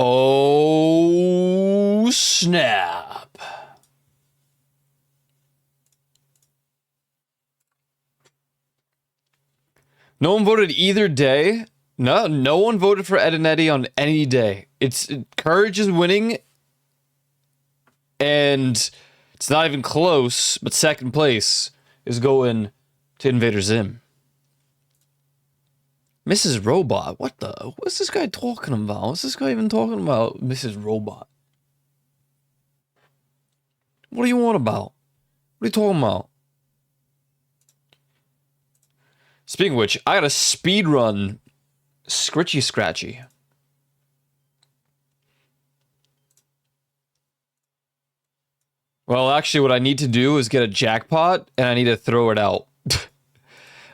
Oh, snap. No one voted either day. No one voted for Ed and Eddie on any day. Courage is winning, and it's not even close, but second place is going to Invader Zim. Mrs. Robot, what's this guy talking about? What's this guy even talking about, Mrs. Robot? What do you want about? What are you talking about? Speaking of which, I got a speed run Scritchy Scratchy. Well, actually, what I need to do is get a jackpot, and I need to throw it out.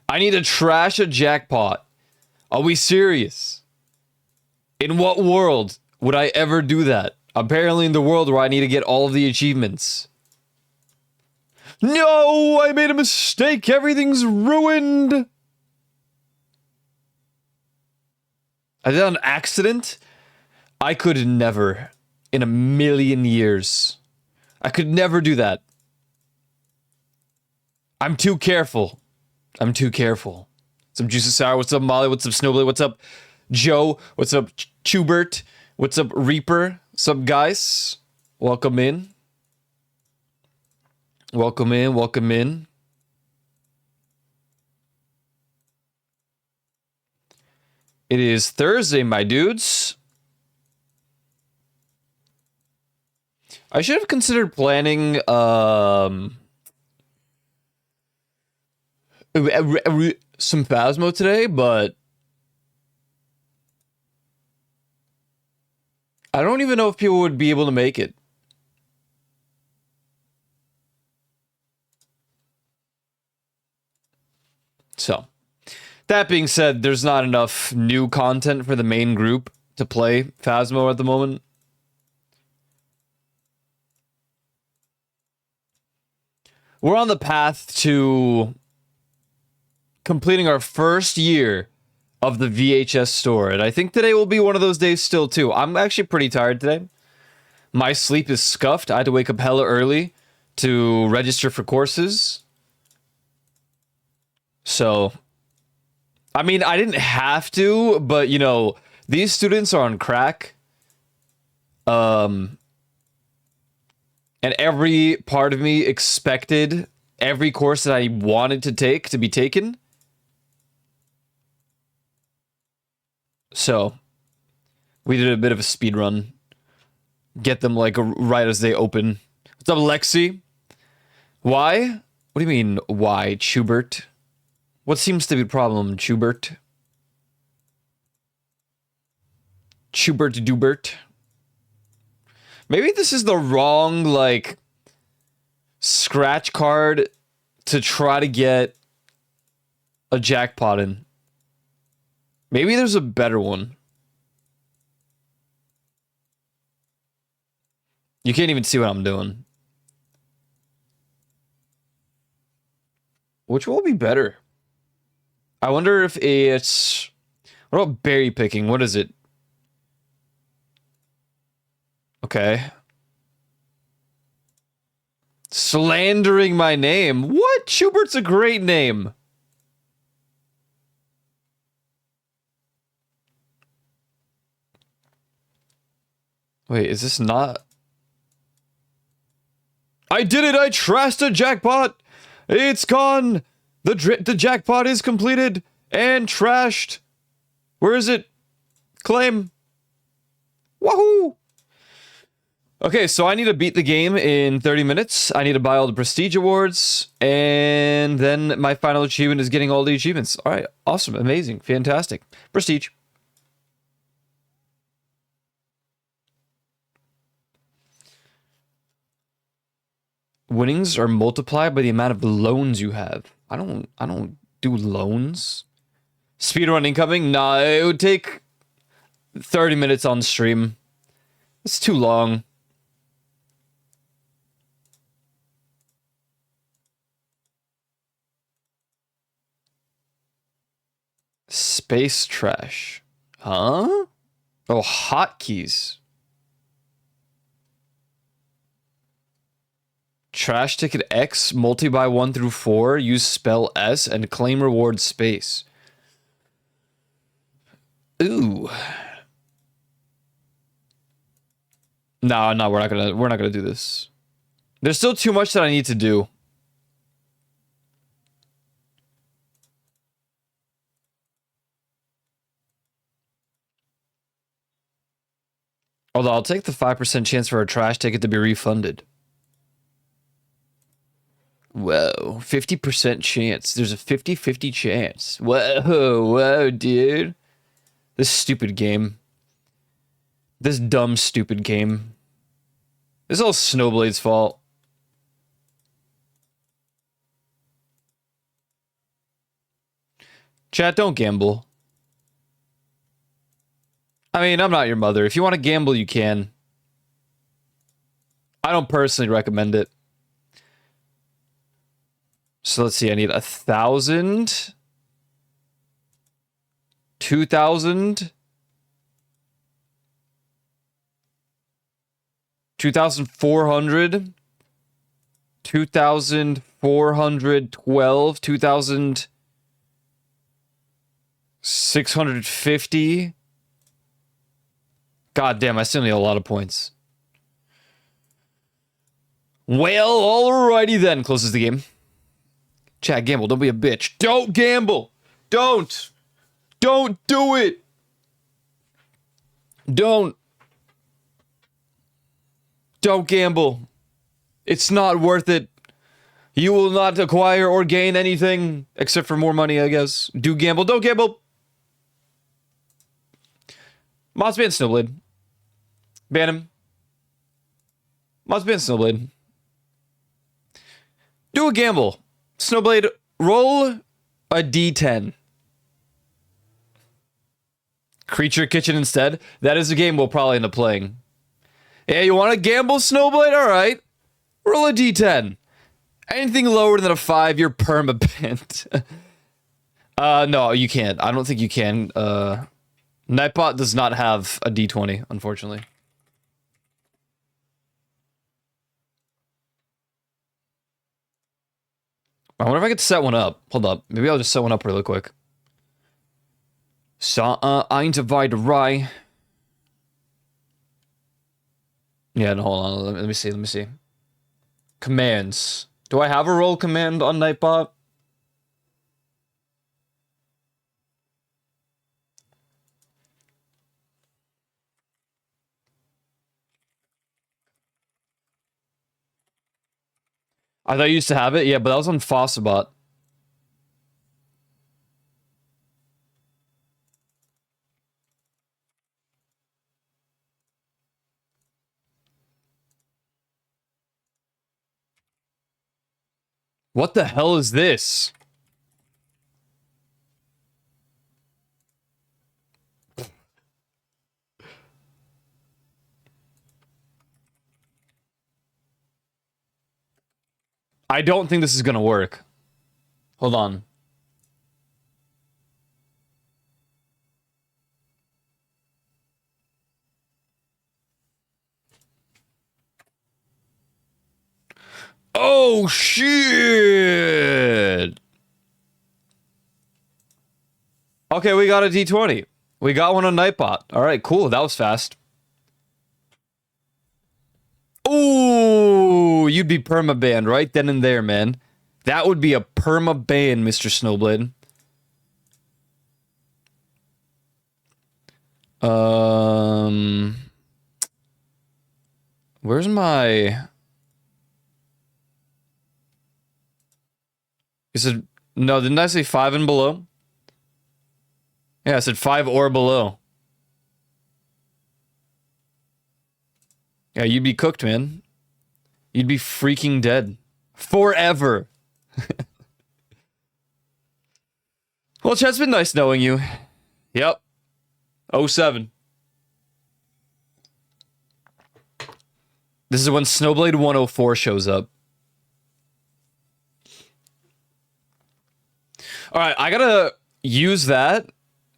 I need to trash a jackpot. Are we serious? In what world would I ever do that? Apparently in the world where I need to get all of the achievements. No, I made a mistake. Everything's ruined. I did an accident. I could never, in a million years, I could never do that. I'm too careful. I'm too careful. What's up, Juicy Sour? What's up, Molly? What's up, Snowblade? What's up, Joe? What's up, Chubert? What's up, Reaper? What's up, guys? Welcome in. Welcome in. Welcome in. It is Thursday, my dudes. I should have considered planning some Phasmo today, but I don't even know if people would be able to make it. So, that being said, there's not enough new content for the main group to play Phasmo at the moment. We're on the path to completing our first year of the VHS store, and I think today will be one of those days still too. I'm actually pretty tired today. My sleep is scuffed. I had to wake up hella early to register for courses. So, I mean, I didn't have to, but you know, these students are on crack. And every part of me expected every course that I wanted to take to be taken. So, we did a bit of a speed run. Get them like right as they open. What's up, Lexi? Why? What do you mean, why, Chubert? What seems to be the problem, Chubert? Chubert Dubert? Maybe this is the wrong, like, scratch card to try to get a jackpot in. Maybe there's a better one. You can't even see what I'm doing. Which will be better? I wonder if it's... What about berry picking? What is it? Okay. Slandering my name. What? Schubert's a great name. Wait, is this not... I did it! I trashed a jackpot! It's gone! The jackpot is completed and trashed. Where is it? Claim. Wahoo! Okay, so I need to beat the game in 30 minutes. I need to buy all the prestige awards, and then my final achievement is getting all the achievements. All right, awesome, amazing, fantastic. Prestige. Winnings are multiplied by the amount of loans you have. I don't do loans. Speedrun incoming? Nah, it would take 30 minutes on stream. It's too long. Space trash. Huh? Oh, hotkeys. Trash ticket X, multi-buy 1 through 4, use spell S, and claim reward space. Ooh. No, we're not gonna do this. There's still too much that I need to do. Although I'll take the 5% chance for a trash ticket to be refunded. Whoa, 50% chance. There's a 50-50 chance. Whoa, dude. This stupid game. This dumb, stupid game. This is all Snowblade's fault. Chat, don't gamble. I mean, I'm not your mother. If you want to gamble, you can. I don't personally recommend it. So let's see, I need 1,000, 2,000, 2,400, 2,412, 2,650. God damn, I still need a lot of points. Well, alrighty then. Closes the game. Chat, gamble. Don't be a bitch. Don't gamble. Don't. Don't do it. Don't. Don't gamble. It's not worth it. You will not acquire or gain anything except for more money, I guess. Do gamble. Don't gamble. Mods ban Snowblade. Ban him. Mods ban Snowblade. Do a gamble. Snowblade, roll a d10. Creature Kitchen instead. That is a game we'll probably end up playing. Yeah, you want to gamble, Snowblade? Alright. Roll a d10. Anything lower than a 5, you're perma-banned. No, you can't. I don't think you can. Nightbot does not have a d20, unfortunately. I wonder if I could set one up. Hold up. Maybe I'll just set one up really quick. So, Rye. Yeah, no, hold on. Let me see. Commands. Do I have a roll command on Nightbot? I thought you used to have it. Yeah, but that was on Fossabot. What the hell is this? I don't think this is gonna work. Hold on. Oh, shit! Okay, we got a D20. We got one on Nightbot. Alright, cool. That was fast. Ooh, you'd be perma-banned right then and there, man. That would be a perma-ban, Mr. Snowblade. Where's my... You said... No, didn't I say 5 and below? Yeah, I said 5 or below. Yeah, you'd be cooked, man. You'd be freaking dead. Forever. Well, chat's been nice knowing you. Yep. 07. This is when Snowblade 104 shows up. Alright, I gotta use that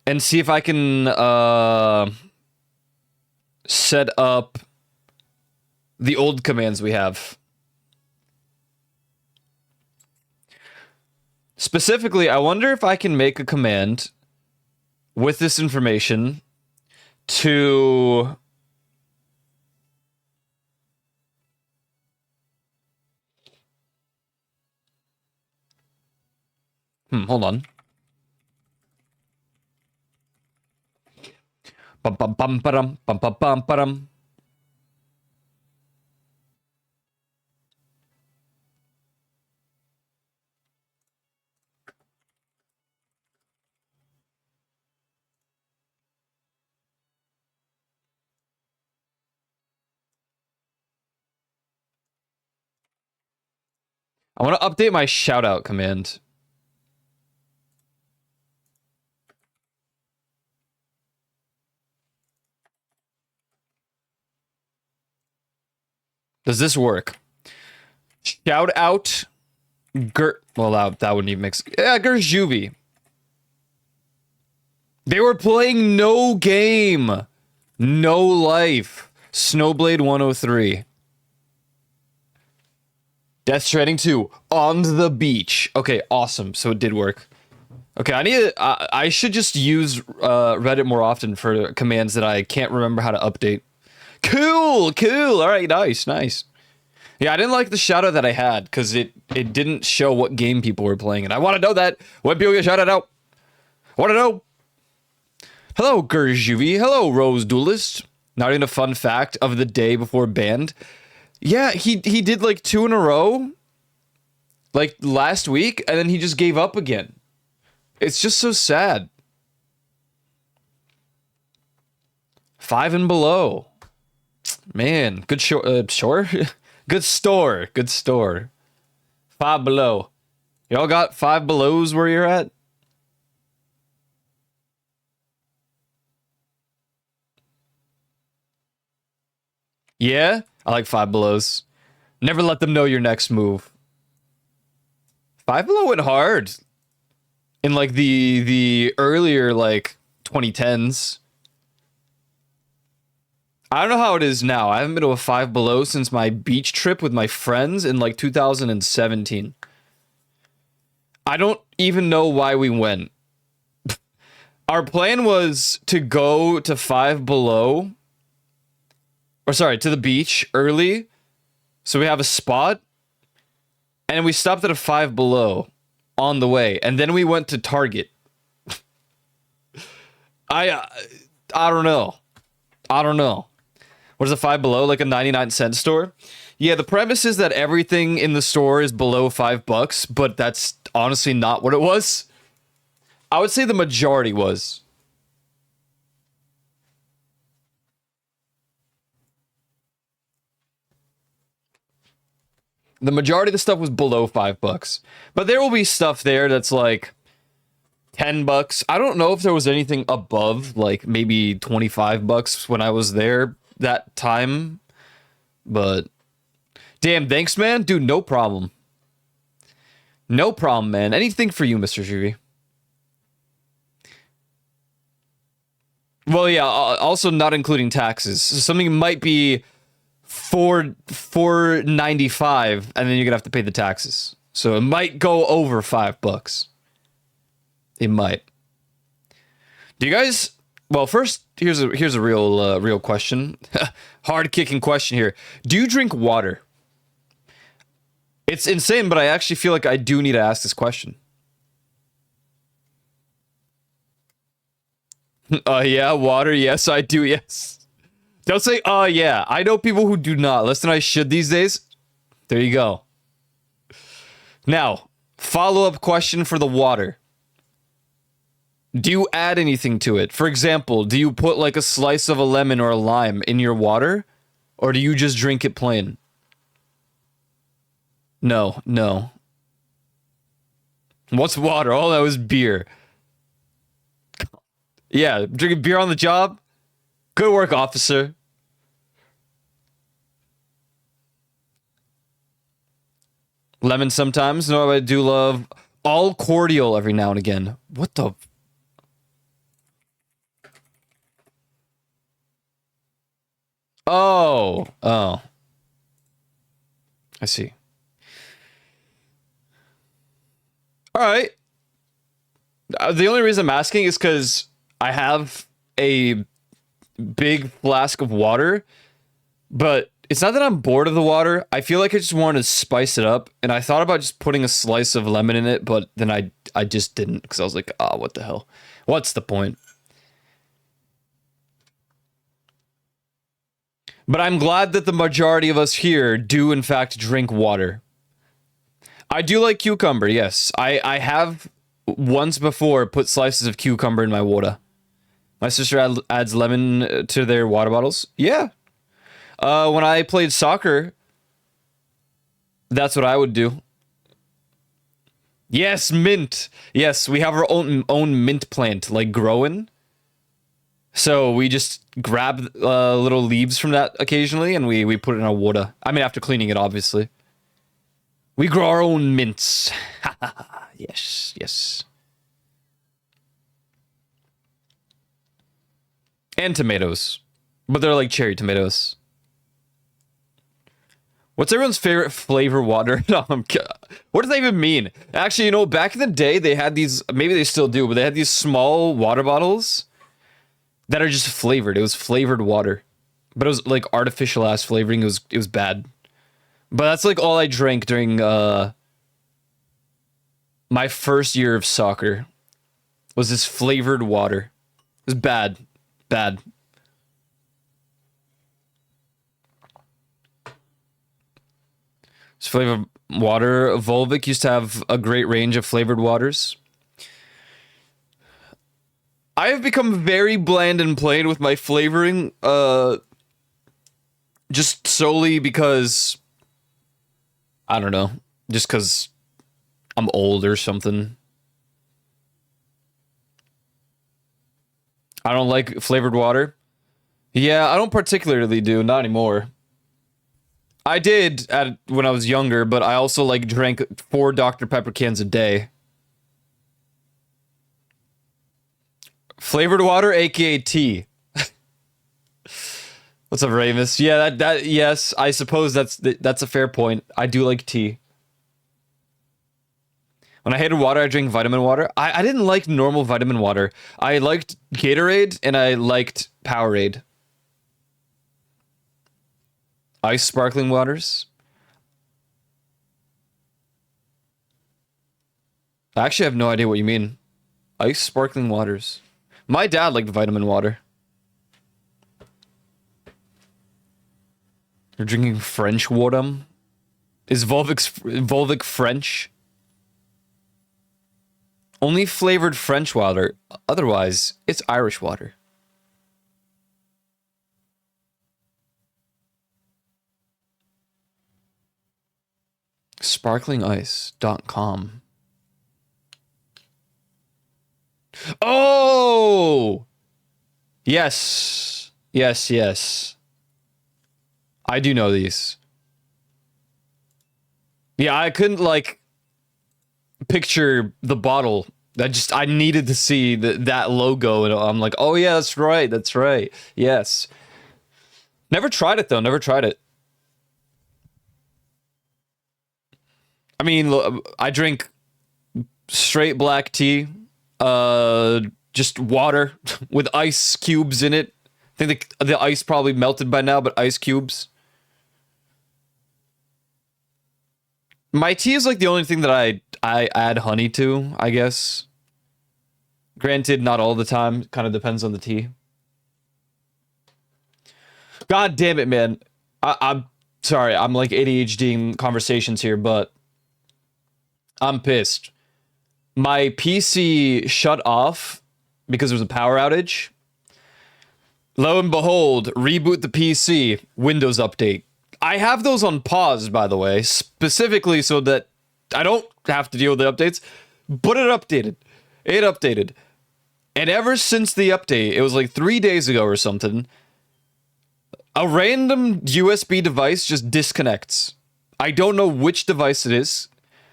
and see if I can, set up the old commands we have. Specifically, I wonder if I can make a command with this information to... hold on. Bum bum bum ba-dum, bum bum bum ba-dum. I want to update my shoutout command. Does this work? Shout out well, that wouldn't even mix. Yeah, Juvie. They were playing no game. No life. Snowblade 103. Death Stranding 2 on the beach. Okay, awesome. So it did work. Okay, I should just use Reddit more often for commands that I can't remember how to update. Cool. All right, nice. Yeah, I didn't like the shoutout that I had because it didn't show what game people were playing, and I want to know that when people get shouted out. I want to know. Hello, Gurjuvi. Hello, Rose Duelist. Not even a fun fact of the day before banned. Yeah, he did like 2 in a row, like last week, and then he just gave up again. It's just so sad. 5 and below. Man, good sure. Good store. 5 below. Y'all got 5 belows where you're at? Yeah? I like 5 belows. Never let them know your next move. 5 below went hard. In like the earlier like 2010s. I don't know how it is now. I haven't been to a 5 below since my beach trip with my friends in like 2017. I don't even know why we went. Our plan was to go to 5 below. Or sorry, to the beach early. So we have a spot. And we stopped at a 5 below on the way. And then we went to Target. I don't know. What is a 5 below? Like a 99-cent store? Yeah, the premise is that everything in the store is below $5, but that's honestly not what it was. I would say the majority was. The majority of the stuff was below $5. But there will be stuff there that's like $10. I don't know if there was anything above like maybe $25 when I was there that time. But damn, thanks, man. Dude, no problem. No problem, man. Anything for you, Mr. Juvi. Well, yeah, also not including taxes. So something might be $4.95, and then you're gonna have to pay the taxes. So it might go over $5. It might. Do you guys? Well, first, here's a real question. Hard kicking question here. Do you drink water? It's insane, but I actually feel like I do need to ask this question. Yeah, water. Yes, I do. Yes. Don't say, yeah. I know people who do not. Less than I should these days. There you go. Now, follow-up question for the water. Do you add anything to it? For example, do you put like a slice of a lemon or a lime in your water? Or do you just drink it plain? No. What's water? Oh, that was beer. Yeah, drinking beer on the job? Good work, officer. Lemon sometimes. No, I do love all cordial every now and again. What the... Oh. I see. All right. The only reason I'm asking is because I have a big flask of water, but it's not that I'm bored of the water. I feel like I just wanted to spice it up, and I thought about just putting a slice of lemon in it, but then I just didn't because I was like, what the hell? What's the point? But I'm glad that the majority of us here do in fact drink water. I do like cucumber, yes. I have once before put slices of cucumber in my water. My sister adds lemon to their water bottles. Yeah. When I played soccer, that's what I would do. Yes, mint. Yes, we have our own mint plant, like growing. So we just grab little leaves from that occasionally, and we put it in our water. I mean, after cleaning it, obviously. We grow our own mints. Yes. And tomatoes. But they're like cherry tomatoes. What's everyone's favorite flavor water? No, what does that even mean? Actually, you know, back in the day, they had these, maybe they still do, but they had these small water bottles that are just flavored. It was flavored water. But it was like artificial ass flavoring. It was bad. But that's like all I drank during my first year of soccer. Was this flavored water. It was bad. Bad. It's flavored water. Volvic used to have a great range of flavored waters. I have become very bland and plain with my flavoring, just solely because, I don't know, just because I'm old or something. I don't like flavored water. Yeah, I don't particularly do, not anymore. I did when I was younger, but I also like drank 4 Dr. Pepper cans a day. Flavored water, aka tea. What's up, Ramus? Yeah, that yes, I suppose that's a fair point. I do like tea. When I hated water, I drank vitamin water. I didn't like normal vitamin water. I liked Gatorade and I liked Powerade. Ice sparkling waters. I actually have no idea what you mean. Ice sparkling waters. My dad liked vitamin water. You're drinking French water? Is Volvic French? Only flavored French water. Otherwise, it's Irish water. Sparklingice.com. Oh! Yes. I do know these. Yeah, I couldn't, like, picture the bottle. I needed to see that logo, and I'm like, oh yeah, that's right. Yes. Never tried it, though. Never tried it. I mean, I drink straight black tea, just water with ice cubes in it. I think the ice probably melted by now, but ice cubes. My tea is like the only thing that I add honey to, I guess. Granted, not all the time. Kind of depends on the tea. God damn it, man. I'm sorry. I'm like ADHDing conversations here, but I'm pissed. My PC shut off because there was a power outage. Lo and behold, reboot the PC, Windows update. I have those on pause, by the way, specifically so that I don't have to deal with the updates, but it updated. It updated. And ever since the update, it was like 3 days ago or something, a random USB device just disconnects. I don't know which device it is,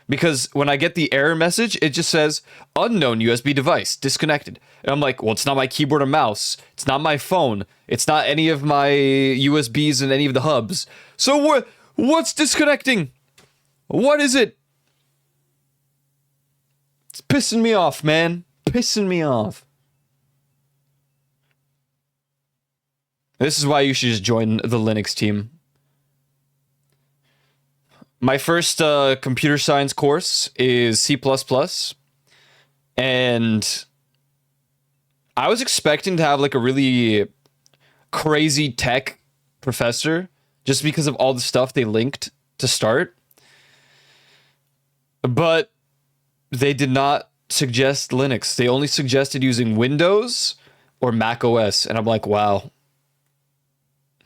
because when I get the error message, it just says unknown USB device disconnected. And I'm like, well, it's not my keyboard or mouse. It's not my phone. It's not any of my USBs and any of the hubs. So what's disconnecting? What is it? It's pissing me off, man. Pissing me off. This is why you should just join the Linux team. My first computer science course is C++, and I was expecting to have like a really crazy tech professor just because of all the stuff they linked to start. But they did not suggest Linux. They only suggested using Windows or Mac OS, and I'm like, wow.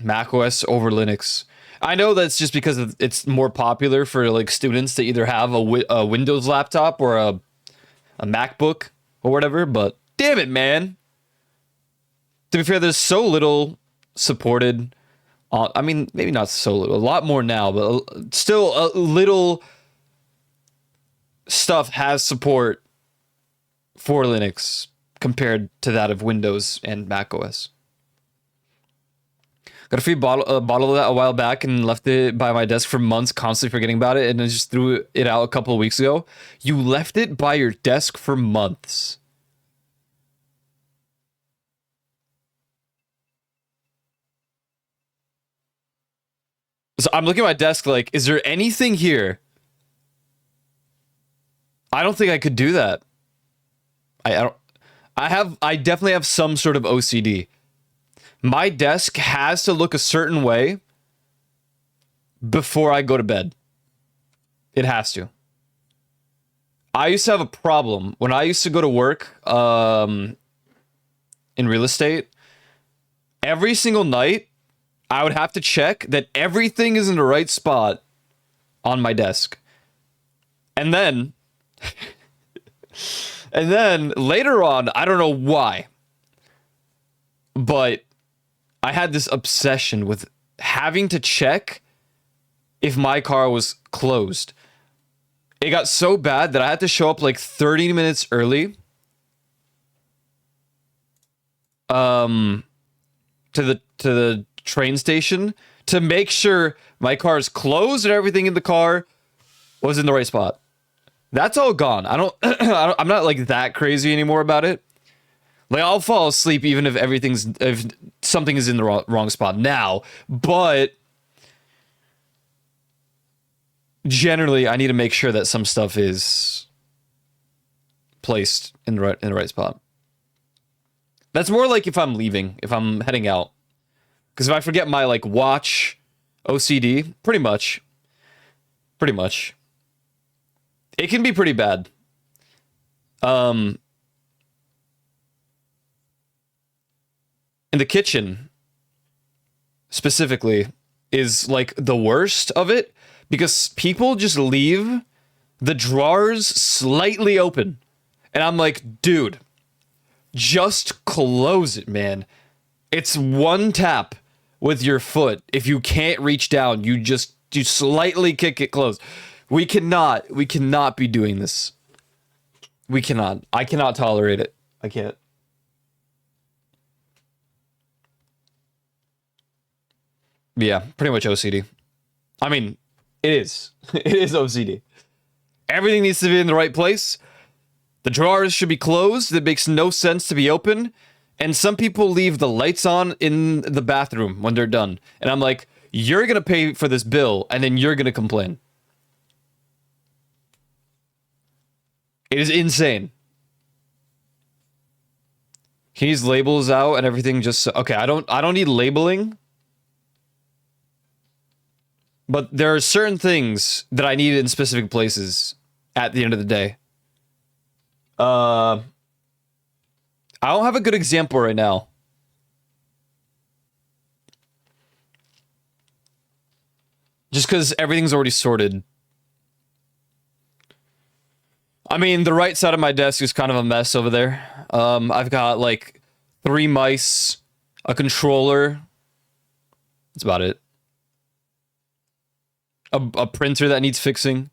Mac OS over Linux. I know that's just because it's more popular for like students to either have a Windows laptop or a MacBook or whatever, but damn it, man. To be fair, there's so little supported. I mean, maybe not so little, a lot more now, but still a little stuff has support for Linux compared to that of Windows and Mac OS. Got a free bottle of that a while back and left it by my desk for months, constantly forgetting about it, and then just threw it out a couple of weeks ago. You left it by your desk for months. So I'm looking at my desk like, is there anything here? I don't think I could do that. I definitely have some sort of OCD. My desk has to look a certain way before I go to bed. It has to. I used to have a problem when I used to go to work in real estate. Every single night, I would have to check that everything is in the right spot on my desk. And then later on, I don't know why, but I had this obsession with having to check if my car was closed. It got so bad that I had to show up like 30 minutes early to the train station to make sure my car is closed and everything in the car was in the right spot. That's all gone. I'm not like that crazy anymore about it. Like, I'll fall asleep even if something is in the wrong spot now, but generally I need to make sure that some stuff is placed in the right spot. That's more like if I'm leaving, if I'm heading out. Because if I forget my like watch OCD, pretty much, it can be pretty bad. In the kitchen, specifically, is like the worst of it because people just leave the drawers slightly open. And I'm like, dude, just close it, man. It's one tap with your foot. If you can't reach down, you slightly kick it closed. We cannot be doing this. We cannot. I cannot tolerate it. I can't. Yeah, pretty much OCD. I mean, it is. It is OCD. Everything needs to be in the right place. The drawers should be closed. It makes no sense to be open. And some people leave the lights on in the bathroom when they're done. And I'm like, you're going to pay for this bill, and then you're going to complain. It is insane. Can you use labels out and everything just... Okay, I don't need labeling. But there are certain things that I need in specific places at the end of the day. I don't have a good example right now. Just because everything's already sorted. I mean, the right side of my desk is kind of a mess over there. I've got like 3 mice, a controller. That's about it. A printer that needs fixing.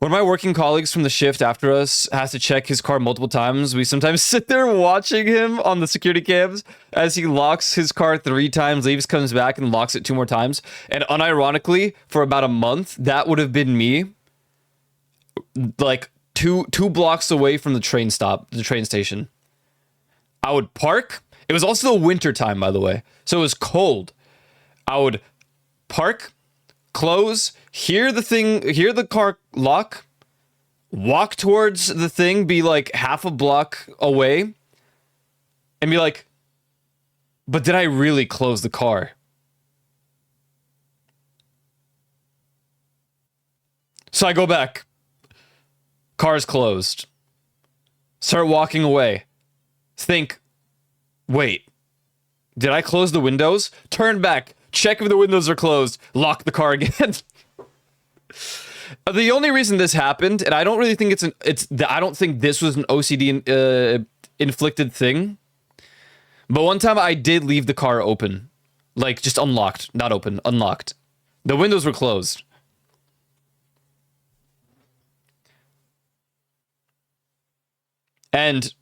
One of my working colleagues from the shift after us has to check his car multiple times. We sometimes sit there watching him on the security cams as he locks his car 3 times, leaves, comes back, and locks it 2 more times. And unironically, for about a month, that would have been me, like two blocks away from the train station. I would park. It was also the winter time, by the way, so it was cold. I would park, close, hear the car lock, walk towards the thing, be like half a block away, and be like, but did I really close the car? So I go back. Car's closed. Start walking away. Think, wait, did I close the windows? Turn back. Check if the windows are closed. Lock the car again. The only reason this happened, and I don't really think I don't think this was an OCD inflicted thing. But one time I did leave the car open. Like, just unlocked. Not open, unlocked. The windows were closed. And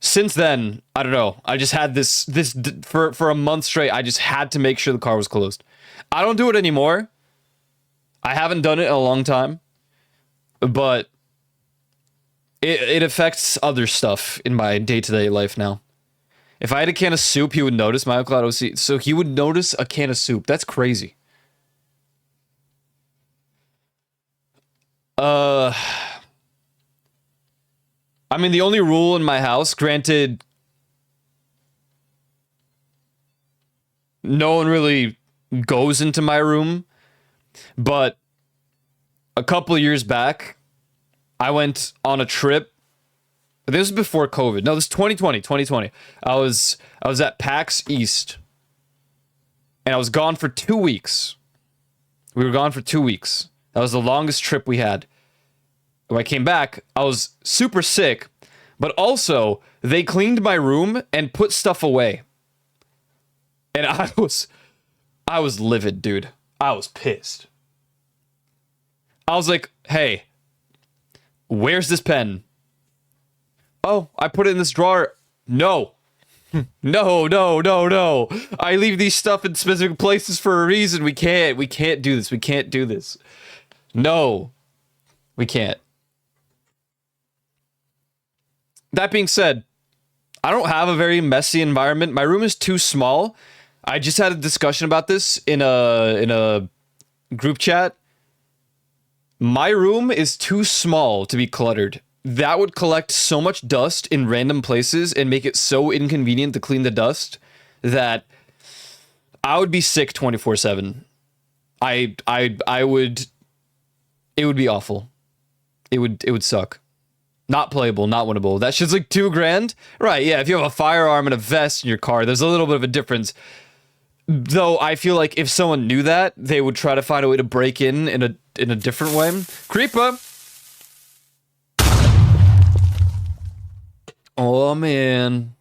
since then, I don't know. I just had this for a month straight. I just had to make sure the car was closed. I don't do it anymore. I haven't done it in a long time, but it affects other stuff in my day-to-day life now. If I had a can of soup, he would notice. My uncle had OCD, so he would notice a can of soup. That's crazy. I mean, the only rule in my house, granted, no one really goes into my room, but a couple of years back, I went on a trip. This was before COVID. No, this is 2020. I was at PAX East, and I was gone for 2 weeks. We were gone for 2 weeks. That was the longest trip we had. When I came back, I was super sick, but also they cleaned my room and put stuff away. And I was livid, dude. I was pissed. I was like, hey, where's this pen? Oh, I put it in this drawer. No. No. I leave these stuff in specific places for a reason. We can't do this. We can't do this. No, we can't. That being said, I don't have a very messy environment. My room is too small. I just had a discussion about this in a group chat. My room is too small to be cluttered. That would collect so much dust in random places and make it so inconvenient to clean the dust that I would be sick 24/7. I would. It would be awful. It would suck. Not playable, not winnable. That shit's like $2,000. Right, yeah, if you have a firearm and a vest in your car, there's a little bit of a difference. Though I feel like if someone knew that, they would try to find a way to break in a different way. Creeper! Oh, man.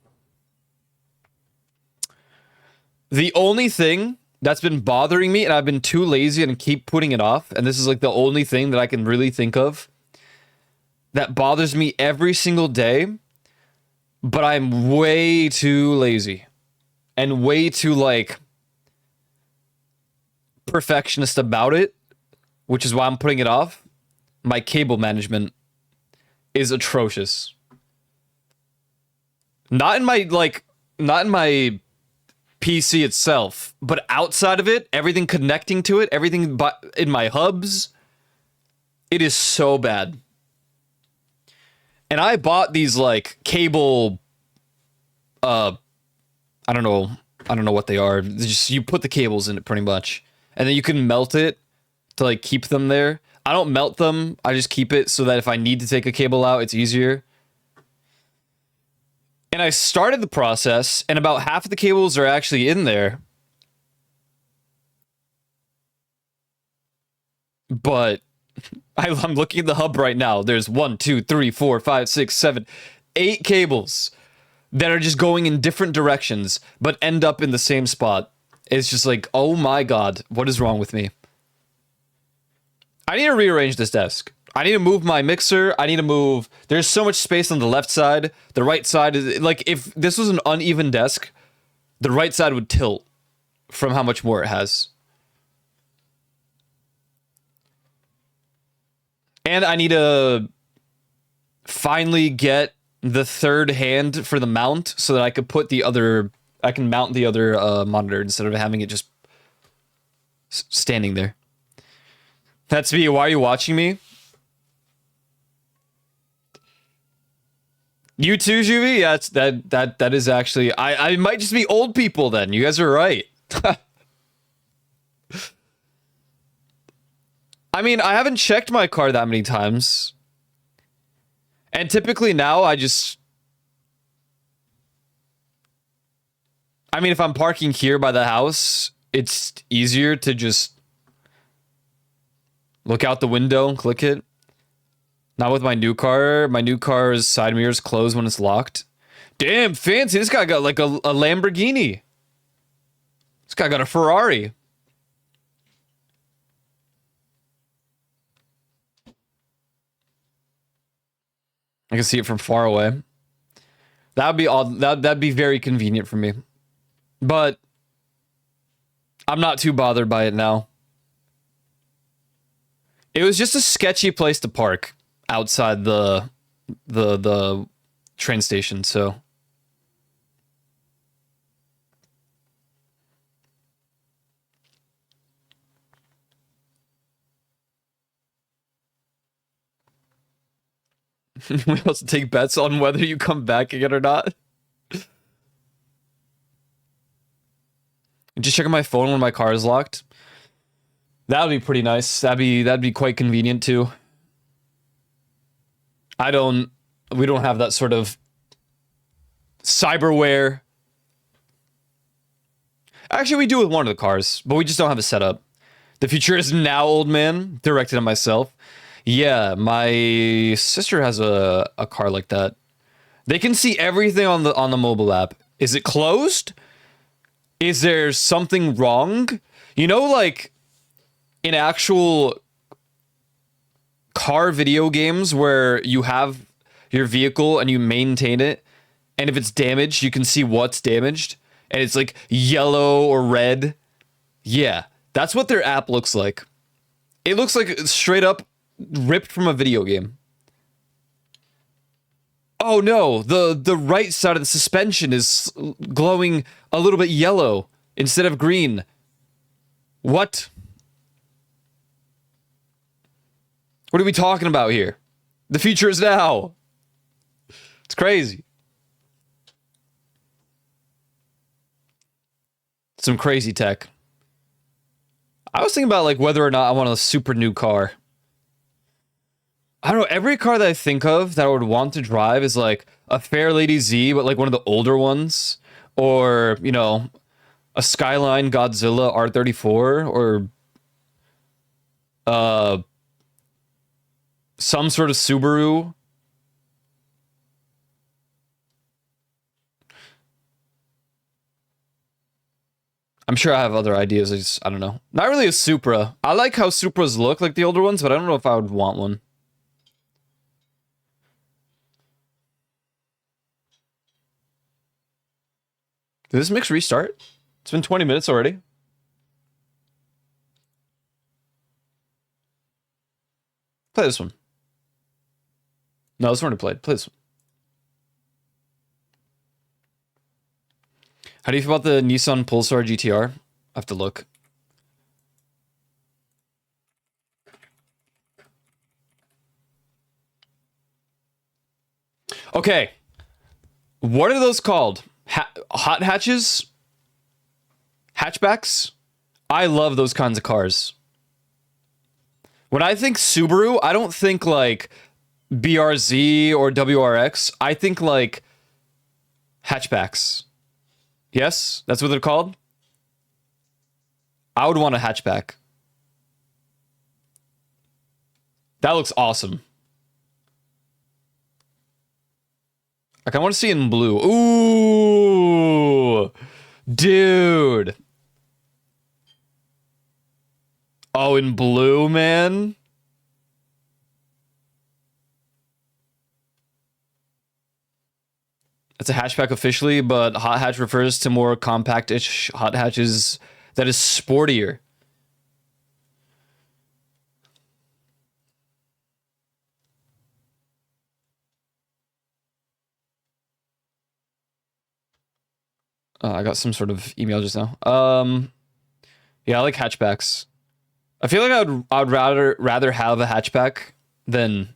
The only thing that's been bothering me, and I've been too lazy and keep putting it off, and this is like the only thing that I can really think of, that bothers me every single day, but I'm way too lazy and way too, like, perfectionist about it, which is why I'm putting it off. My cable management is atrocious. Not in my PC itself, but outside of it, everything connecting to it, everything in my hubs, it is so bad. And I bought these like cable, I don't know what they are. Just you put the cables in it pretty much, and then you can melt it to like keep them there. I don't melt them. I just keep it so that if I need to take a cable out, it's easier. And I started the process, and about half of the cables are actually in there. But I'm looking at the hub right now. There's 1, 2, 3, 4, 5, 6, 7, 8 cables that are just going in different directions, but end up in the same spot. It's just like, oh my god, what is wrong with me? I need to rearrange this desk. I need to move my mixer. I need to move. There's so much space on the left side. The right side is like, if this was an uneven desk, the right side would tilt from how much more it has. And I need to finally get the third hand for the mount so that I could put the other, I can mount the other monitor instead of having it just standing there. That's me. Why are you watching me? You too, Juvie? Yeah, that is actually, I might just be old people then. You guys are right. I mean, I haven't checked my car that many times. And typically now I mean, if I'm parking here by the house, it's easier to just look out the window and click it. Not with my new car. My new car's side mirrors close when it's locked. Damn, fancy. This guy got like a Lamborghini. This guy got a Ferrari. I can see it from far away. That would be all. That'd be very convenient for me. But I'm not too bothered by it now. It was just a sketchy place to park outside the train station, so we also take bets on whether you come back again or not. Just checking my phone when my car is locked. That would be pretty nice. That'd be quite convenient too. We don't have that sort of cyberware. Actually, we do with one of the cars, but we just don't have a setup. The future is now, old man. Directed at myself. Yeah, my sister has a car like that. They can see everything on the mobile app. Is it closed? Is there something wrong? You know, like in actual car video games where you have your vehicle and you maintain it, and if it's damaged, you can see what's damaged, and it's like yellow or red. Yeah, that's what their app looks like. It looks like straight up ripped from a video game. Oh no, the right side of the suspension is glowing a little bit yellow instead of green. What? What are we talking about here? The future is now. It's crazy. Some crazy tech. I was thinking about like whether or not I want a super new car. I don't know, every car that I think of that I would want to drive is like a Fairlady Z, but like one of the older ones. Or, you know, a Skyline Godzilla R34, or some sort of Subaru. I'm sure I have other ideas. I don't know. Not really a Supra. I like how Supras look like the older ones, but I don't know if I would want one. Did this mix restart? It's been 20 minutes already. Play this one. No, this one already played. Play this one. How do you feel about the Nissan Pulsar GTR? I have to look. Okay. What are those called? Hot hatches? Hatchbacks? I love those kinds of cars. When I think Subaru, I don't think like BRZ or WRX. I think like hatchbacks. Yes, that's what they're called. I would want a hatchback. That looks awesome. Like, I want to see it in blue. Ooh, dude. Oh, in blue, man. It's a hatchback officially, but hot hatch refers to more compact-ish hot hatches that is sportier. I got some sort of email just now. Yeah, I like hatchbacks. I feel like I would rather have a hatchback than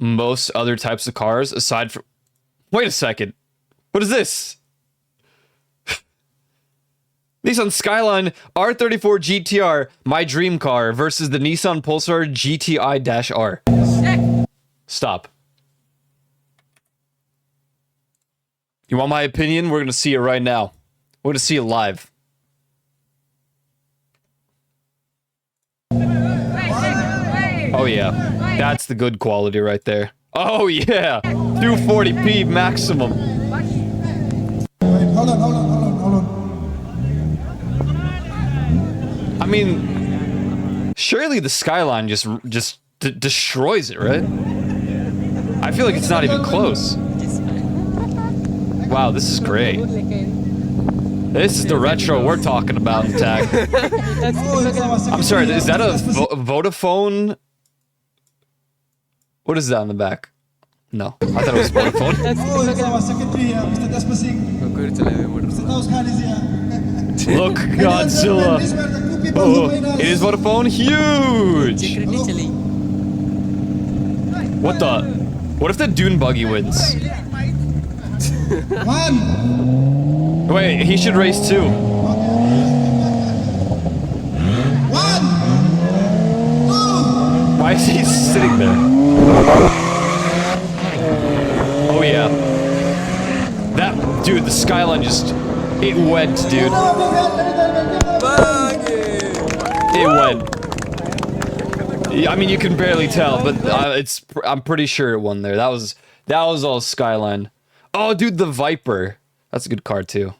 most other types of cars aside from. Wait a second. What is this? Nissan Skyline R34 GTR, my dream car, versus the Nissan Pulsar GTI-R. Stop. You want my opinion? We're going to see it right now. We're going to see it live. Oh, yeah. That's the good quality right there. Oh, yeah. 240p maximum. Hold on. I mean, surely the Skyline just destroys it, right? I feel like it's not even close. Wow, this is great. This is the retro we're talking about in tag. I'm sorry, is that a Vodafone? What is that on the back? No, I thought it was Vodafone. Look, Godzilla. Oh, it is Vodafone. Huge. What the? What if the Dune buggy wins? Wait, he should race too. Why is he sitting there? Oh yeah. That dude, the Skyline just it went, dude. It went. I mean, you can barely tell, but I'm pretty sure it won there. That was all Skyline. Oh, dude, the Viper. That's a good car too.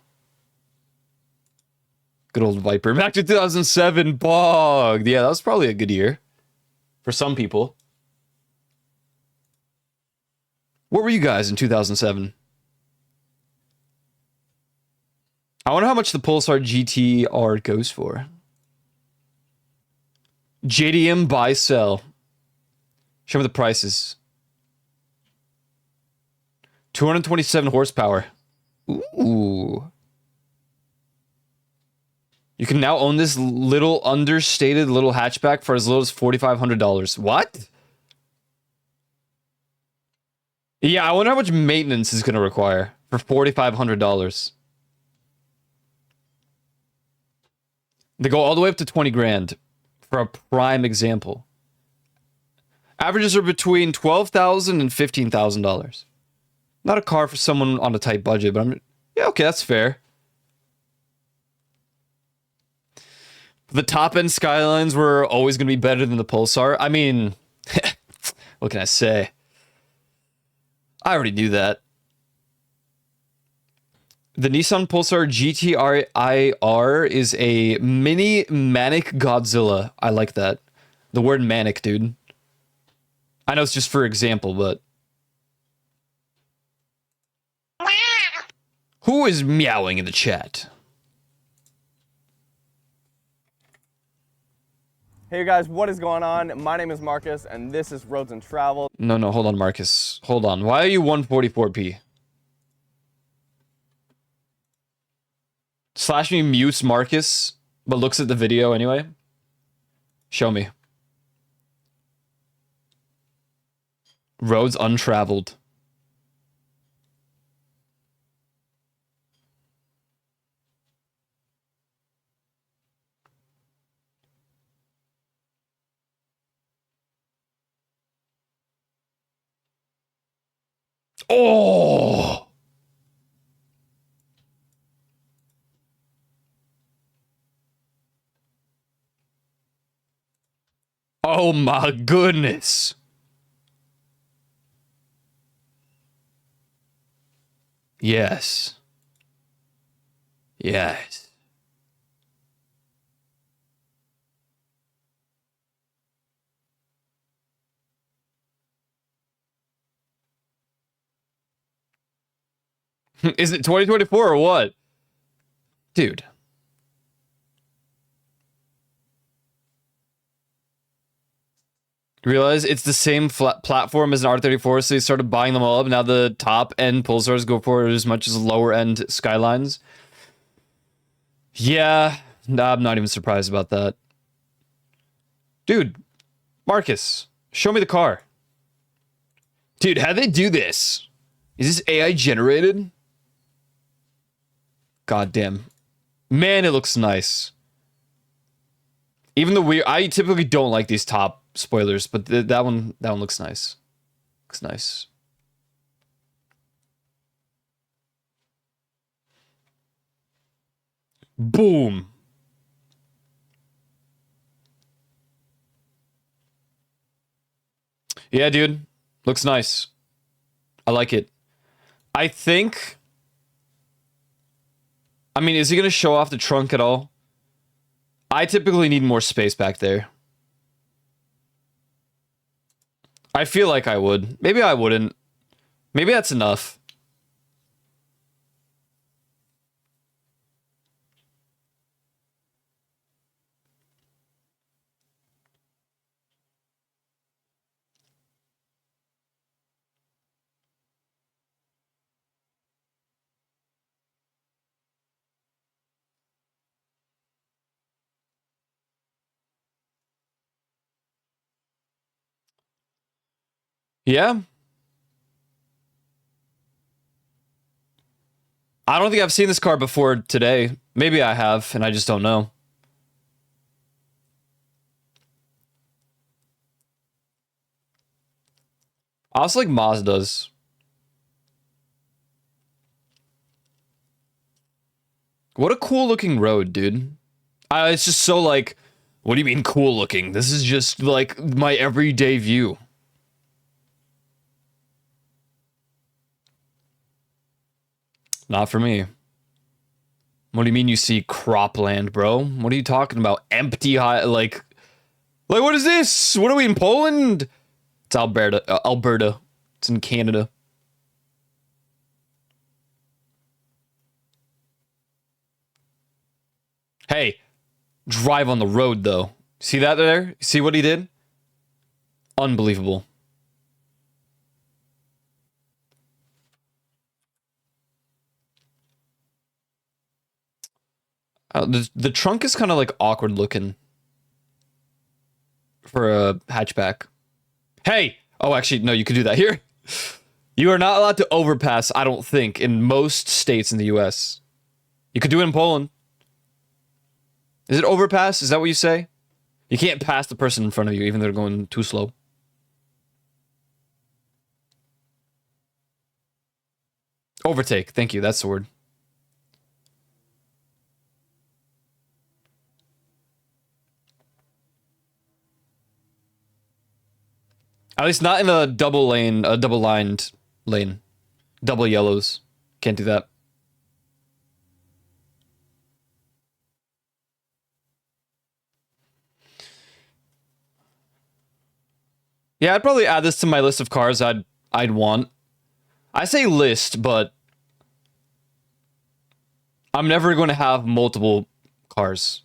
Good old Viper. Back to 2007, Bog. Yeah, that was probably a good year for some people. What were you guys in 2007? I wonder how much the Pulsar GTR goes for. JDM buy sell. Show me the prices. 227 horsepower. Ooh. You can now own this little understated little hatchback for as little as $4,500. What? Yeah, I wonder how much maintenance is going to require for $4,500. They go all the way up to 20 grand for a prime example. Averages are between $12,000 and $15,000. Not a car for someone on a tight budget, but yeah, okay, that's fair. The top end Skylines were always going to be better than the Pulsar. I mean, what can I say? I already knew that. The Nissan Pulsar GTI-R is a mini manic Godzilla. I like that. The word manic, dude. I know it's just for example, but... Who is meowing in the chat? Hey guys, what is going on? My name is Marcus, and this is Roads and Travel. No, hold on, Marcus. Hold on. Why are you 144p? Slash me mutes Marcus, but looks at the video anyway. Show me. Roads untraveled. Oh! Oh my goodness. Yes. Yes. Is it 2024 or what? Dude. Realize it's the same platform as an R34, so they started buying them all up. Now the top end Pulsars go for as much as lower end Skylines. Yeah, nah, I'm not even surprised about that. Dude, Marcus, show me the car. Dude, how'd they do this? Is this AI generated? God damn. Man, it looks nice. Even the I typically don't like these top spoilers, but that one looks nice. Looks nice. Boom. Yeah, dude. Looks nice. I like it. I think... I mean, is he going to show off the trunk at all? I typically need more space back there. I feel like I would. Maybe I wouldn't. Maybe that's enough. Yeah. I don't think I've seen this car before today. Maybe I have, and I just don't know. I also like Mazdas. What a cool looking road, dude. It's just so like, what do you mean cool looking? This is just like my everyday view. Not for me. What do you mean you see cropland, bro? What are you talking about? Empty high, like what is this? What are we in Poland? It's Alberta. Alberta. It's in Canada. Hey, drive on the road though. See that there? See what he did? Unbelievable. The trunk is kind of like awkward looking for a hatchback. Hey! Oh, actually, no, you could do that here. You are not allowed to overpass, I don't think, in most states in the US. You could do it in Poland. Is it overpass? Is that what you say? You can't pass the person in front of you, even though they're going too slow. Overtake. Thank you. That's the word. At least not in a double lane, a double lined lane. Double yellows. Can't do that. Yeah, I'd probably add this to my list of cars I'd want. I say list, but I'm never going to have multiple cars.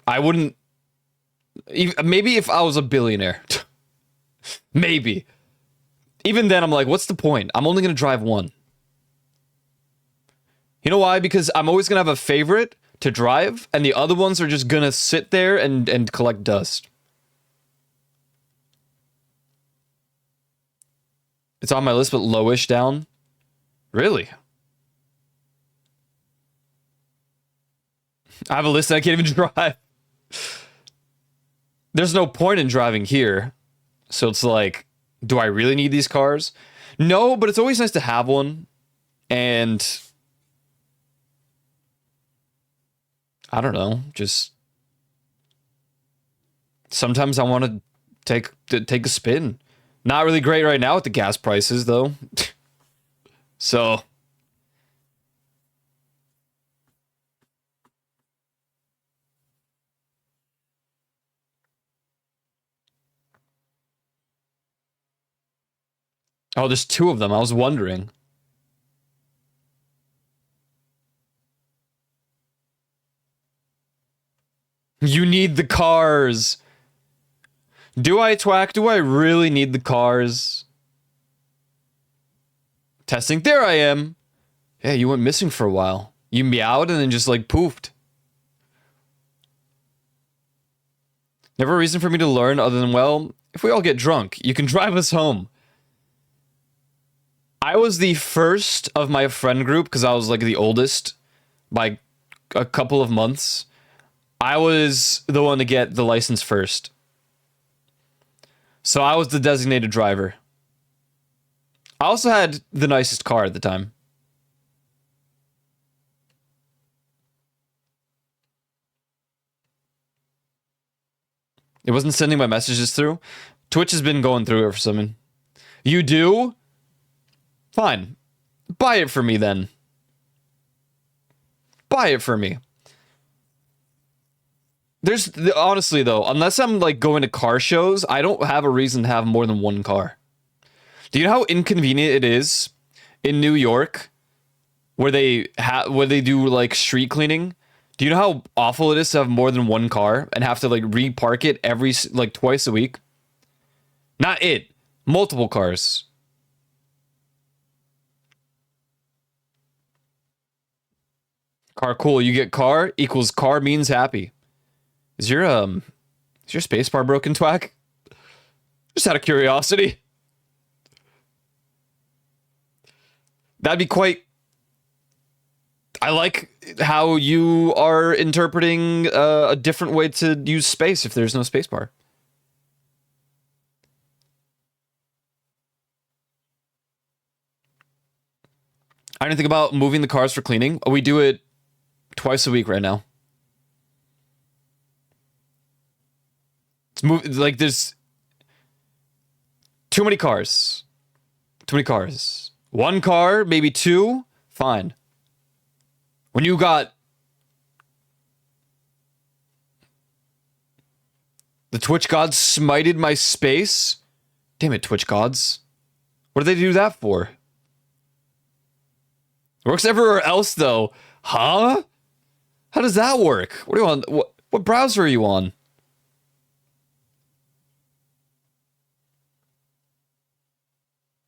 I wouldn't. Maybe if I was a billionaire. Maybe. Even then, I'm like, what's the point? I'm only going to drive one. You know why? Because I'm always going to have a favorite to drive, and the other ones are just going to sit there and collect dust. It's on my list, but lowish down. Really? I have a list that I can't even drive. There's no point in driving here. So it's like, do I really need these cars? No, but it's always nice to have one. And I don't know, just sometimes I want to take a spin. Not really great right now with the gas prices, though. So oh, there's two of them. I was wondering. You need the cars. Do I, Twack? Do I really need the cars? Testing. There I am. Yeah, you went missing for a while. You meowed and then just like poofed. Never a reason for me to learn other than, well, if we all get drunk, you can drive us home. I was the first of my friend group because I was like the oldest by a couple of months. I was the one to get the license first. So I was the designated driver. I also had the nicest car at the time. It wasn't sending my messages through. Twitch has been going through it for something. You do? Fine. Buy it for me then. Buy it for me. There's honestly though, unless I'm like going to car shows, I don't have a reason to have more than one car. Do you know how inconvenient it is in New York where they do like street cleaning? Do you know how awful it is to have more than one car and have to like repark it every like twice a week? Not it, multiple cars. Car cool, you get car equals car means happy. Is your spacebar broken, Twack? Just out of curiosity. That'd be quite... I like how you are interpreting a different way to use space if there's no spacebar. I didn't think about moving the cars for cleaning. We do it twice a week right now. Like there's too many cars. Too many cars. One car, maybe two, fine. When you got the Twitch gods smited my space. Damn it, Twitch gods. What do they do that for? It works everywhere else though. Huh? How does that work? What are you on? What browser are you on?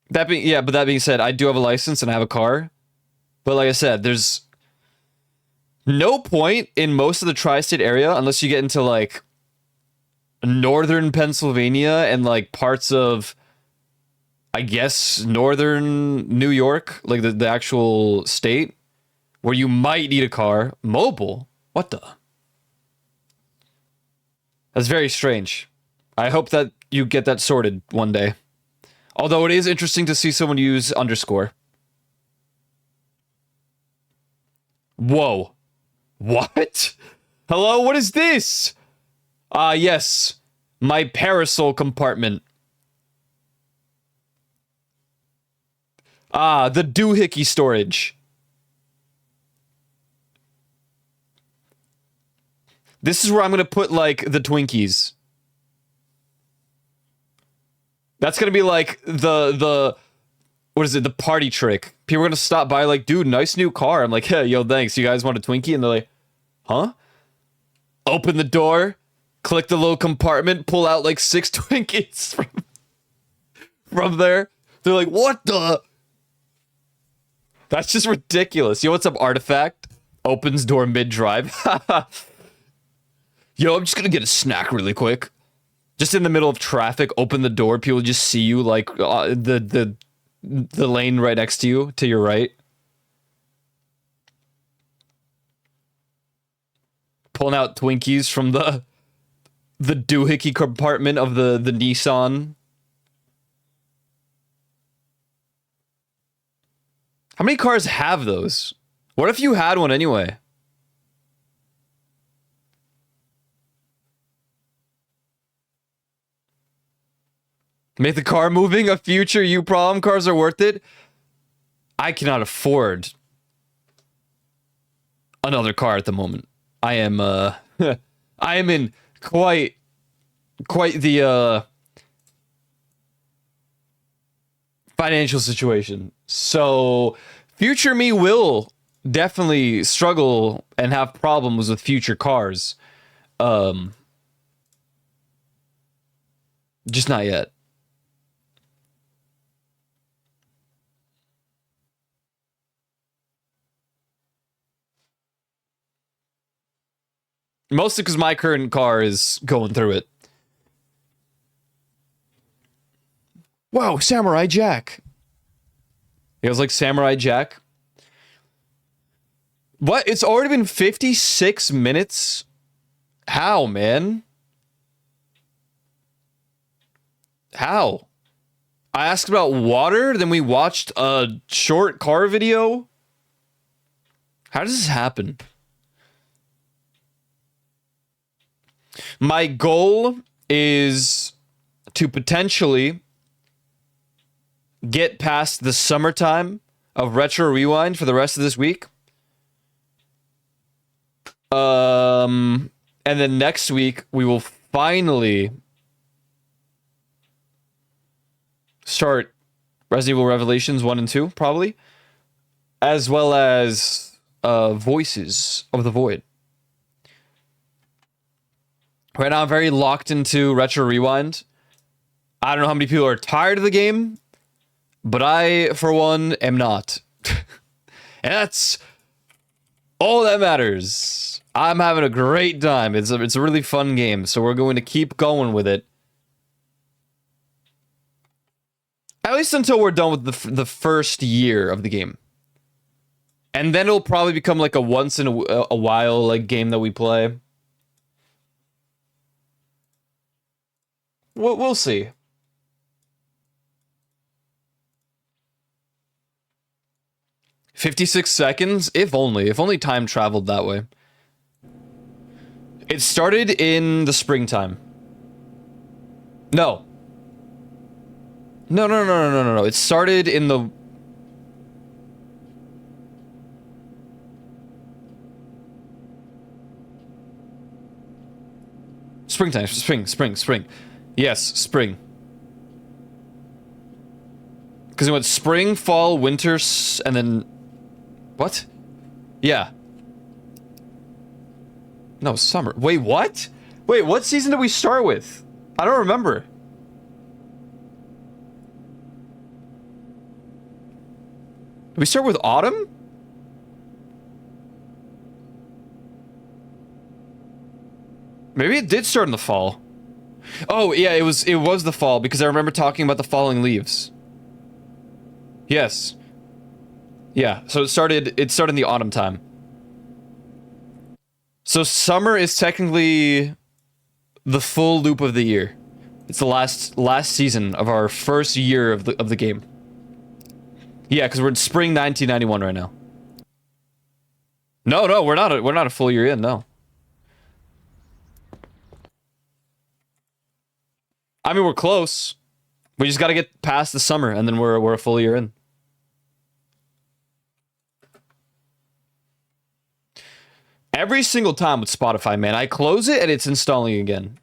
That being said, I do have a license and I have a car. But like I said, there's no point in most of the tri-state area unless you get into like northern Pennsylvania and like parts of, I guess, northern New York, like the actual state, where you might need a car. Mobile? What the? That's very strange. I hope that you get that sorted one day. Although it is interesting to see someone use underscore. Whoa. What? Hello, what is this? Yes. My parasol compartment. The doohickey storage. This is where I'm gonna put, like, the Twinkies. That's gonna be like the what is it? The party trick. People are gonna stop by like, dude, nice new car. I'm like, hey, yo, thanks. You guys want a Twinkie? And they're like, huh? Open the door, click the little compartment, pull out like 6 Twinkies from there. They're like, what the? That's just ridiculous. Yo, what's up, Artifact? Opens door mid-drive. Yo, I'm just gonna get a snack really quick. Just in the middle of traffic, open the door, people just see you like the lane right next to you, to your right. Pulling out Twinkies from the doohickey compartment of the Nissan. How many cars have those? What if you had one anyway? Make the car moving a future you problem. Cars are worth it. I cannot afford another car at the moment. I am I am in quite the financial situation. So future me will definitely struggle and have problems with future cars. Just not yet. Mostly because my current car is going through it. Whoa, Samurai Jack. It was like Samurai Jack. What? It's already been 56 minutes? How, man? How? I asked about water, then we watched a short car video? How does this happen? My goal is to potentially get past the summertime of Retro Rewind for the rest of this week. And then next week we will finally start Resident Evil Revelations 1 and 2, probably. As well as Voices of the Void. Right now I'm very locked into Retro Rewind. I don't know how many people are tired of the game, but I, for one, am not. And that's all that matters. I'm having a great time. It's a really fun game, so we're going to keep going with it. At least until we're done with the first year of the game. And then it'll probably become like a once in a while like game that we play. We'll see. "56 seconds? If only. If only time traveled that way. It started in the springtime. No. No. It started in the... Springtime. Spring. Yes, spring. Because it went spring, fall, winter, and then... What? Yeah. No, summer. Wait, what? Wait, what season did we start with? I don't remember. Did we start with autumn? Maybe it did start in the fall. Oh, yeah, it was the fall because I remember talking about the falling leaves. Yes. Yeah, so it started in the autumn time. So summer is technically the full loop of the year. It's the last season of our first year of the game. Yeah, because we're in spring 1991 right now. No, we're not a full year in, no. I mean, we're close. We just got to get past the summer, and then we're a full year in. Every single time with Spotify, man, I close it and it's installing again.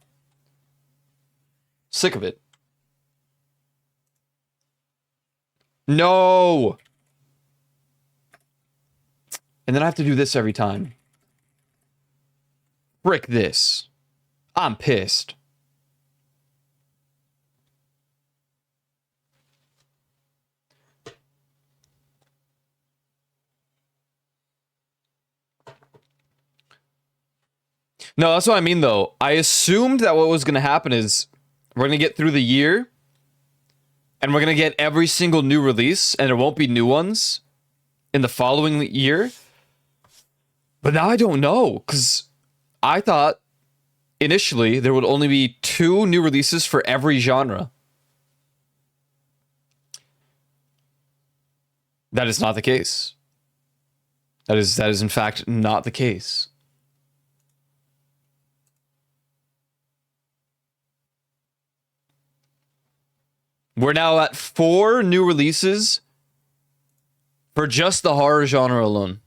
Sick of it. No. And then I have to do this every time. Frick this. I'm pissed. No, that's what I mean, though. I assumed that what was going to happen is we're going to get through the year and we're going to get every single new release and there won't be new ones in the following year. But now I don't know, because I thought initially there would only be 2 new releases for every genre. That is not the case. That is in fact not the case. We're now at 4 new releases for just the horror genre alone.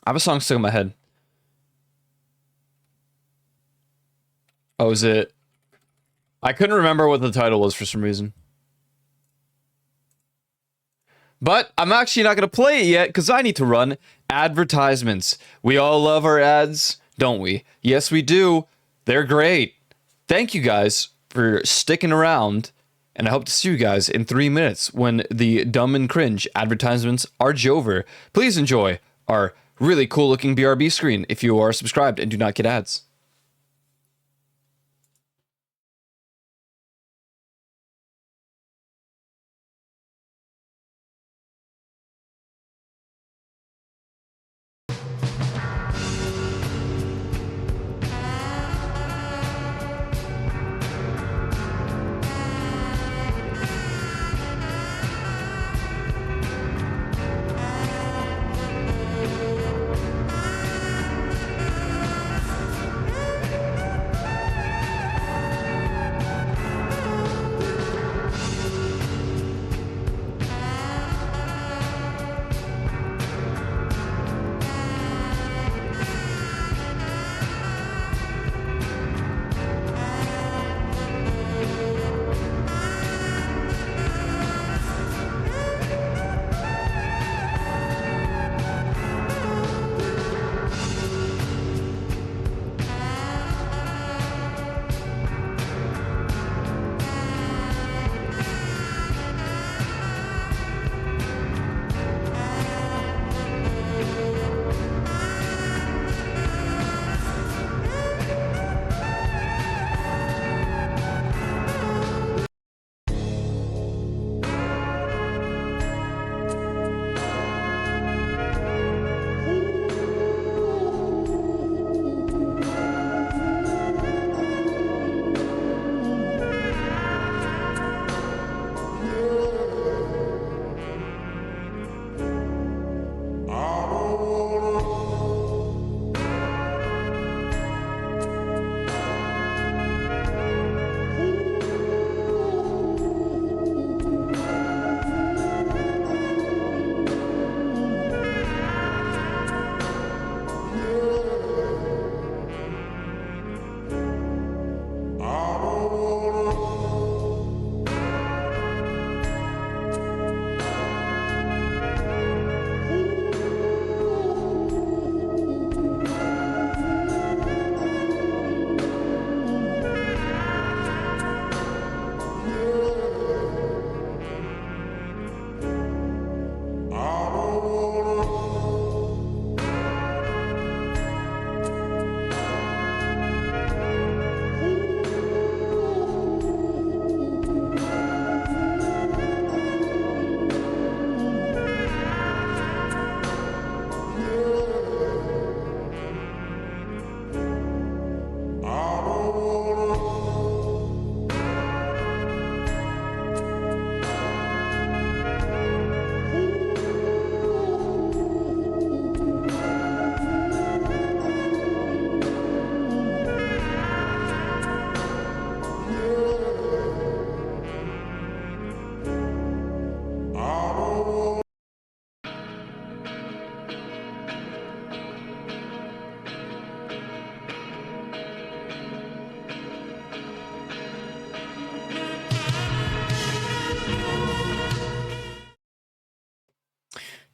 I have a song stuck in my head. Oh, is it? I couldn't remember what the title was for some reason. But I'm actually not going to play it yet because I need to run advertisements. We all love our ads, don't we? Yes, we do. They're great. Thank you guys for sticking around. And I hope to see you guys in 3 minutes when the dumb and cringe advertisements are over. Please enjoy our really cool looking BRB screen if you are subscribed and do not get ads.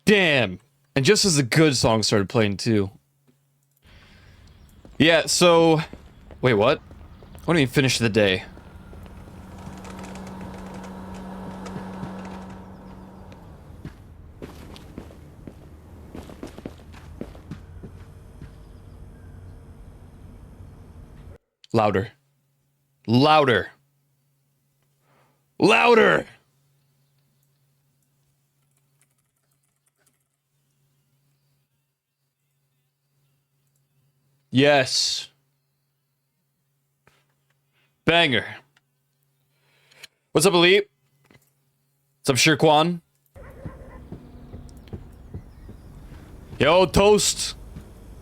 Damn. And just as the good song started playing too. Yeah, so... Wait, what? What do you mean finish the day? Louder. Louder. Louder! Yes. Banger. What's up, Elite? What's up, Shirkwan? Yo, Toast.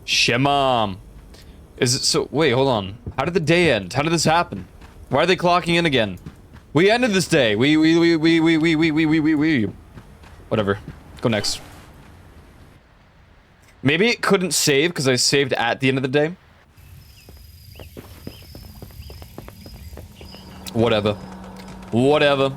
Shemam. Is it so? Wait, hold on. How did the day end? How did this happen? Why are they clocking in again? We ended this day. We. Whatever. Go next. Maybe it couldn't save because I saved at the end of the day. Whatever. Whatever.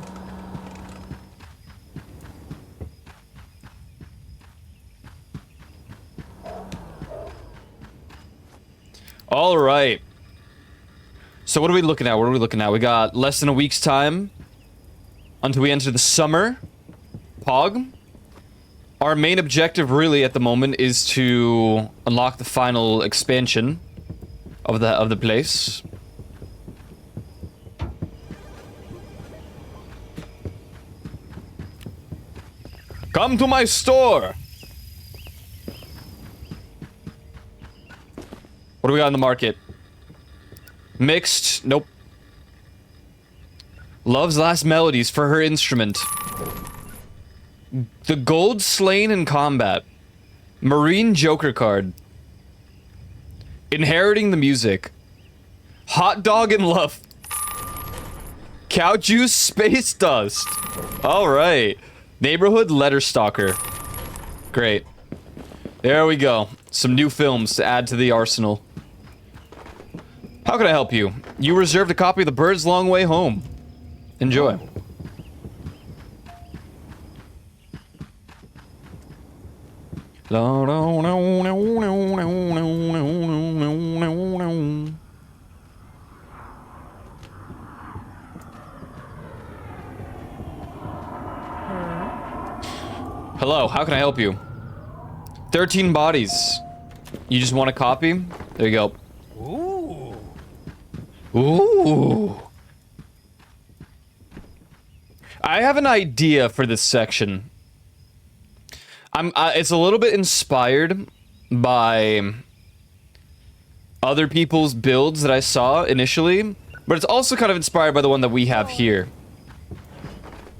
All right. So what are we looking at? What are we looking at? We got less than a week's time until we enter the summer. Pog. Our main objective really at the moment is to unlock the final expansion of the place. Come to my store. What do we got in the market? Mixed. Nope. Love's last melodies for her instrument. The gold slain in combat. Marine Joker card. Inheriting the music. Hot dog in love. Cow juice space dust. All right. Neighborhood letter stalker. Great. There we go. Some new films to add to the arsenal. How can I help you? You reserved a copy of The Bird's Long Way Home. Enjoy. Hello, how can I help you? 13 bodies. You just want a copy? There you go. Ooh. I have an idea for this section. It's a little bit inspired by other people's builds that I saw initially, but it's also kind of inspired by the one that we have here.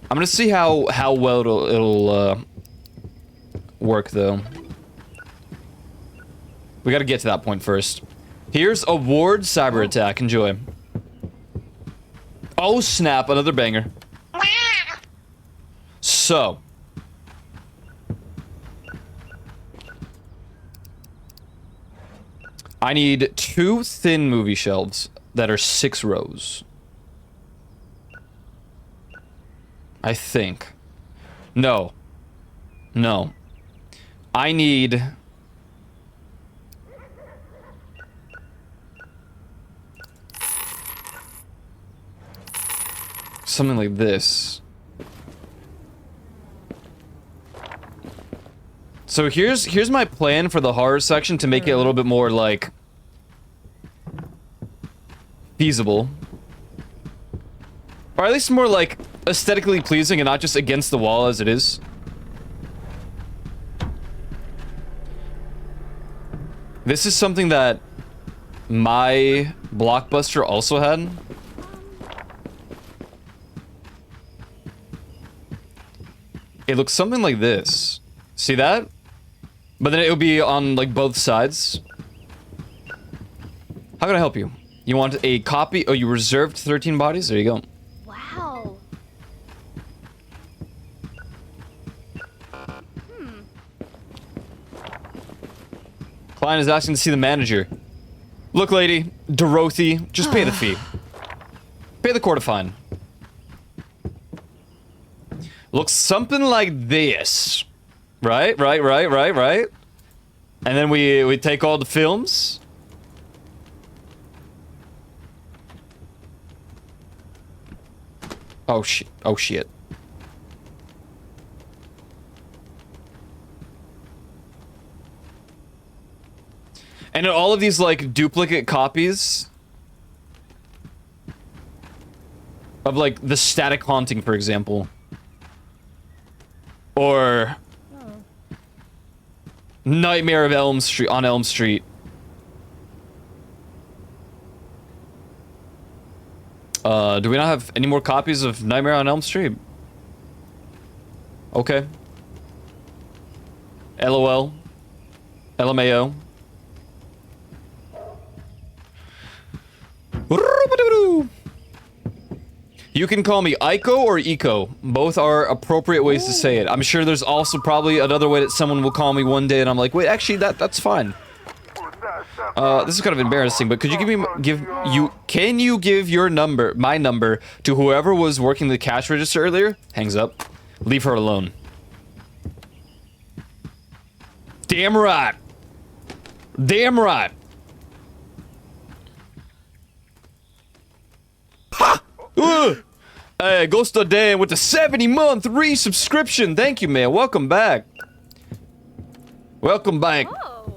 I'm gonna see how well it'll work though. We gotta get to that point first. Here's a ward cyber attack. Enjoy. Oh snap! Another banger. So. I need 2 thin movie shelves that are 6 rows. I think. No. No. I need... something like this. So here's my plan for the horror section to make it a little bit more like feasible. Or at least more like aesthetically pleasing and not just against the wall as it is. This is something that my Blockbuster also had. It looks something like this. See that? But then it would be on, like, both sides. How can I help you? You want a copy? Oh, you reserved 13 bodies? There you go. Wow. Client is asking to see the manager. Look, lady, Dorothy, just pay the fee. Pay the quarter fine. Looks something like this. Right? And then we take all the films. Oh shit. Oh shit. And all of these like duplicate copies of like the Static Haunting, for example. Or Nightmare of Elm Street on Elm Street. Do we not have any more copies of Nightmare on Elm Street? Okay. LOL. LMAO. You can call me Aiko or Iko. Both are appropriate ways to say it. I'm sure there's also probably another way that someone will call me one day and I'm like, wait, actually that's fine. This is kind of embarrassing, but could you can you give your number, my number, to whoever was working the cash register earlier? Hangs up. Leave her alone. Damn right. Damn right. Ha! Hey, Ghost of Dan with the 70-month resubscription. Thank you, man. Welcome back. Welcome back. Oh.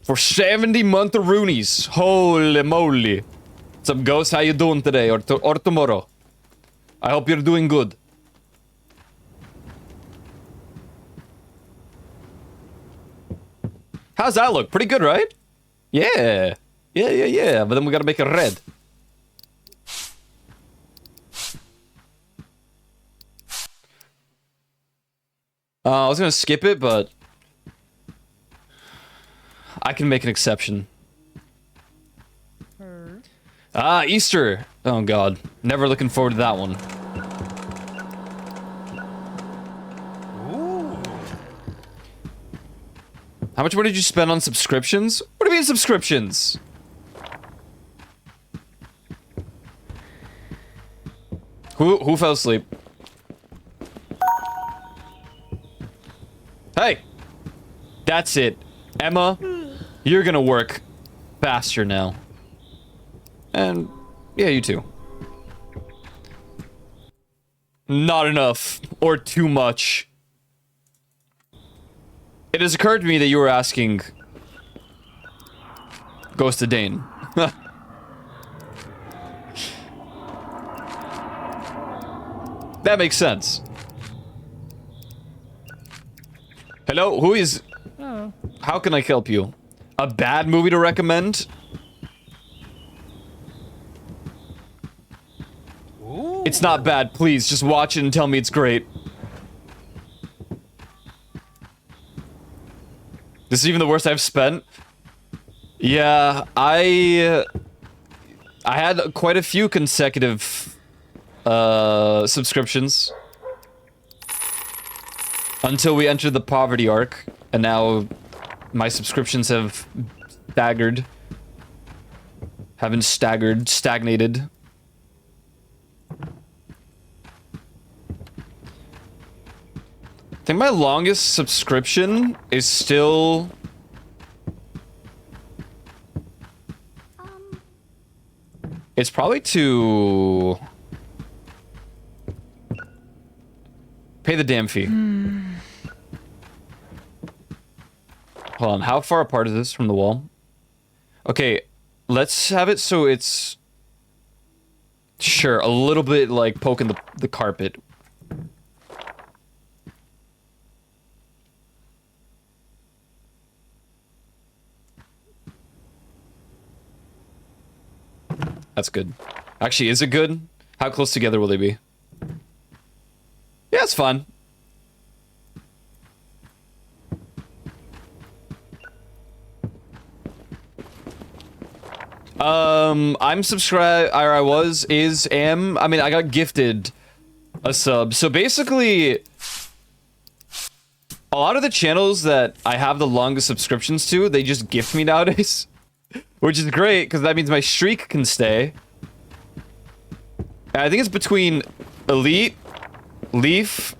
For 70-month Roonies. Holy moly. What's up, Ghost? How you doing today or tomorrow? I hope you're doing good. How's that look? Pretty good, right? Yeah. Yeah. But then we gotta make it red. I was gonna skip it, but I can make an exception. Ah, Easter. Oh god. Never looking forward to that one. Ooh. How much money did you spend on subscriptions? What do you mean subscriptions? Who fell asleep? Hey! That's it. Emma, you're gonna work faster now. And, yeah, you too. Not enough. Or too much. It has occurred to me that you were asking Ghost of Dane. That makes sense. Hello, who is... Oh. How can I help you? A bad movie to recommend? Ooh. It's not bad, please, just watch it and tell me it's great. This is even the worst I've spent? Yeah, I had quite a few consecutive subscriptions until we entered the poverty arc, and now my subscriptions have stagnated. I think my longest subscription is still... It's probably to... Pay the damn fee. Hold on, how far apart is this from the wall? Okay, let's have it so it's... Sure, a little bit like poking the carpet. That's good. Actually, is it good? How close together will they be? Yeah, it's fun. I'm subscribed, or I was, am, I mean, I got gifted a sub. So basically, a lot of the channels that I have the longest subscriptions to, they just gift me nowadays. Which is great, because that means my streak can stay. And I think it's between Elite, Leaf...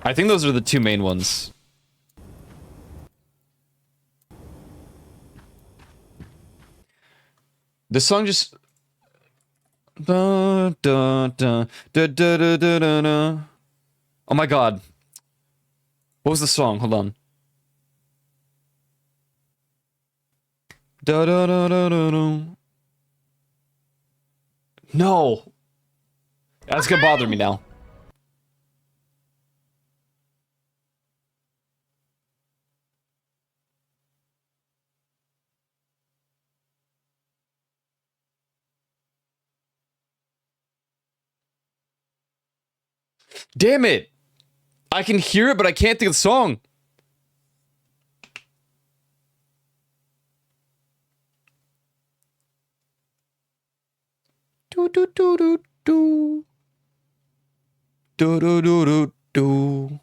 I think those are the two main ones. This song just... Da, da, da, da, da, da, da, da, da. Oh my god. What was the song? Hold on. Da, da, da, da, da, da. No. That's gonna bother me now. Damn it! I can hear it, but I can't think of the song. Do do do do do. Do do do do do.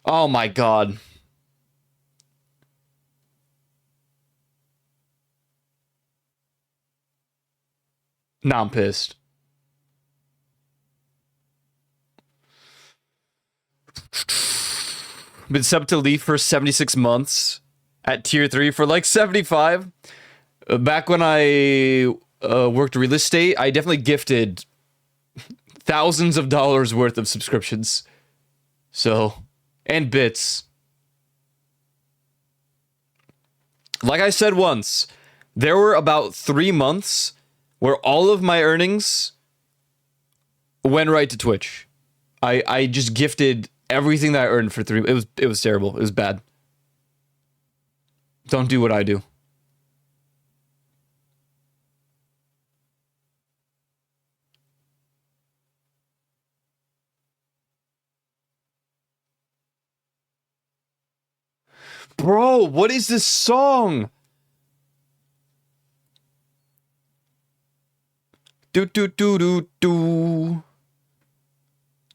Oh my god. Now I'm pissed. Been subbed to Leaf for 76 months at tier 3 for like 75. Back when I worked real estate, I definitely gifted thousands of dollars worth of subscriptions. So, and bits. Like I said once, there were about 3 months where all of my earnings went right to Twitch. I just gifted everything that I earned for 3. It was terrible. It was bad. Don't do what I do. Bro, what is this song? Do do do do do.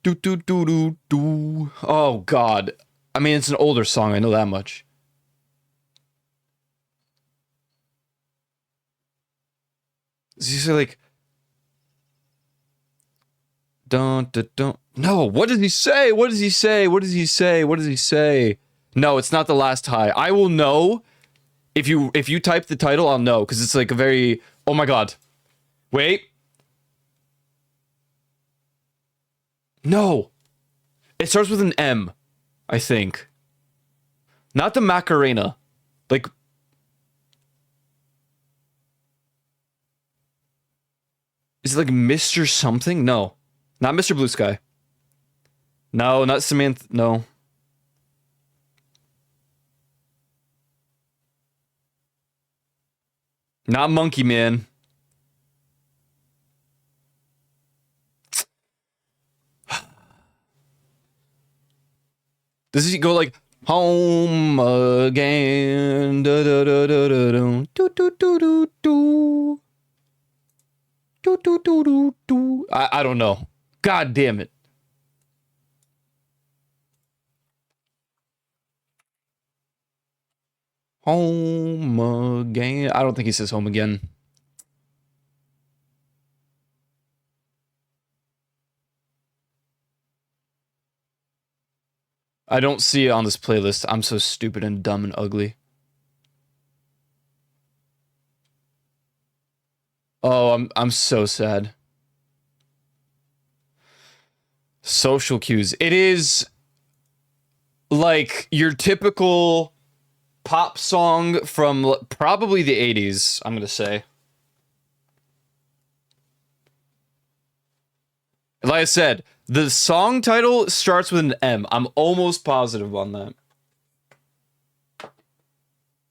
Do do do do do. Oh god. I mean, it's an older song, I know that much. Is he say like don't. No, what does he say? What does he say? What does he say? What does he say? No, it's not the last high. I will know if you type the title, I'll know because it's like a very oh my god. Wait. No. It starts with an M, I think. Not the Macarena. Like is it like Mr. something? No. Not Mr. Blue Sky. No, not Samantha. No. Not Monkey Man. Does he go like home again? Da, da, da, da, da, do, do, do, do, do, do. Do, do, do, do, do. I don't know. God damn it. Home again. I don't think he says home again. I don't see it on this playlist. I'm so stupid and dumb and ugly. Oh, I'm so sad. Social cues. It is like your typical pop song from probably the 80s, I'm going to say. Like I said, the song title starts with an M. I'm almost positive on that.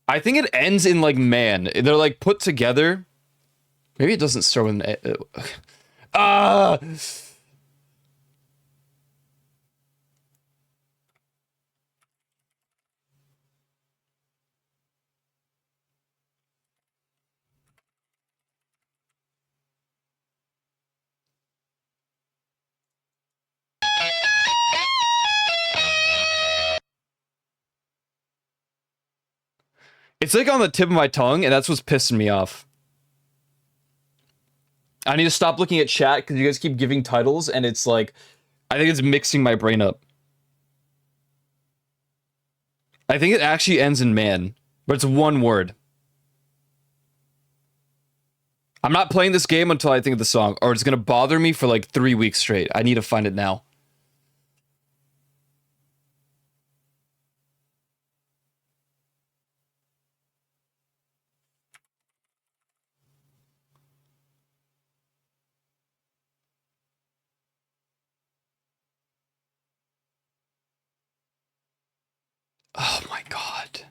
I think it ends in like man. They're like put together. Maybe it doesn't start with an A. It's like on the tip of my tongue, and that's what's pissing me off. I need to stop looking at chat because you guys keep giving titles, and it's like, I think it's mixing my brain up. I think it actually ends in man, but it's one word. I'm not playing this game until I think of the song, or it's gonna bother me for like 3 weeks straight. I need to find it now. Oh my god.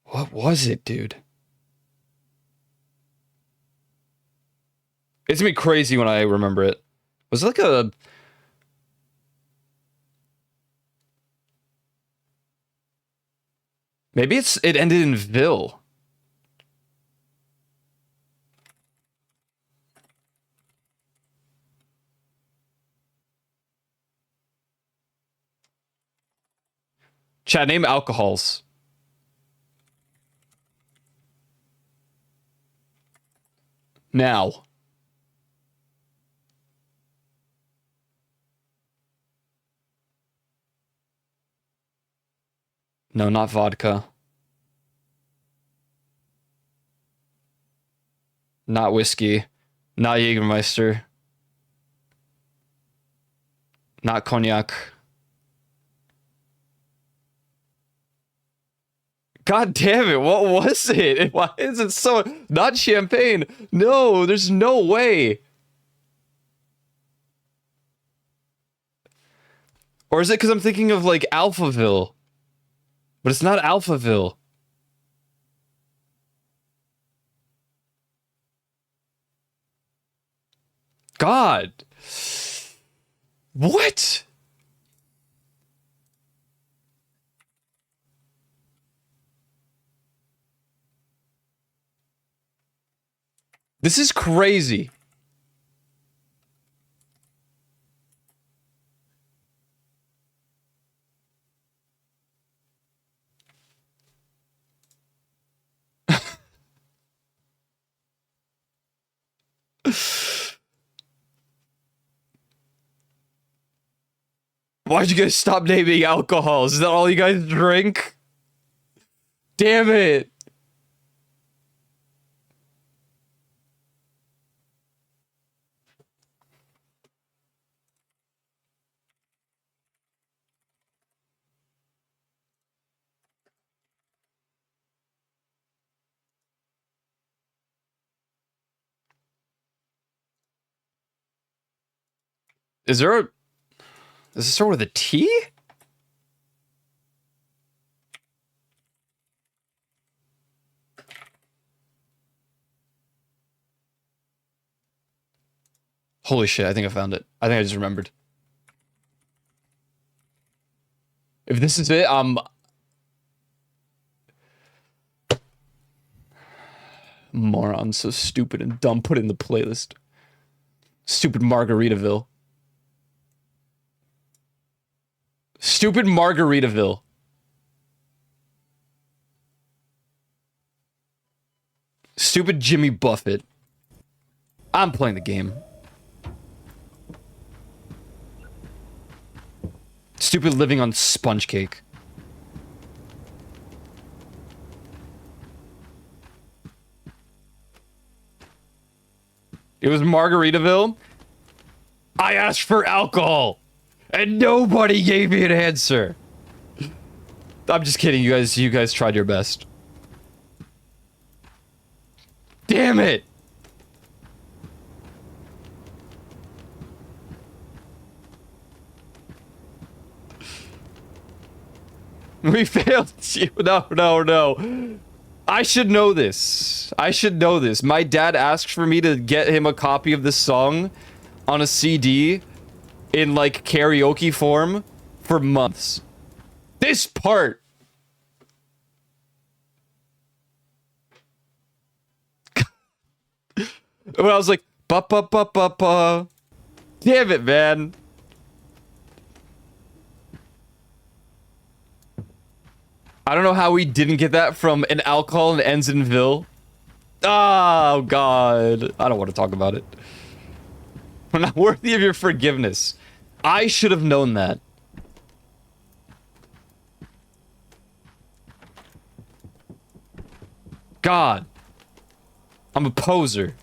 What was it, dude? It's gonna be crazy when I remember it. Was it like a... Maybe it ended in Ville. Chat, name alcohols. Now. No, not vodka. Not whiskey. Not Jägermeister. Not cognac. God damn it, what was it? Why is it so... Not champagne. No, there's no way. Or is it because I'm thinking of, like, Alphaville? But it's not Alphaville. God. What? This is crazy. Why'd you guys stop naming alcohols? Is that all you guys drink? Damn it. Is there a... Does this start with a T? Holy shit, I think I found it. I think I just remembered. If this is it, moron, so stupid and dumb. Put it in the playlist. Stupid Margaritaville. Stupid Margaritaville. Stupid Jimmy Buffett. I'm playing the game. Stupid living on sponge cake. It was Margaritaville. I asked for alcohol, and nobody gave me an answer. I'm just kidding, you guys tried your best. Damn it! We failed you. No. I should know this. I should know this. My dad asked for me to get him a copy of this song on a CD in, like, karaoke form for months. This part! When I was like, ba-ba-ba-ba-ba. Damn it, man. I don't know how we didn't get that from an alcohol and ends in Ville. Oh, God. I don't want to talk about it. I'm not worthy of your forgiveness. I should have known that. God. I'm a poser.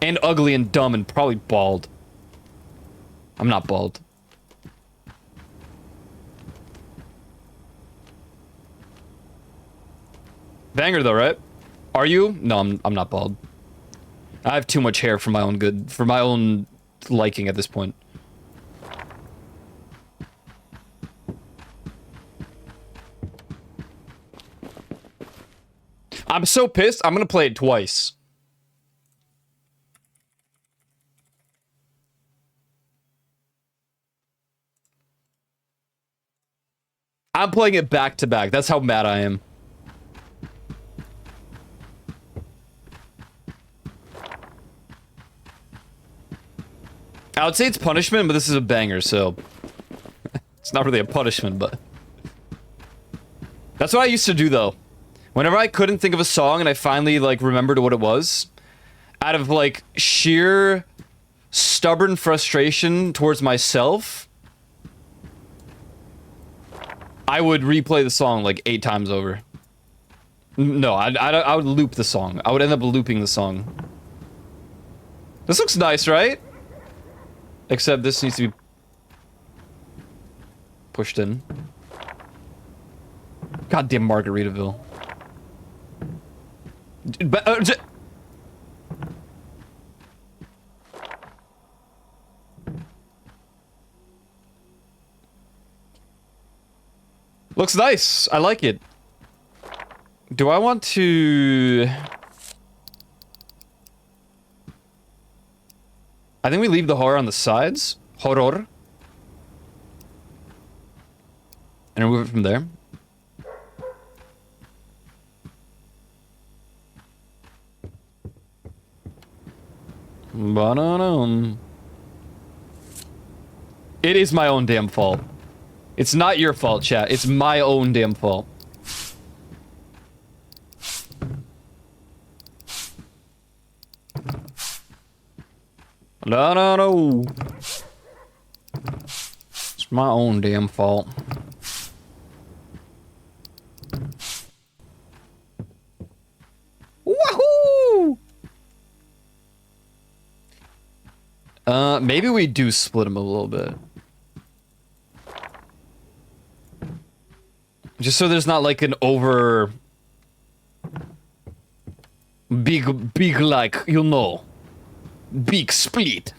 And ugly and dumb and probably bald. I'm not bald. Banger though, right? Are you? No, I'm not bald. I have too much hair for my own good, for my own liking at this point. I'm so pissed, I'm gonna play it twice. I'm playing it back to back. That's how mad I am. I would say it's punishment, but this is a banger, so... It's not really a punishment, but... That's what I used to do, though. Whenever I couldn't think of a song and I finally, like, remembered what it was, out of, like, sheer stubborn frustration towards myself, I would replay the song, like, 8 times over. No, I would loop the song. I would end up looping the song. This looks nice, right? Except this needs to be pushed in. Goddamn Margaritaville. Looks nice. I like it. Do I want to... I think we leave the horror on the sides. Horror. And remove it from there. Ba-da-dum. It is my own damn fault. It's not your fault, chat. It's my own damn fault. No. It's my own damn fault. Wahoo! Maybe we do split them a little bit. Just so there's not like an over... Big like, you know. Big split.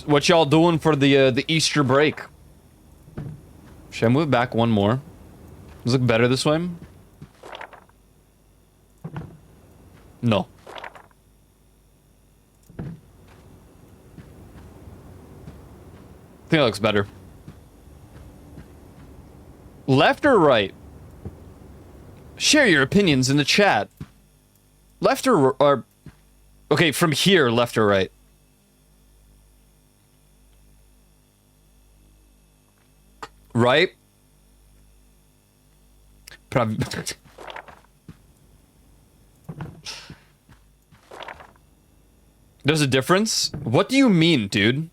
What y'all doing for the Easter break? Should I move back one more? Does it look better this way? No. I think it looks better. Left or right? Share your opinions in the chat. Left or... Okay, from here, left or right? Right? Probably... There's a difference? What do you mean, dude?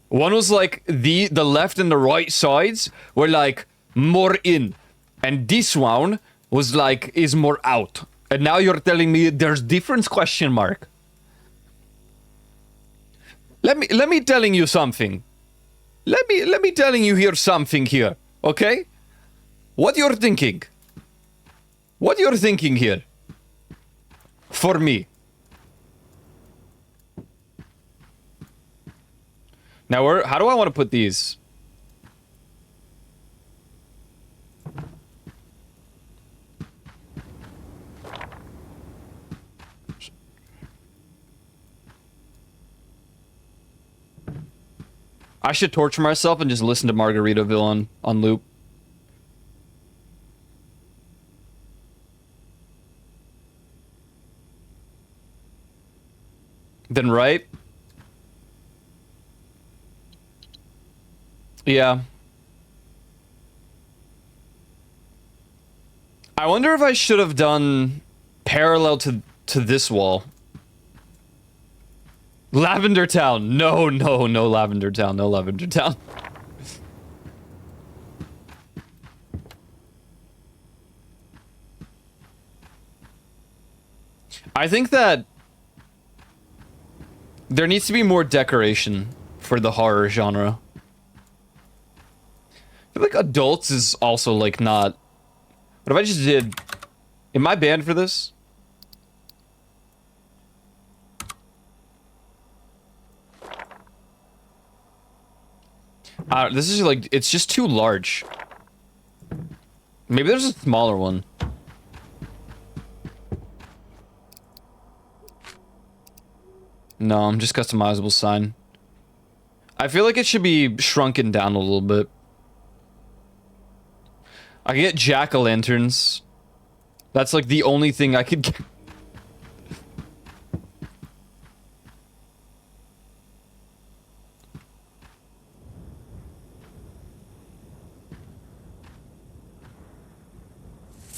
One was like the left and the right sides were like more in, and this one was like is more out. And now you're telling me there's difference? Question mark. Let me telling you something. Let me telling you here something here, okay? What you're thinking? What you're thinking here? For me. Now, how do I want to put these? I should torture myself and just listen to Margaritaville on loop. Then right? Yeah. I wonder if I should have done parallel to this wall. Lavender Town. No Lavender Town. No Lavender Town. I think that there needs to be more decoration for the horror genre. I feel like adults is also like not... What if I just did... Am I banned for this? This is like... It's just too large. Maybe there's a smaller one. No, just customizable sign. I feel like it should be shrunken down a little bit. I can get jack-o'-lanterns. That's like the only thing I could get.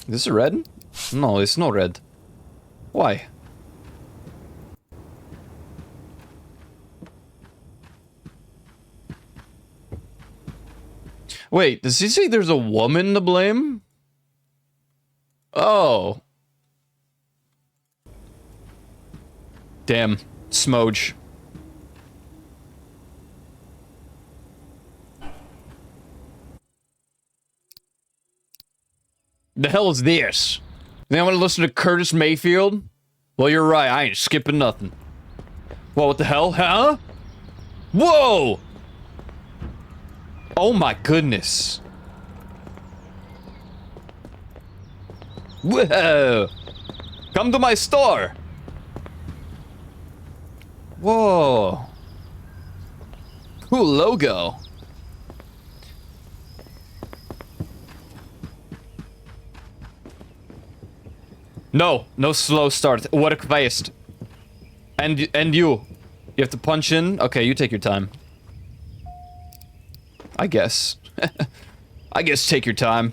Is this red? No, it's not red. Why? Wait, does he say there's a woman to blame? Oh. Damn. Smoge. The hell is this? Think I'm gonna listen to Curtis Mayfield? Well, you're right. I ain't skipping nothing. Whoa, what the hell? Huh? Whoa! Oh my goodness. Whoa! Come to my store! Whoa. Cool logo. No, no slow start. Work fast. And you. You have to punch in? Okay, you take your time. I guess. I guess take your time.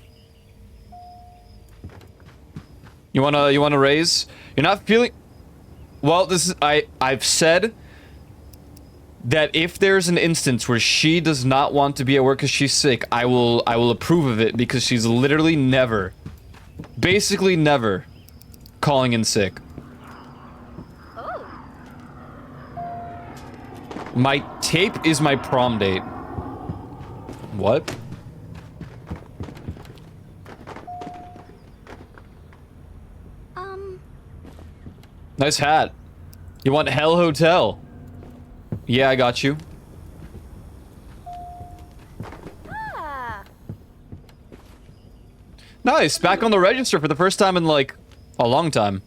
You wanna raise? You're not feeling... Well, this is... I've said that if there's an instance where she does not want to be at work because she's sick, I will approve of it because she's literally never, basically never, calling in sick. Oh. My tape is my prom date. What? Nice hat. You want Hell Hotel? Yeah, I got you. Ah. Nice, back on the register for the first time in like a long time.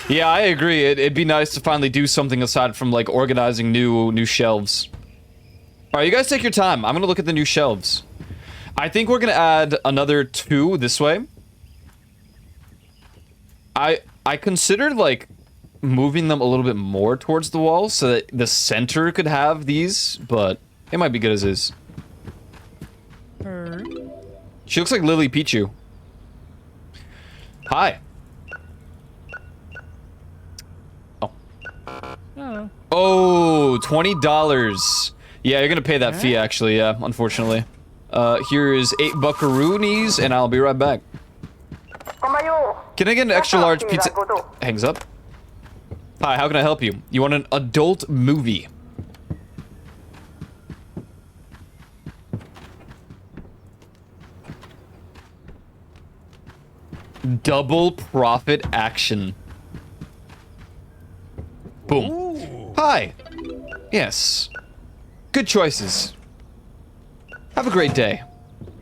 Yeah, I agree. It'd be nice to finally do something aside from like organizing new shelves. All right, you guys take your time. I'm gonna look at the new shelves. I think we're gonna add another 2 this way. I considered like moving them a little bit more towards the wall so that the center could have these, but it might be good as is. She looks like Lily Pichu. Hi. Oh. Oh, $20. Yeah, you're gonna pay that fee actually, yeah, unfortunately. Here is 8 buckaroonies, and I'll be right back. Can I get an extra large pizza? Hangs up. Hi, how can I help you? You want an adult movie? Double profit action. Boom. Ooh. Hi. Yes. Good choices. Have a great day.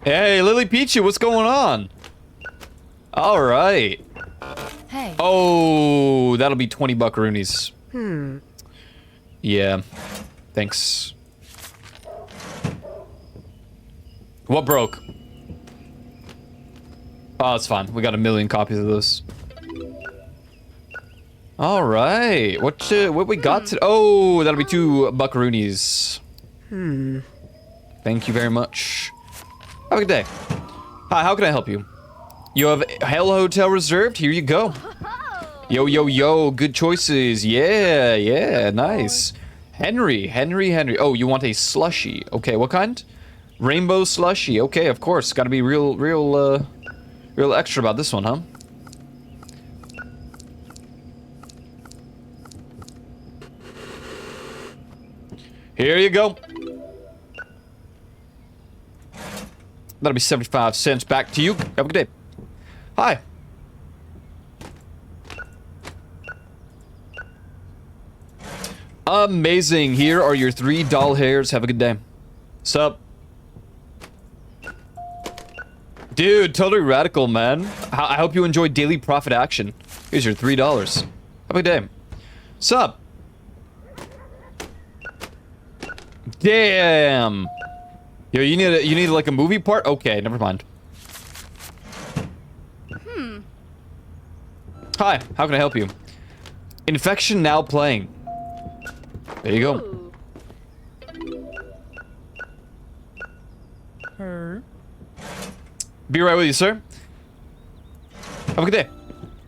Hey, Lily Pichu, what's going on? All right. Hey. Oh, that'll be 20 buckaroonies. Yeah. Thanks. What broke? Oh, it's fine. We got 1,000,000 copies of this. All right. What we got to? Oh, that'll be 2 buckaroonies. Thank you very much. Have a good day. Hi, how can I help you? You have Hell Hotel reserved? Here you go. Yo, yo, yo. Good choices. Yeah, yeah. Nice. Henry. Oh, you want a slushie. Okay, what kind? Rainbow slushie. Okay, of course. Gotta be real extra about this one, huh? Here you go. That'll be 75 cents back to you. Have a good day. Hi. Amazing. Here are your 3 doll hairs. Have a good day. Sup? Dude, totally radical, man. I hope you enjoy daily profit action. Here's your $3. Have a good day. Sup? Damn. Yo, you need like a movie part? Okay, never mind. Hi, how can I help you? Infection now playing. There you go. Be right with you, sir. Have a good day.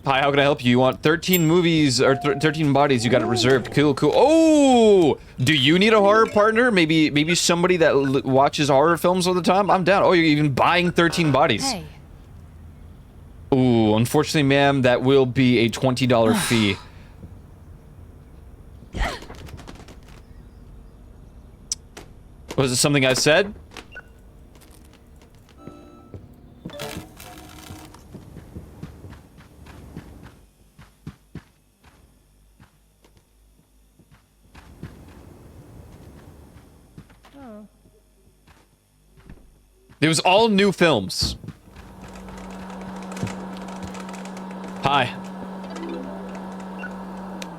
Hi, how can I help you? You want 13 movies or 13 bodies? You got it reserved. Cool, cool. Oh, do you need a horror partner? Maybe somebody that watches horror films all the time. I'm down. Oh, you're even buying 13 bodies. Hey. Ooh, unfortunately, ma'am, that will be a $20 fee. Was it something I said? It was all new films. Hi.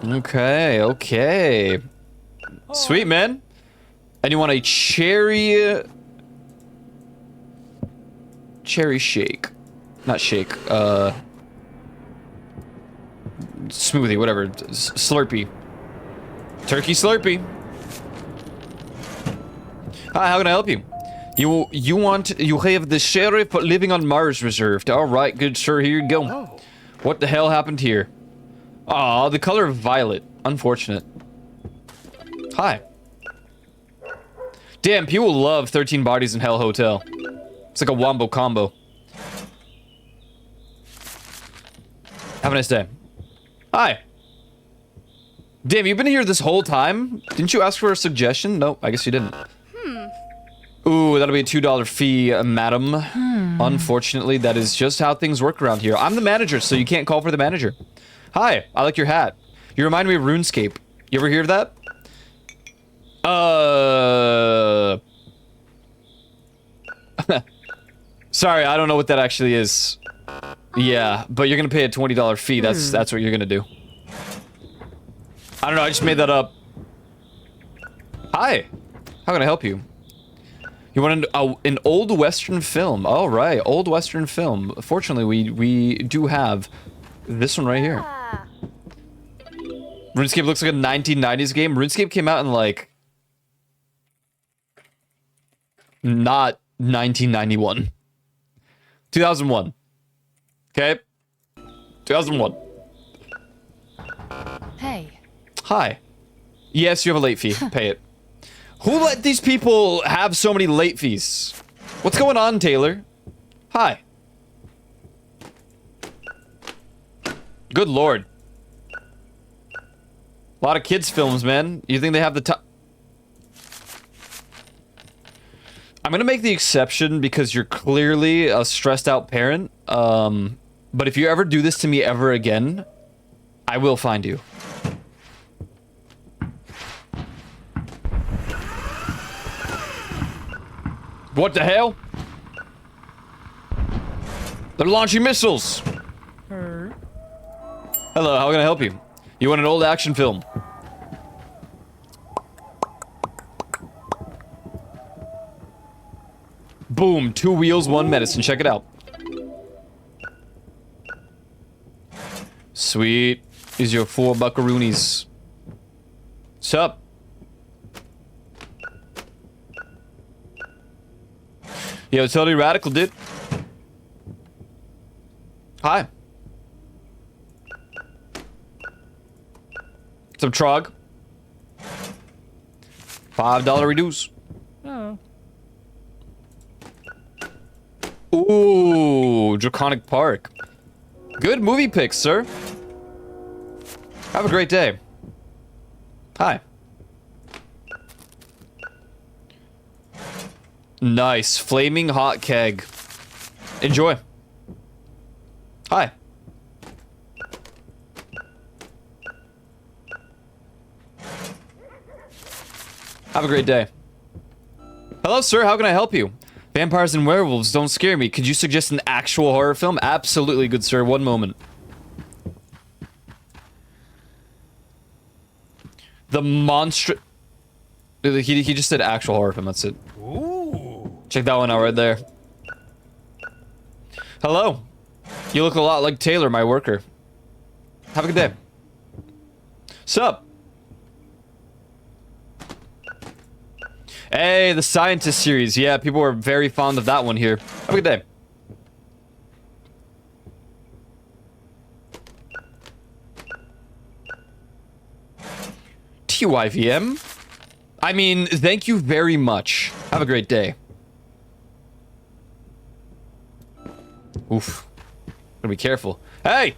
Okay, okay. Sweet, man. And you want a cherry shake. Not shake, smoothie, whatever. Slurpee. Turkey Slurpee. Hi, how can I help you? You have the sheriff living on Mars reserved. All right, good sir, here you go. Oh. What the hell happened here? Aw, the color of violet. Unfortunate. Hi. Damn, people love 13 Bodies in Hell Hotel. It's like a wombo combo. Have a nice day. Hi. Damn, you've been here this whole time? Didn't you ask for a suggestion? No, I guess you didn't. Ooh, that'll be a $2 fee, madam. Unfortunately, that is just how things work around here. I'm the manager, so you can't call for the manager. Hi, I like your hat. You remind me of RuneScape. You ever hear of that? Sorry, I don't know what that actually is. Yeah, but you're gonna pay a $20 fee. That's what you're gonna do. I don't know, I just made that up. Hi, how can I help you? You want an old Western film? All right, old Western film. Fortunately, we do have this one right here. RuneScape looks like a 1990s game. RuneScape came out in like not 1991. 2001. Okay? 2001. Hey. Hi. Yes, you have a late fee. Pay it. Who let these people have so many late fees? What's going on, Taylor? Hi. Good lord. A lot of kids' films, man. You think they have the time? I'm gonna make the exception because you're clearly a stressed out parent. But if you ever do this to me ever again, I will find you. What the hell? They're launching missiles. Hello, how can I help you? You want an old action film? Boom, 2 wheels, 1 medicine. Check it out. Sweet. Here's your 4 buckaroonies. Sup? Yo, totally radical, dude. Hi. Some trog. $5 reduce. Oh. Ooh, Draconic Park. Good movie picks, sir. Have a great day. Hi. Nice. Flaming hot keg. Enjoy. Hi. Have a great day. Hello, sir. How can I help you? Vampires and werewolves don't scare me. Could you suggest an actual horror film? Absolutely, good sir. One moment. The monster... He just said actual horror film, that's it. Ooh. Check that one out right there. Hello. You look a lot like Taylor, my worker. Have a good day. Sup? Hey, the Scientist series. Yeah, people were very fond of that one here. Have a good day. TYVM? I mean, thank you very much. Have a great day. Oof. Gotta be careful. Hey!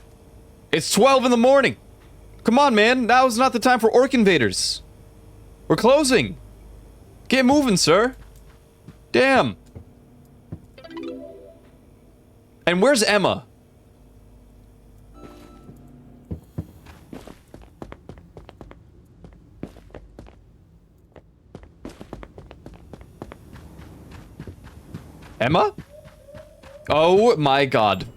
It's 12 in the morning! Come on, man. Now's not the time for orc invaders. We're closing. Get moving, sir. Damn. And where's Emma? Emma? Oh my god.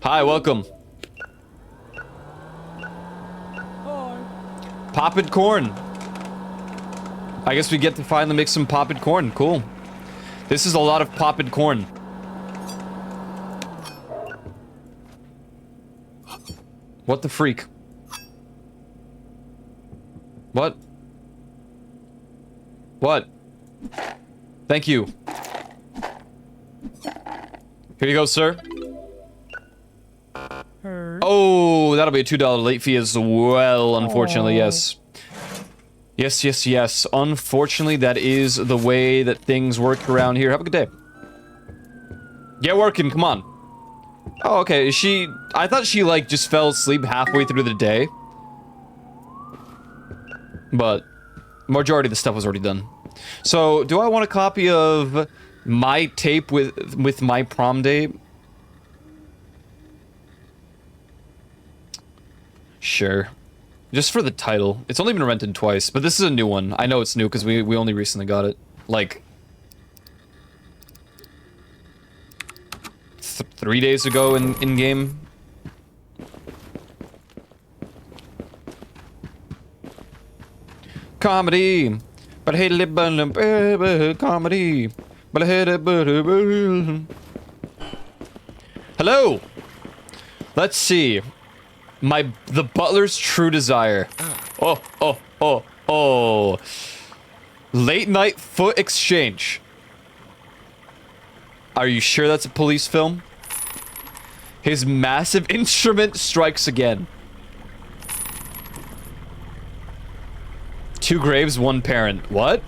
Hi, welcome. Popped corn. I guess we get to finally make some popped corn. Cool. This is a lot of popped corn. What the freak? What? What? Thank you. Here you go, sir. Oh, that'll be a $2 late fee as well, unfortunately, yes. Yes, yes, yes. Unfortunately, that is the way that things work around here. Have a good day. Get working, come on. Oh, okay, I thought she, like, just fell asleep halfway through the day. But majority of the stuff was already done. So, do I want a copy of my tape with my prom date? Sure. Just for the title. It's only been rented twice, but this is a new one. I know it's new because we only recently got it. Like... 3 days ago in-game. Comedy! But I hate it, comedy. But I hate it, hello! Let's see. The butler's true desire. Oh. Late night foot exchange. Are you sure that's a police film? His massive instrument strikes again. 2 graves, 1 parent. What?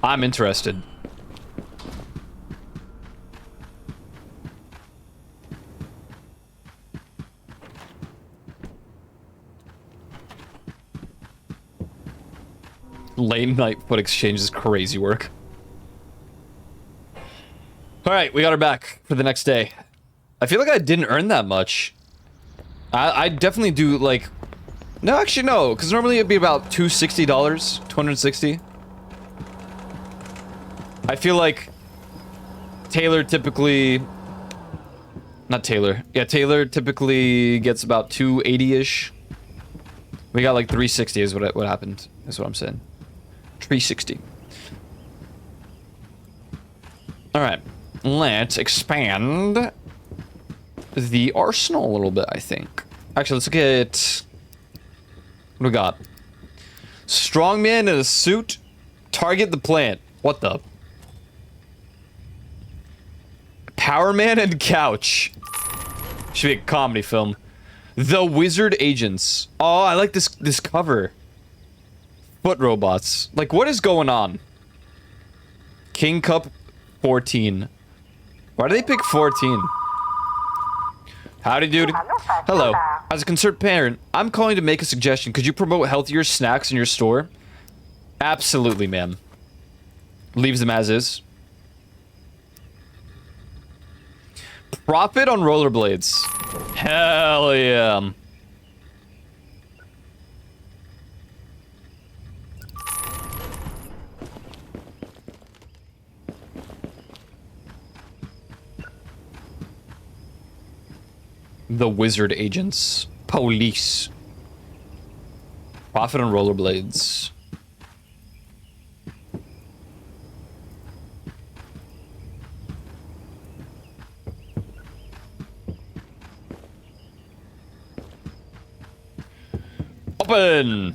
I'm interested. Late night foot exchange is crazy work. Alright, we got her back for the next day. I feel like I didn't earn that much. I definitely do, like... No, actually, no, because normally it'd be about $260, $260. I feel like Taylor typically... Not Taylor. Yeah, Taylor typically gets about 280-ish. We got like 360 is what happened, is what I'm saying. 360. Alright. Let's expand the arsenal a little bit, I think. Actually, let's look at... What do we got? Strongman in a suit. Target the plant. What the? Power Man and Couch. Should be a comedy film. The Wizard Agents. Oh, I like this cover. Foot robots. Like, what is going on? King Cup 14. Why do they pick 14? Howdy doody. Hello. As a concerned parent, I'm calling to make a suggestion. Could you promote healthier snacks in your store? Absolutely, ma'am. Leaves them as is. Profit on rollerblades. Hell yeah. The wizard agents. Police. Profit on rollerblades. Open!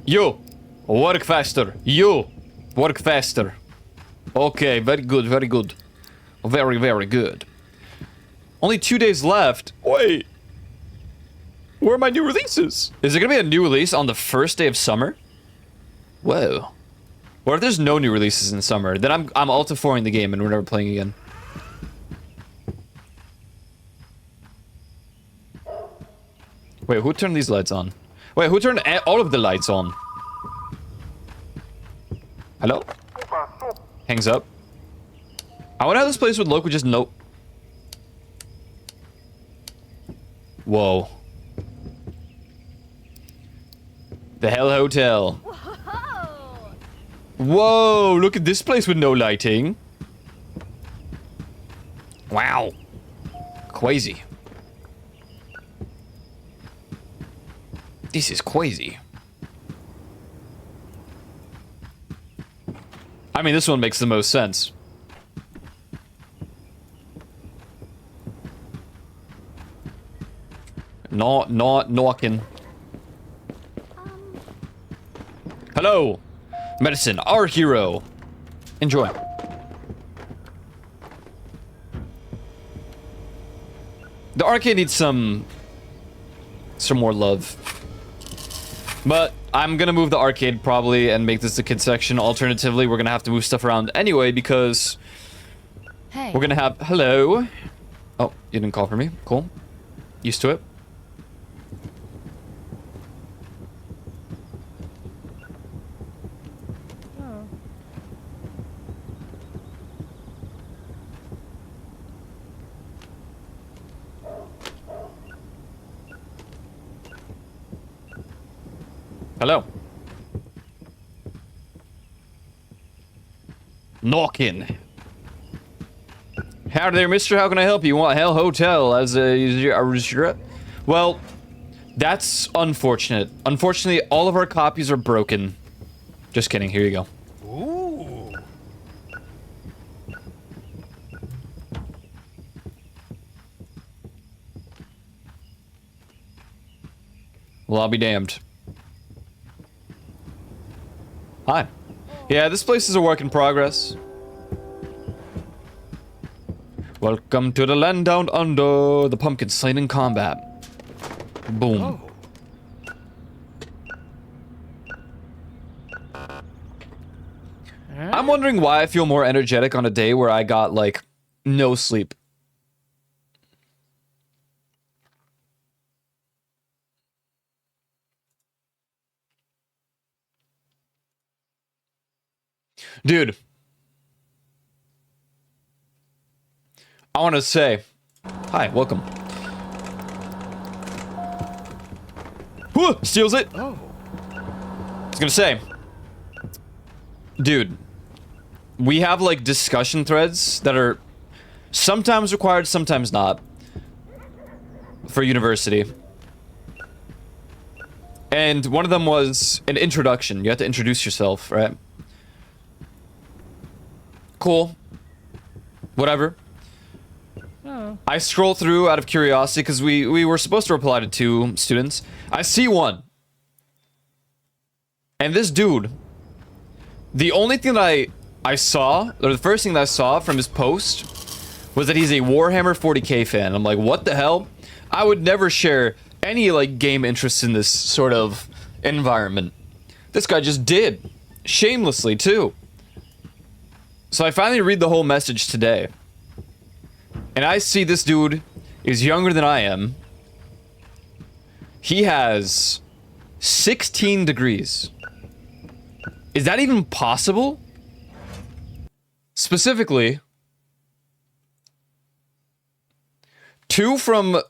You! Work faster. You! Work faster. Okay, very good, very good. Very, very good. Only 2 days left. Wait. Where are my new releases? Is there gonna be a new release on the first day of summer? Whoa. What if there's no new releases in summer? Then I'm alt-F4ing the game and we're never playing again. Wait, who turned these lights on? Wait, who turned all of the lights on? Hello? Hangs up. I wonder how this place would look with just no... Whoa. The Hell Hotel. Whoa. Whoa, look at this place with no lighting. Wow. Crazy. This is crazy. I mean, this one makes the most sense. Not knocking. Hello, medicine, our hero. Enjoy. The arcade needs some more love. But I'm gonna move the arcade probably and make this the kid section. Alternatively, we're gonna have to move stuff around anyway because Hey. we're gonna have... Hello. Oh, you didn't call for me. Cool. Used to it. Hello. Knocking. Howdy there, mister. How can I help you? You want Hell Hotel as a... Well, that's unfortunate. Unfortunately, all of our copies are broken. Just kidding. Here you go. Ooh. Well, I'll be damned. Hi. Yeah, this place is a work in progress. Welcome to the land down under. The pumpkin slain in combat. Boom. Oh. I'm wondering why I feel more energetic on a day where I got, like, no sleep. Dude. I want to say, hi, welcome. Whew, steals it. Oh. I was gonna say, dude, we have like discussion threads that are sometimes required, sometimes not for university. And one of them was an introduction. You have to introduce yourself, right? Cool. Whatever. Oh. I scroll through out of curiosity because we were supposed to reply to 2 students. I see one. And this dude, the only thing that I saw, or the first thing that I saw from his post was that he's a Warhammer 40k fan. I'm like, what the hell? I would never share any like game interests in this sort of environment. This guy just did. Shamelessly too. So I finally read the whole message today. And I see this dude is younger than I am. He has 16 degrees. Is that even possible? Specifically, 2 from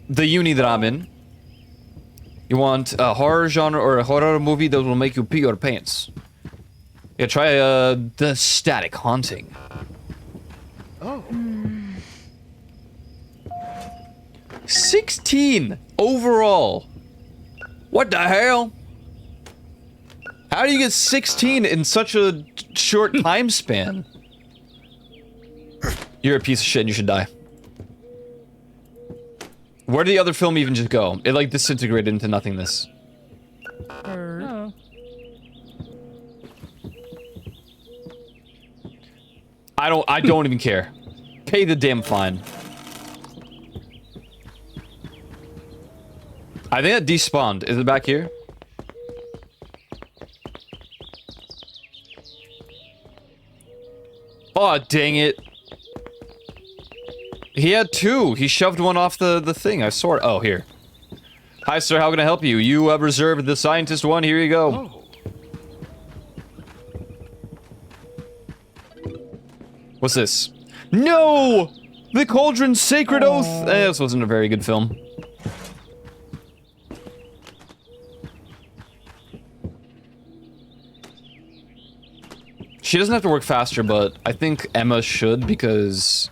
the uni that I'm in. You want a horror genre or a horror movie that will make you pee your pants. Yeah, try The Static Haunting. Oh. 16 overall. What the hell? How do you get 16 in such a short time span? You're a piece of shit and you should die. Where did the other film even just go? It like disintegrated into nothingness. Oh. I don't even care. Pay the damn fine. I think that despawned. Is it back here? Oh, dang it. He had two. He shoved one off the thing. I saw it. Oh, here. Hi, sir. How can I help you? You have reserved the scientist one. Here you go. Oh. What's this? No! The Cauldron's Sacred Oath! This wasn't a very good film. She doesn't have to work faster, but I think Emma should because...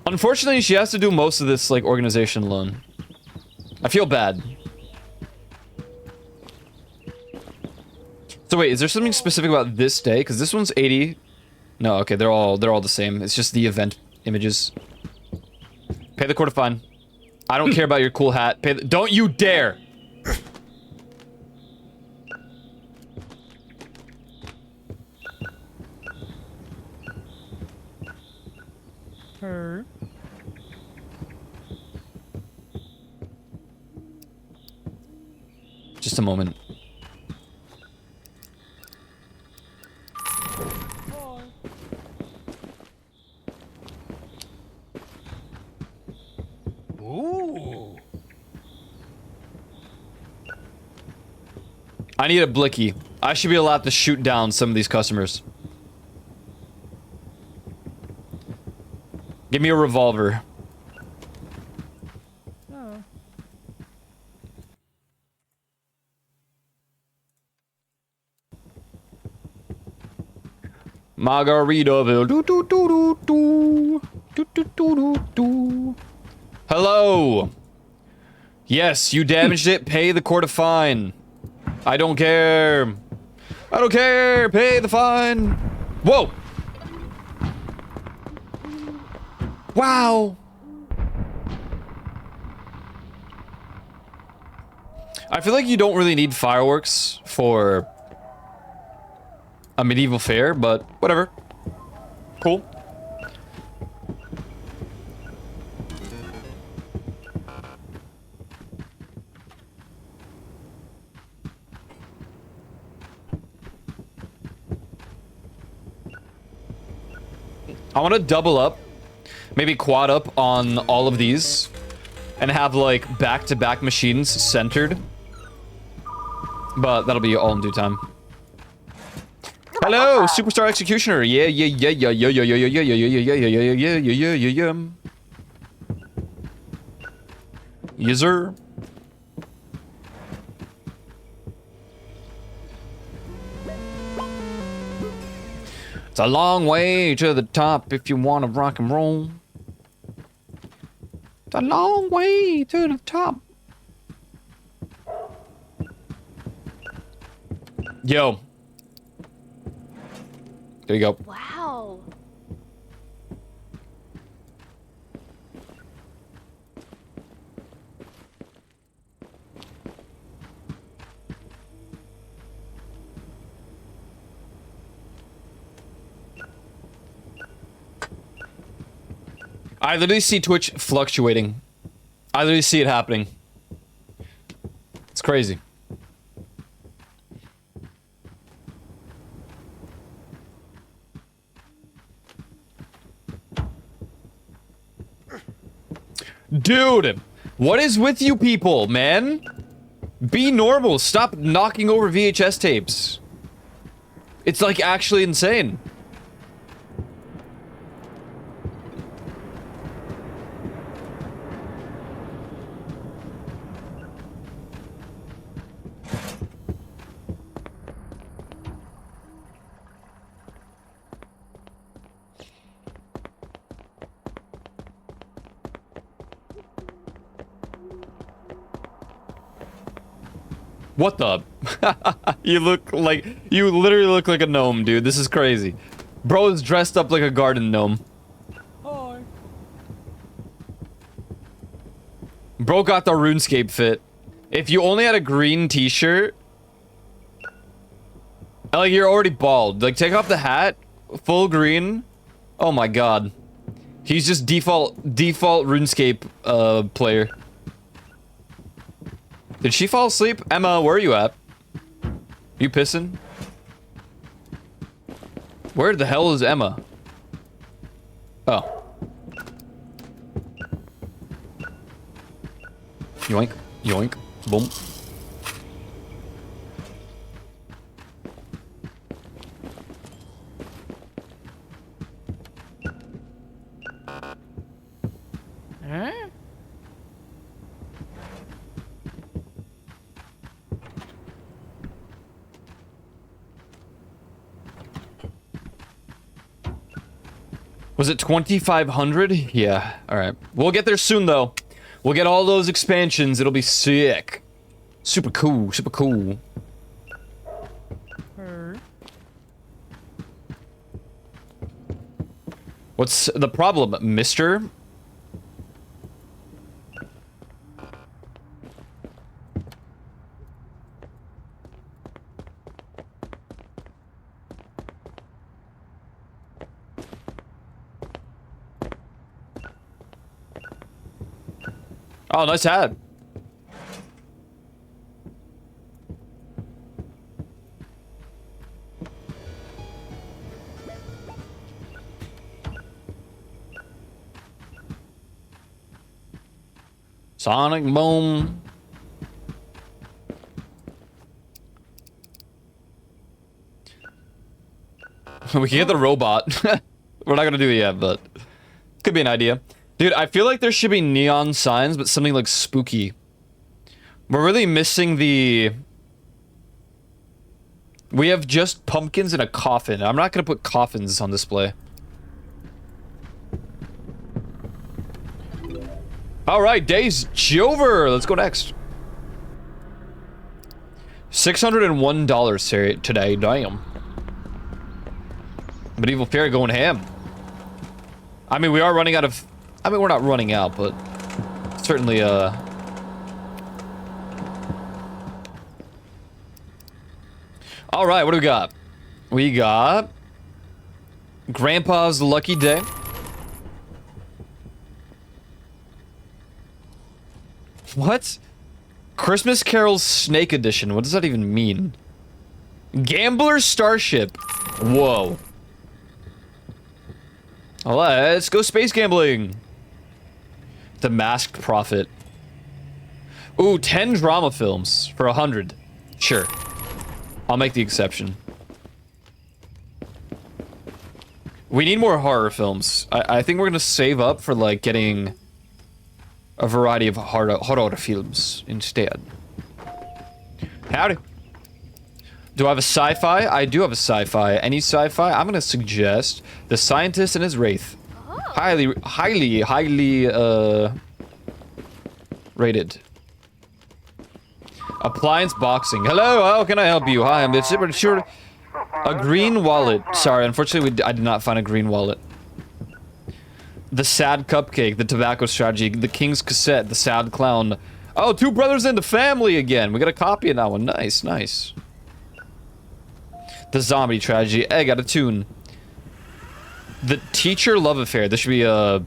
Unfortunately, she has to do most of this, like, organization alone. I feel bad. So wait, is there something specific about this day? Because this one's 80. No, okay, they're all the same. It's just the event images. Pay the quarter fine. I don't care about your cool hat. Pay the, don't you dare! Her. Just a moment. Ooh. I need a blicky. I should be allowed to shoot down some of these customers. Give me a revolver. Oh. Margaritaville. Do do do do do. Do do do do do. Hello. Yes, you damaged it. Pay the quarter fine. I don't care. I don't care. Pay the fine. Whoa. Wow. I feel like you don't really need fireworks for a medieval fair, but whatever. Cool. I want to double up, maybe quad up on all of these, and have like back-to-back machines centered. But that'll be all in due time. Hello, Superstar Executioner. Yeah, yeah, yeah, yeah, yeah, yeah, yeah, yeah, yeah, yeah, yeah, yeah, yeah, yeah, yeah, yeah, yeah. Yes, sir. It's a long way to the top if you want to rock and roll. It's a long way to the top. Yo. There you go. Wow. I literally see Twitch fluctuating. I literally see it happening. It's crazy. Dude, what is with you people, man? Be normal. Stop knocking over VHS tapes. It's like actually insane. What the? You literally look like a gnome, dude. This is crazy. Bro is dressed up like a garden gnome. Hi. Bro got the RuneScape fit. If you only had a green t-shirt, like, you're already bald. Like, take off the hat, full green. Oh my god. He's just default RuneScape player. Did she fall asleep? Emma, where are you at? You pissing? Where the hell is Emma? Oh. Yoink. Yoink. Boom. Huh? Was it 2,500? Yeah. Alright. We'll get there soon, though. We'll get all those expansions. It'll be sick. Super cool. Super cool. What's the problem, mister? Oh, nice hat. Sonic Boom. We can get the robot. We're not gonna do it yet, but could be an idea. Dude, I feel like there should be neon signs, but something like spooky. We're really missing the... We have just pumpkins in a coffin. I'm not gonna put coffins on display. Alright, day's over. Let's go next. $601 today, damn. Medieval Fairy going ham. I mean, we are running out of... I mean, we're not running out, but certainly, Alright, what do we got? We got... Grandpa's Lucky Day. What? Christmas Carol's Snake Edition. What does that even mean? Gambler's Starship. Whoa. Let's go space gambling. The Masked Prophet. Ooh, 10 drama films for 100. Sure. I'll make the exception. We need more horror films. I think we're gonna save up for, like, getting a variety of horror films instead. Howdy. Do I have a sci-fi? I do have a sci-fi. Any sci-fi? I'm gonna suggest The Scientist and His Wraith. Highly rated. Appliance boxing. Hello, how can I help you? Hi, I'm the sure. A green wallet. Sorry, unfortunately, I did not find a green wallet. The Sad Cupcake, the Tobacco Strategy, the King's Cassette, the Sad Clown. Oh, Two Brothers in the Family again. We got a copy of that one. Nice, nice. The Zombie Tragedy. I got a tune. The Teacher Love Affair. This should be a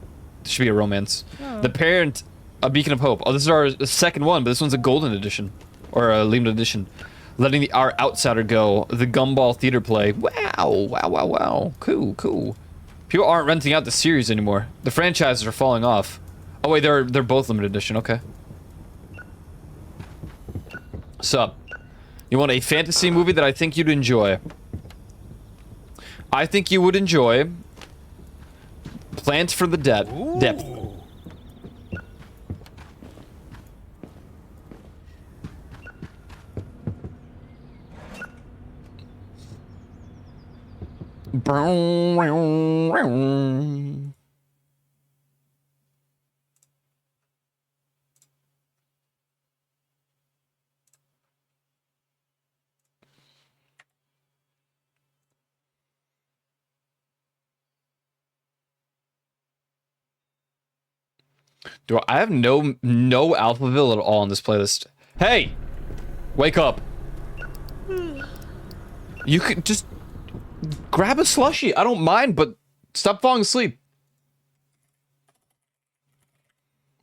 romance. Oh. The Parent, A Beacon of Hope. Oh, this is our second one, but this one's a golden edition. Or a limited edition. Letting our Outsider Go. The Gumball Theater Play. Wow, wow, wow, wow. Cool, cool. People aren't renting out the series anymore. The franchises are falling off. Oh wait, they're both limited edition. Okay. Sup? You want a fantasy movie that I think you'd enjoy? I think you would enjoy Plants for the Depth. Do I have no Alphaville at all on this playlist? Hey! Wake up. You could just grab a slushie. I don't mind, but stop falling asleep.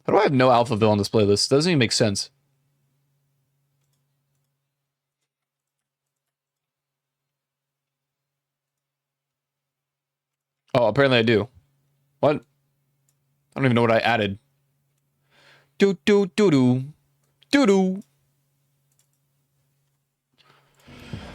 How do I have no Alphaville on this playlist? Doesn't even make sense. Oh, apparently I do. What? I don't even know what I added. Do do do do do do.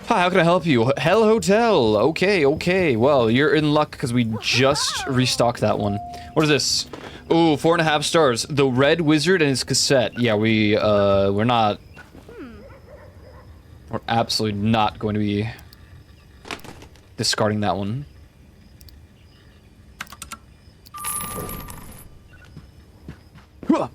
Hi, how can I help you? Hell Hotel. Okay. Well, you're in luck because we just restocked that one. What is this? Ooh, 4.5 stars. The Red Wizard and his cassette. Yeah, we're not. We're absolutely not going to be discarding that one. Huh.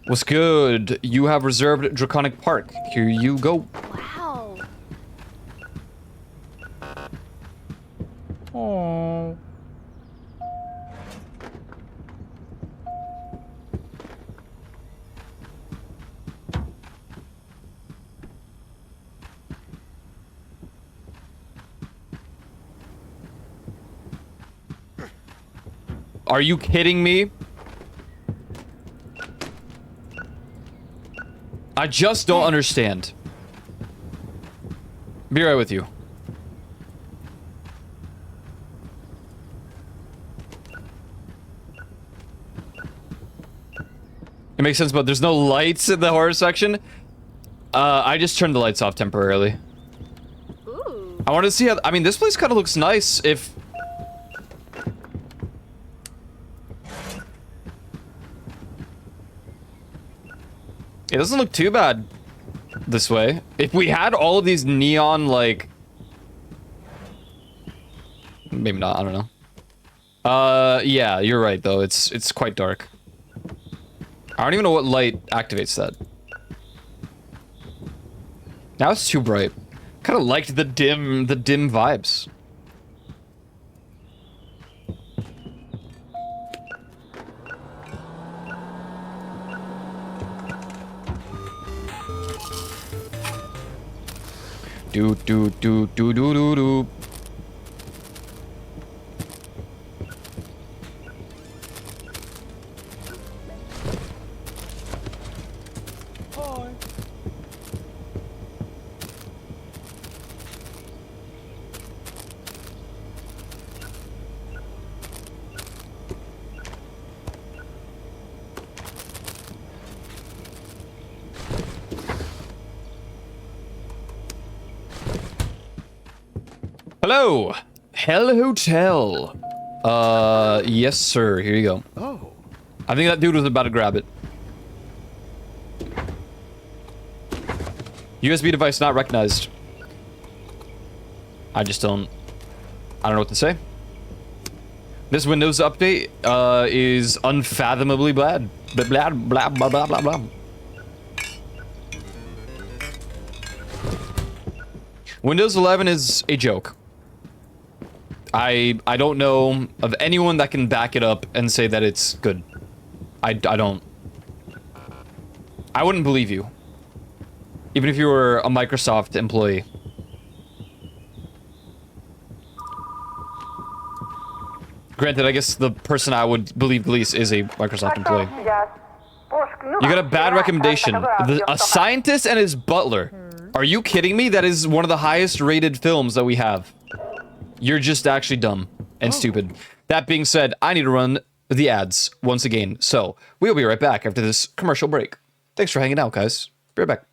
What's good? You have reserved Draconic Park. Here you go. Wow. Oh. Are you kidding me? I just don't understand. Be right with you. It makes sense, but there's no lights in the horror section. I just turned the lights off temporarily. Ooh. I want to see how. I mean, this place kind of looks nice if. It doesn't look too bad this way. If we had all of these neon, like... Maybe not, I don't know. Yeah, you're right, though. It's quite dark. I don't even know what light activates that. Now it's too bright. Kind of liked the dim vibes. Do do do do do do do. Hi. Hello, Hell Hotel. Yes, sir. Here you go. Oh. I think that dude was about to grab it. USB device not recognized. I don't know what to say. This Windows update is unfathomably bad. Blah blah blah blah blah blah. Windows 11 is a joke. I don't know of anyone that can back it up and say that it's good. I don't. I wouldn't believe you. Even if you were a Microsoft employee. Granted, I guess the person I would believe the least is a Microsoft employee. You got a bad recommendation. A Scientist and His Butler. Are you kidding me? That is one of the highest rated films that we have. You're just actually dumb and stupid. That being said, I need to run the ads once again. So, we'll be right back after this commercial break. Thanks for hanging out, guys. Be right back.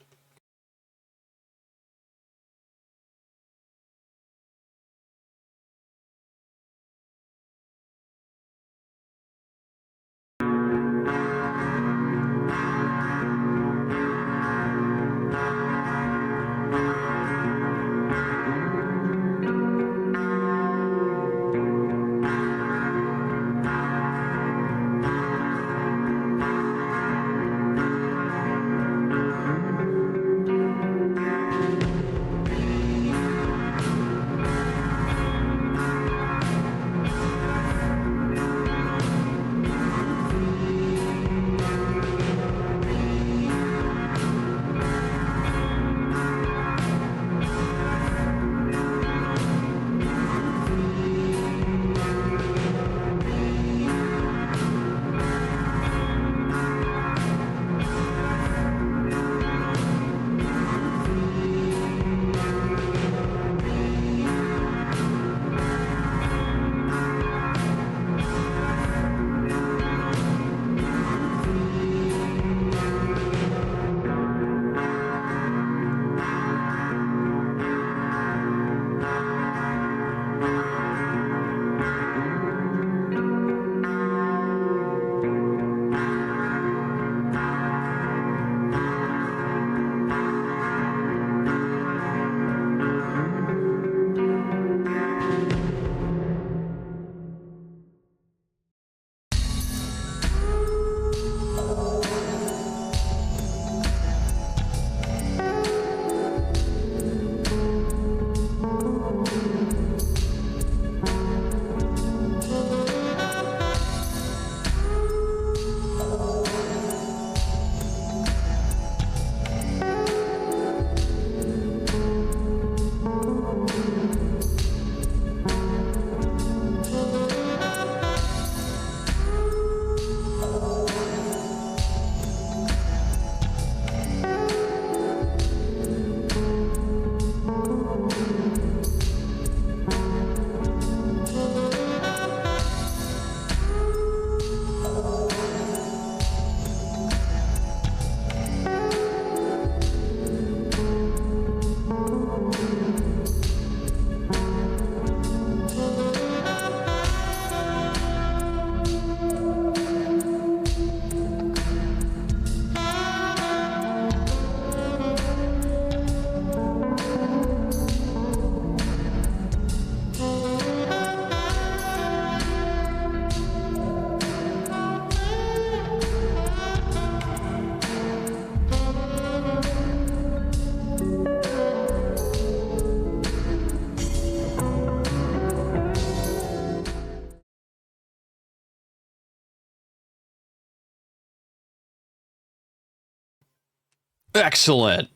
Excellent.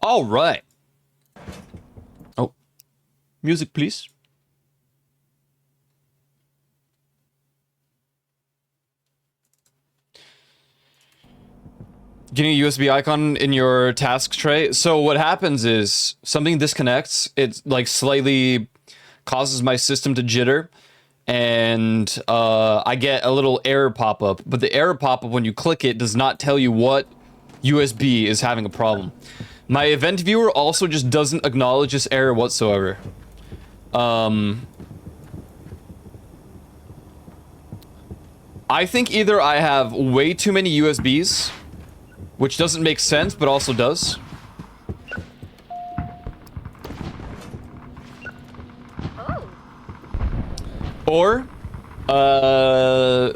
All right. Oh, music, please. Getting a USB icon in your task tray. So what happens is something disconnects. It like slightly causes my system to jitter, and I get a little error pop-up. But the error pop-up when you click it does not tell you what USB is having a problem. My event viewer also just doesn't acknowledge this error whatsoever. I think either I have way too many USBs, which doesn't make sense, but also does. Oh. Or, or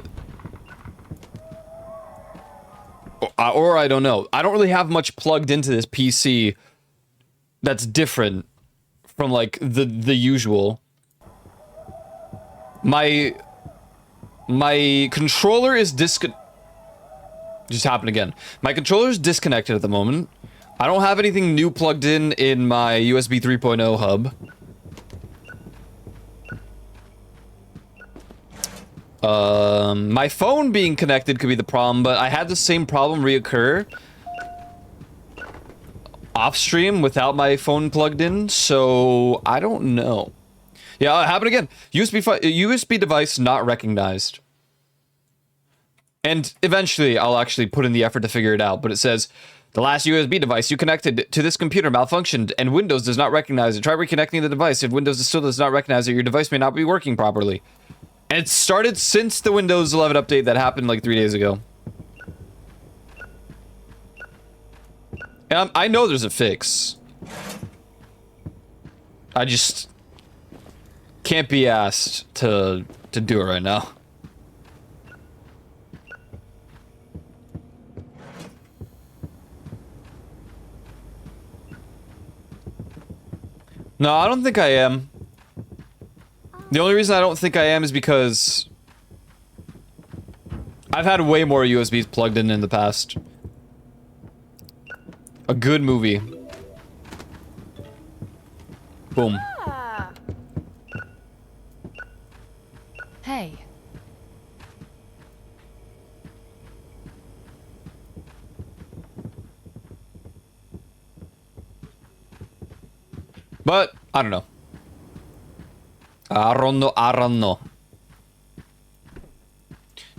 I don't know. I don't really have much plugged into this PC that's different from like the usual. My controller is just happened again. My controller is disconnected at the moment. I don't have anything new plugged in my USB 3.0 hub. My phone being connected could be the problem, but I had the same problem reoccur off stream without my phone plugged in, so I don't know. Yeah, it happened again. USB device not recognized. And eventually I'll actually put in the effort to figure it out, but it says the last USB device you connected to this computer malfunctioned and Windows does not recognize it. Try reconnecting the device. If Windows still does not recognize it, your device may not be working properly. And it started since the Windows 11 update that happened like 3 days ago. And I know there's a fix. I just can't be asked to do it right now. No, I don't think I am. The only reason I don't think I am is because I've had way more USBs plugged in the past. A good movie. Boom. Ah. Hey. But, I don't know. I don't know.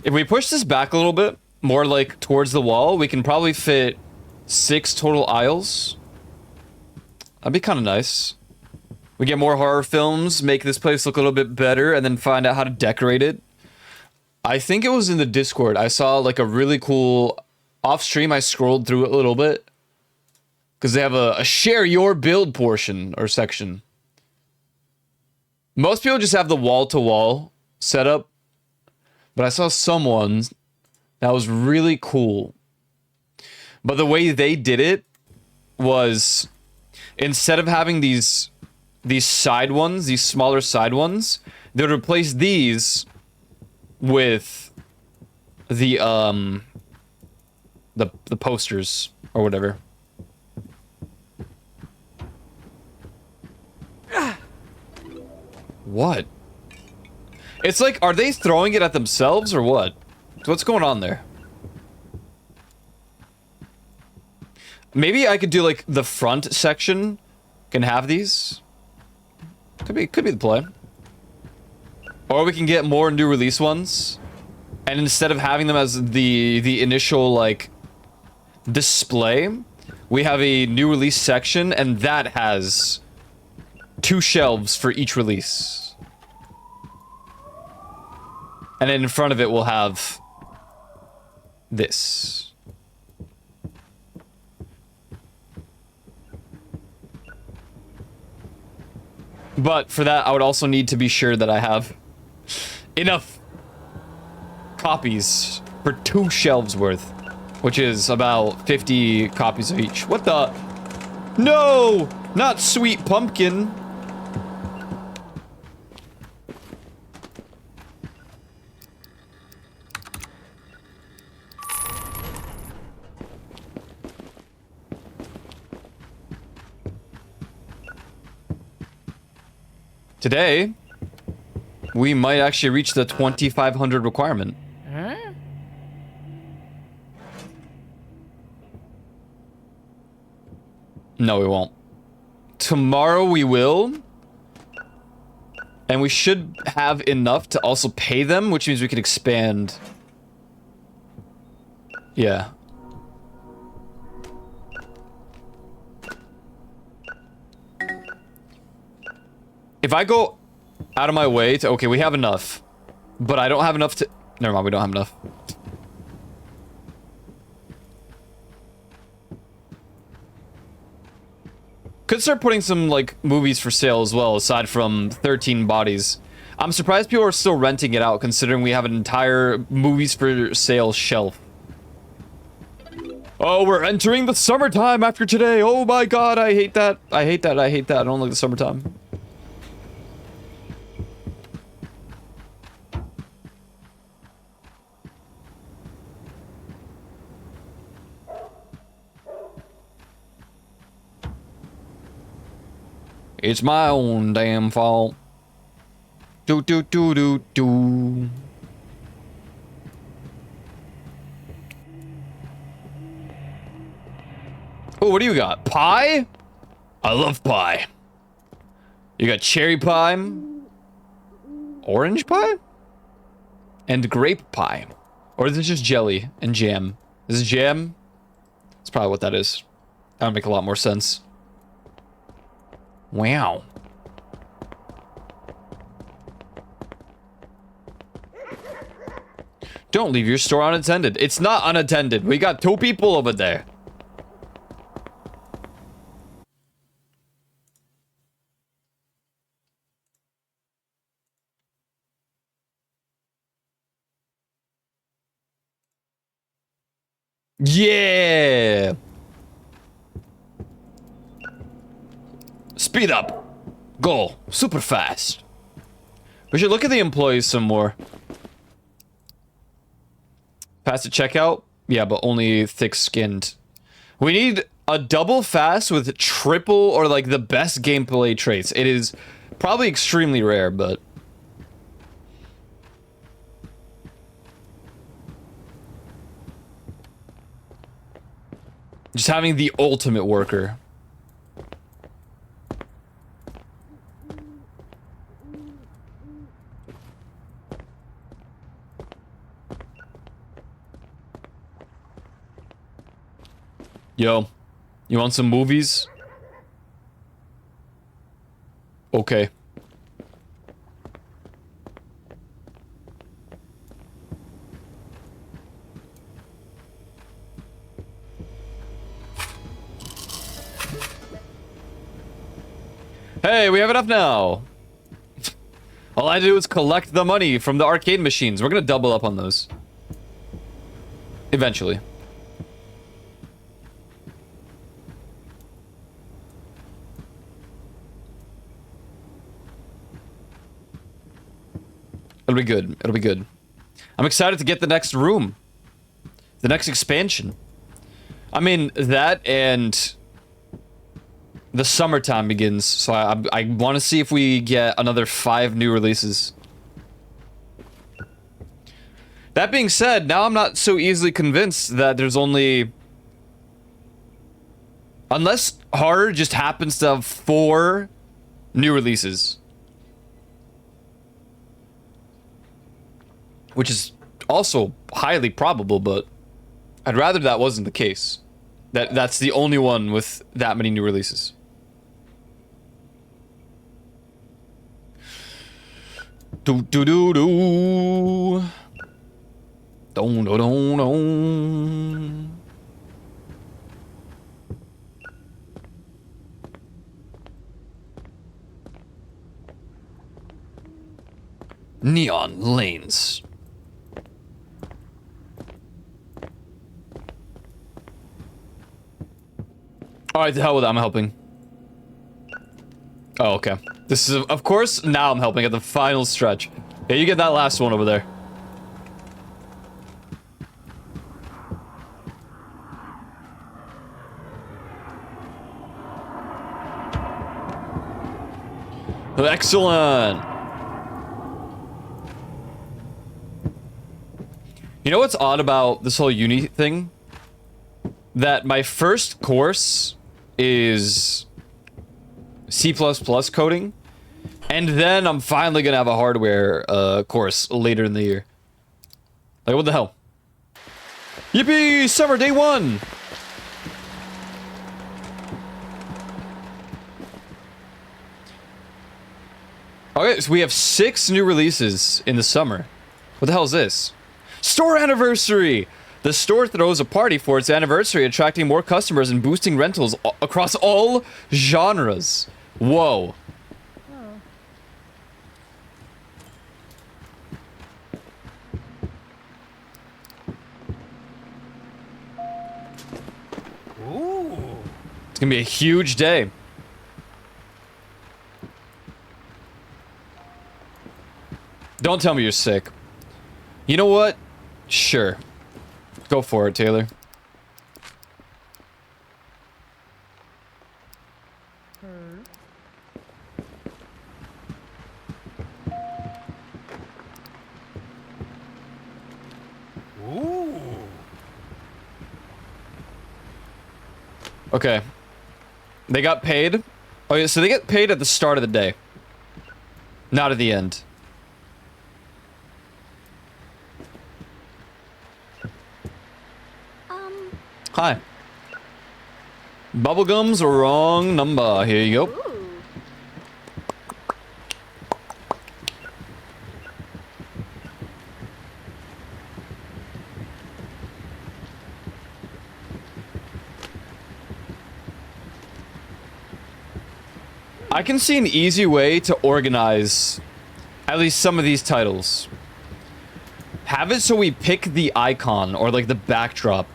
If we push this back a little bit, more like towards the wall, we can probably fit 6 total aisles. That'd be kind of nice. We get more horror films, make this place look a little bit better, and then find out how to decorate it. I think it was in the Discord. I saw like a really cool... Off stream, I scrolled through it a little bit. Because they have a share your build portion or section. Most people just have the wall-to-wall setup. But I saw someone that was really cool. But the way they did it was, instead of having these side ones, these smaller side ones, they would replace these with the posters or whatever. What? It's like, are they throwing it at themselves or what? What's going on there? Maybe I could do like the front section can have these. Could be the plan. Or we can get more new release ones. And instead of having them as the initial like display, we have a new release section and that has 2 shelves for each release. And then in front of it we'll have this. But for that I would also need to be sure that I have enough copies for 2 shelves worth, which is about 50 copies of each. What the? No! Not Sweet Pumpkin. Today, we might actually reach the 2,500 requirement. Huh? No, we won't. Tomorrow we will. And we should have enough to also pay them, which means we can expand. Yeah. If I go out of my way to... Okay, we have enough. But I don't have enough to... Never mind, we don't have enough. Could start putting some, like, movies for sale as well, aside from 13 Bodies. I'm surprised people are still renting it out, considering we have an entire movies for sale shelf. Oh, we're entering the summertime after today. Oh my god, I hate that. I hate that, I hate that. I don't like the summertime. It's my own damn fault. Do do do do do. Oh, what do you got? Pie? I love pie. You got cherry pie, orange pie, and grape pie. Or is this just jelly and jam? This is jam? That's probably what that is. That would make a lot more sense. Wow. Don't leave your store unattended. It's not unattended. We got 2 people over there. Yeah. Speed up. Go. Super fast. We should look at the employees some more. Fast at checkout? Yeah, but only thick-skinned. We need a double fast with triple or like the best gameplay traits. It is probably extremely rare, but... just having the ultimate worker. Yo, you want some movies? Okay. Hey, we have enough now. All I do is collect the money from the arcade machines. We're gonna double up on those. Eventually. It'll be good. It'll be good. I'm excited to get the next room. The next expansion. I mean, that and... the summertime begins, so I want to see if we get another 5 new releases. That being said, now I'm not so easily convinced that there's only... unless horror just happens to have 4 new releases. Which is also highly probable, but I'd rather that wasn't the case. That's the only one with that many new releases. Do do do do. Don't do do do. Neon lanes. Alright, the hell with that, I'm helping. Oh, okay. This is, of course, now I'm helping at the final stretch. Yeah, you get that last one over there. Excellent. You know what's odd about this whole uni thing? That my first course is C++ coding, and then I'm finally gonna have a hardware course later in the year. Like, what the hell? Yippee! Summer day one! Okay, so we have 6 new releases in the summer. What the hell is this? Store anniversary! The store throws a party for its anniversary, attracting more customers and boosting rentals across all genres. Whoa. It's gonna be a huge day. Don't tell me you're sick. You know what? Sure. Go for it, Taylor. Okay. They got paid. Oh yeah, so they get paid at the start of the day. Not at the end. Hi. Bubblegum's wrong number. Here you go. Ooh. I can see an easy way to organize at least some of these titles. Have it so we pick the icon or like the backdrop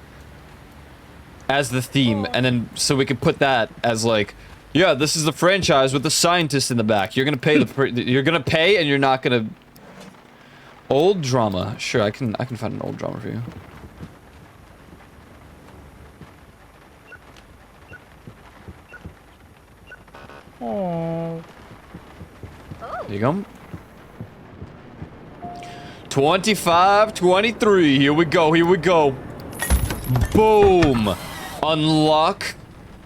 as the theme, and then so we can put that as like, yeah, this is the franchise with the scientist in the back. You're gonna pay you're gonna pay, and you're not gonna. Old drama, sure. I can find an old drama for you. Oh. There you go. 25, 23. Here we go. Here we go. Boom. Unlock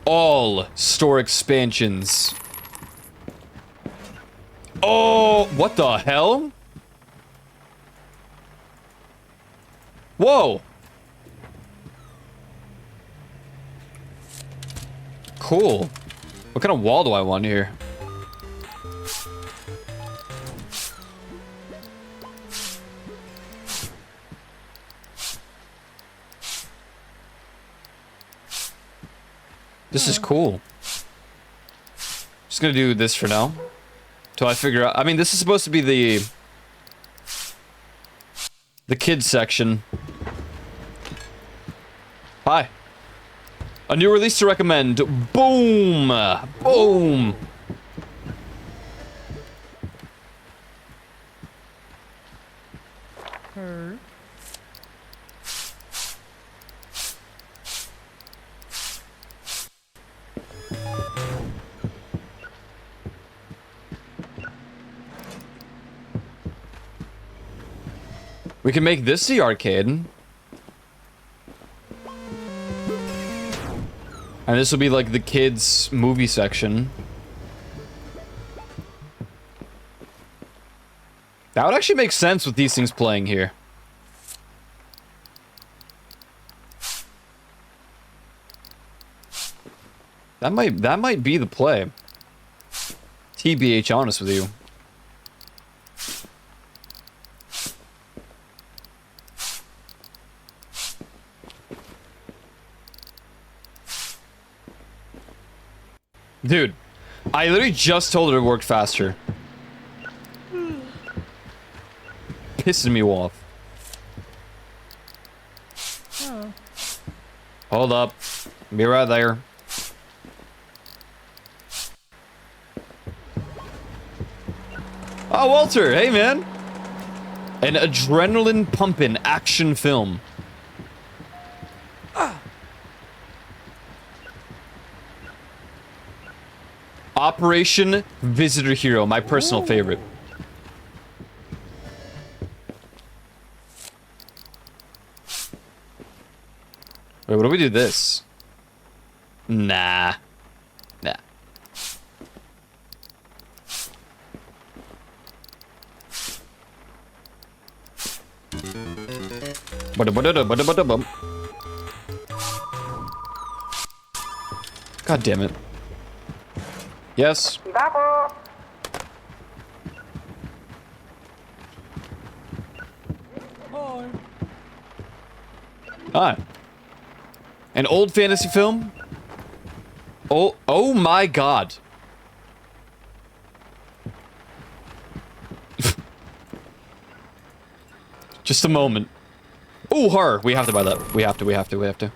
all store expansions. Oh, what the hell? Whoa. Cool. What kind of wall do I want here? This is cool. Just gonna do this for now. Till I figure out. I mean, this is supposed to be the kids section. Hi. A new release to recommend. Boom! Boom! We can make this the arcade. And this will be like the kids' movie section. That would actually make sense with these things playing here. That might be the play. TBH, honest with you. Dude, I literally just told her it worked faster. Pissing me off. Hold up. Be right there. Oh, Walter, hey man. An adrenaline pumping action film. Operation Visitor Hero, my personal favorite. Wait, what do we do this? Nah. Nah. Bum. God damn it. Yes. Hi. An old fantasy film? Oh my god. Just a moment. Oh, horror. We have to buy that. We have to.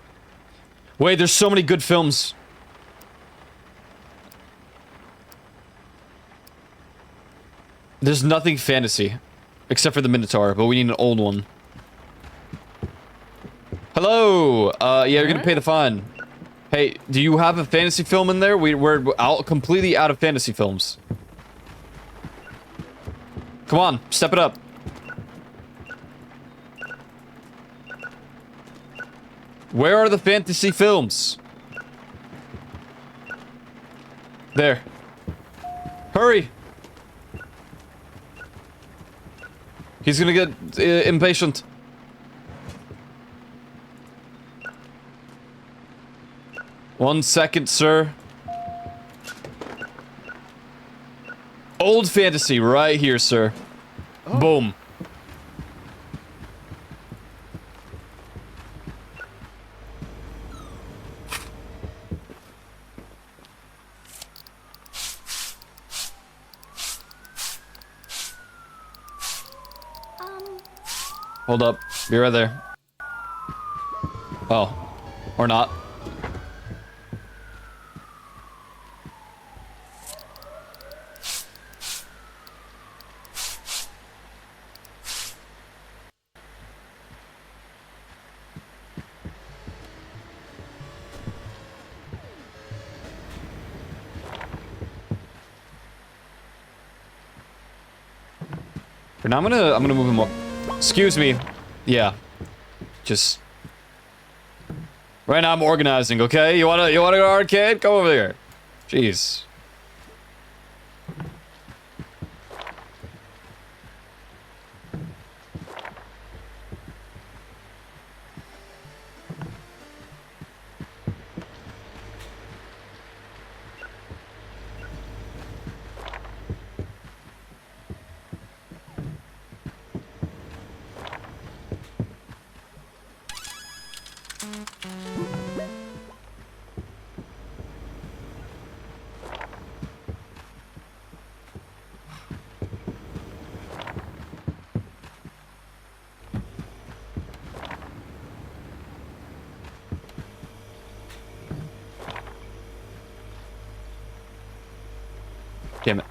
Wait, there's so many good films. There's nothing fantasy. Except for the Minotaur, but we need an old one. Hello! Yeah, you're gonna pay the fine. Hey, do you have a fantasy film in there? We're completely out of fantasy films. Come on, step it up. Where are the fantasy films? There. Hurry! He's gonna get impatient. One second, sir. Old fantasy right here, sir. Oh. Boom. Hold up. Be right there. Oh. Or not. For now, I'm gonna move him up. Excuse me. Yeah. Just. Right now I'm organizing, okay? You wanna go to arcade? Come over here. Jeez. Damn it.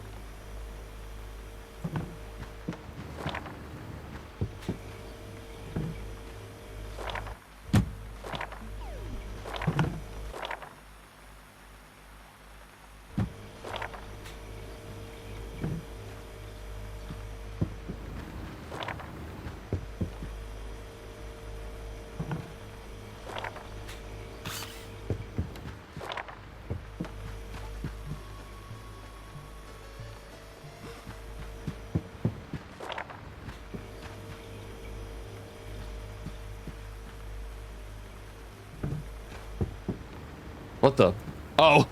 What the? Oh,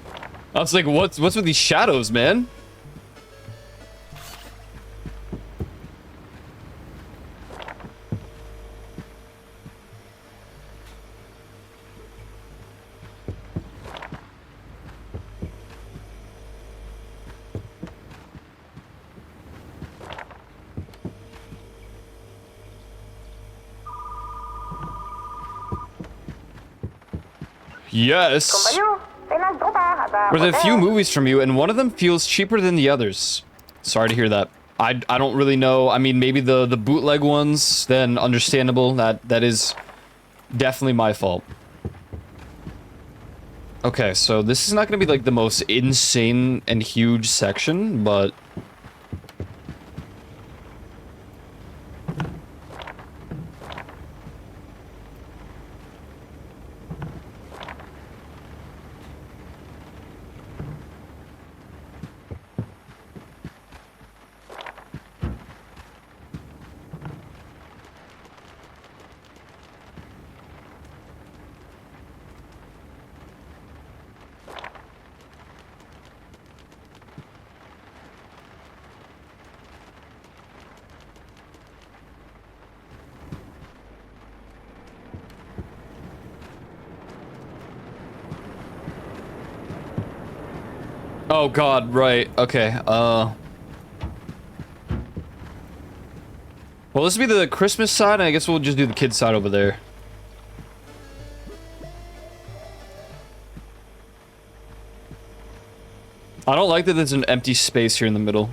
I was like, what's with these shadows, man? Yes. There's a few movies from you, and one of them feels cheaper than the others. Sorry to hear that. I don't really know. I mean, maybe the bootleg ones, then understandable. That is definitely my fault. Okay, so this is not going to be like the most insane and huge section, but oh god, right. Okay. Well, this will be the Christmas side, and I guess we'll just do the kids side over there. I don't like that there's an empty space here in the middle.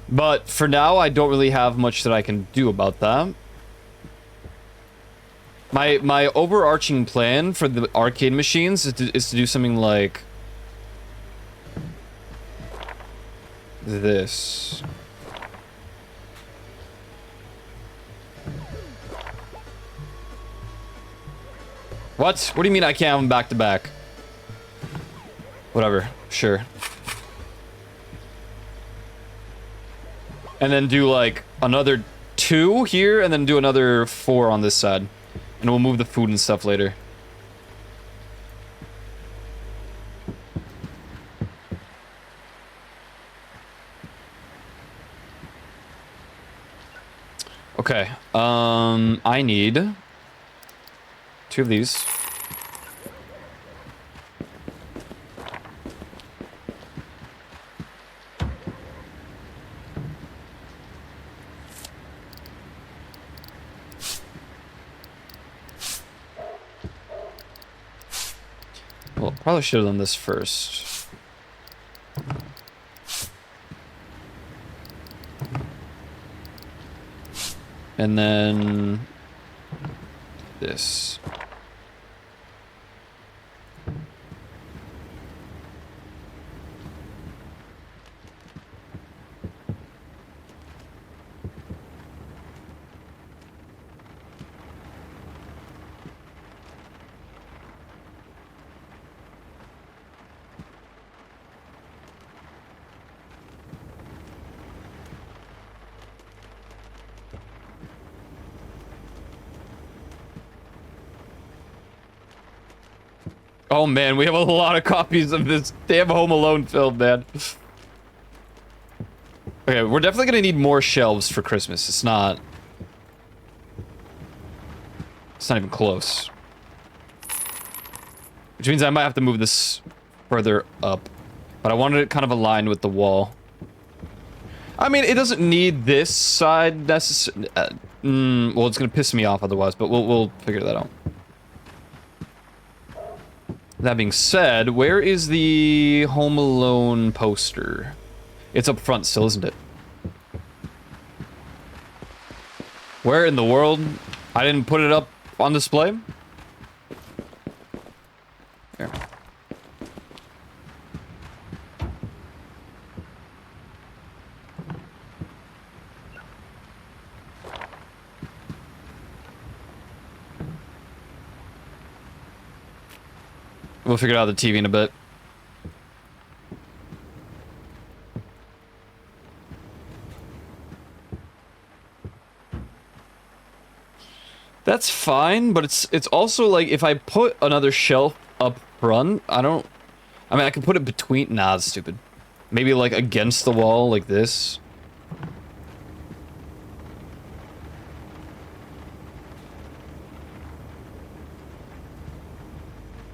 But for now, I don't really have much that I can do about that. My overarching plan for the arcade machines is to do something like this. What? What do you mean I can't have them back to back? Whatever. Sure. And then do like another 2 here, and then do another 4 on this side. And we'll move the food and stuff later. Okay. I need 2 of these. Well, probably should have done this first. And then this. Oh man, we have a lot of copies of this damn Home Alone film, man. Okay, we're definitely gonna need more shelves for Christmas. It's not even close. Which means I might have to move this further up. But I wanted it kind of aligned with the wall. I mean, it doesn't need this side necessarily. Well, it's gonna piss me off otherwise, but we'll figure that out. That being said, where is the Home Alone poster? It's up front still, isn't it? Where in the world? I didn't put it up on display? There. We'll figure out the TV in a bit. That's fine, but it's also like if I put another shelf up front, I mean I can put it between, nah, that's stupid. Maybe like against the wall like this.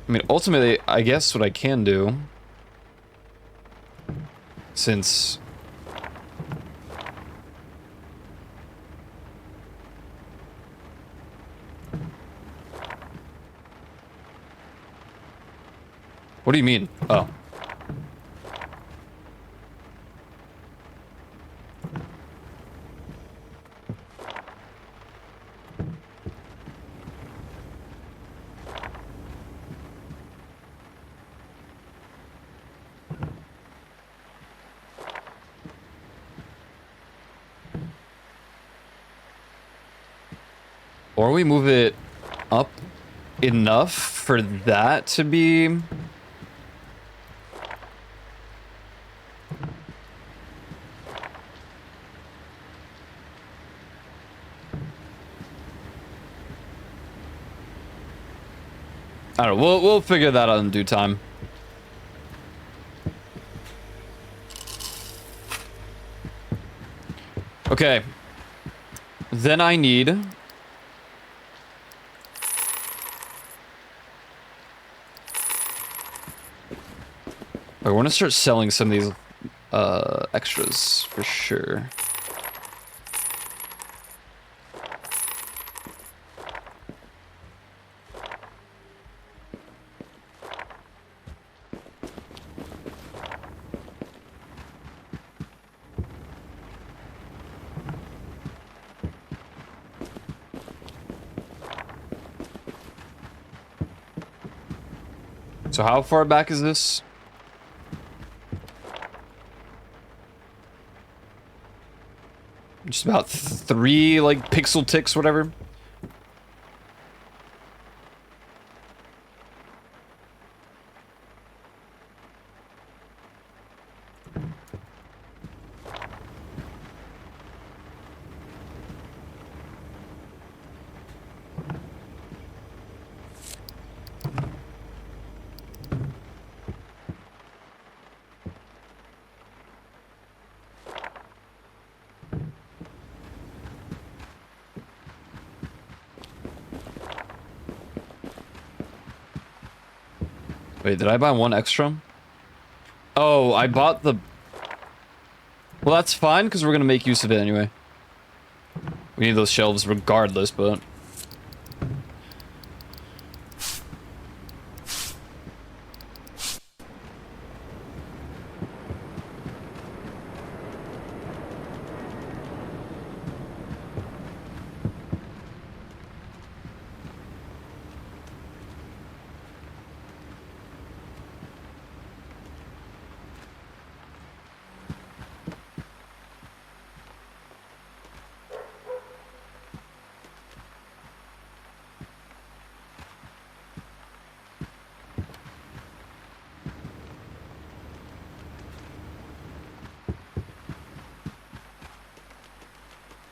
I mean, ultimately, I guess what I can do, since what do you mean? Oh. Or we move it up enough for that to be... I don't know, we'll figure that out in due time. Okay. Then I need... I want to start selling some of these extras for sure. So how far back is this? Just about 3, like, pixel ticks, whatever. Wait, did I buy 1 extra? Oh, I bought the... Well, that's fine, because we're going to make use of it anyway. We need those shelves regardless, but...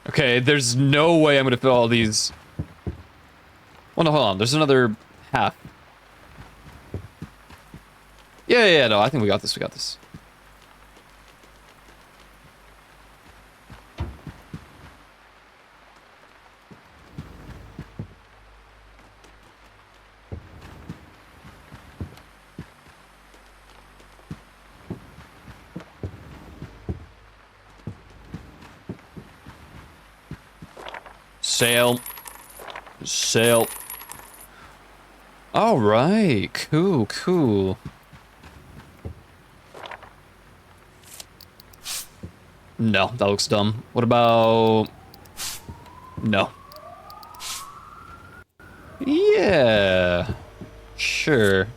Okay, there's no way I'm gonna fill all these. Well, no, hold on. There's another half. Yeah, no, I think we got this. We got this. Sail. Sail. All right. Cool, cool. No, that looks dumb. What about... No. Yeah. Sure.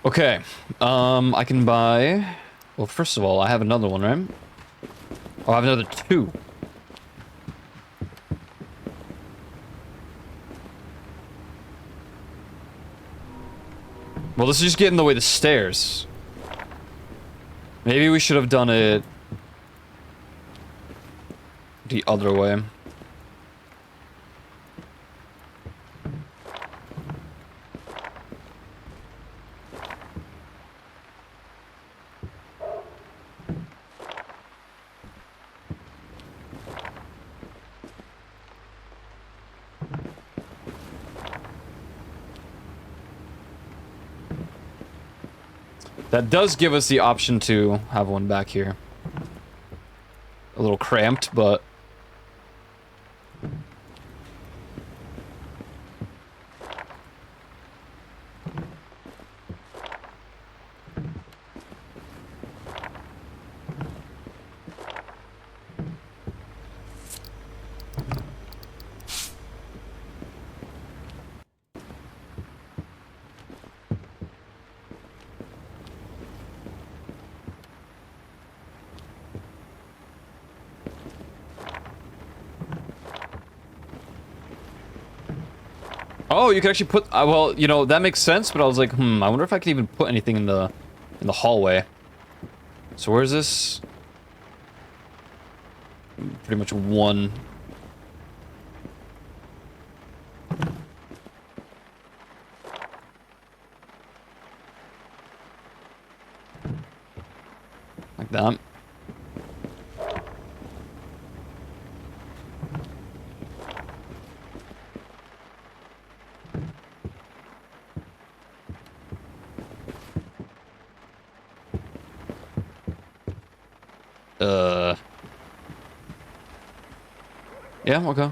Okay, I can buy... Well, first of all, I have another one, right? Oh, I have another 2. Well, this is just getting in the way of the stairs. Maybe we should have done it... the other way. That does give us the option to have one back here. A little cramped, but... Oh, you can actually put... well, you know, that makes sense, but I was like, I wonder if I can even put anything in the hallway. So where's this? Pretty much one. Like that. Yeah, okay.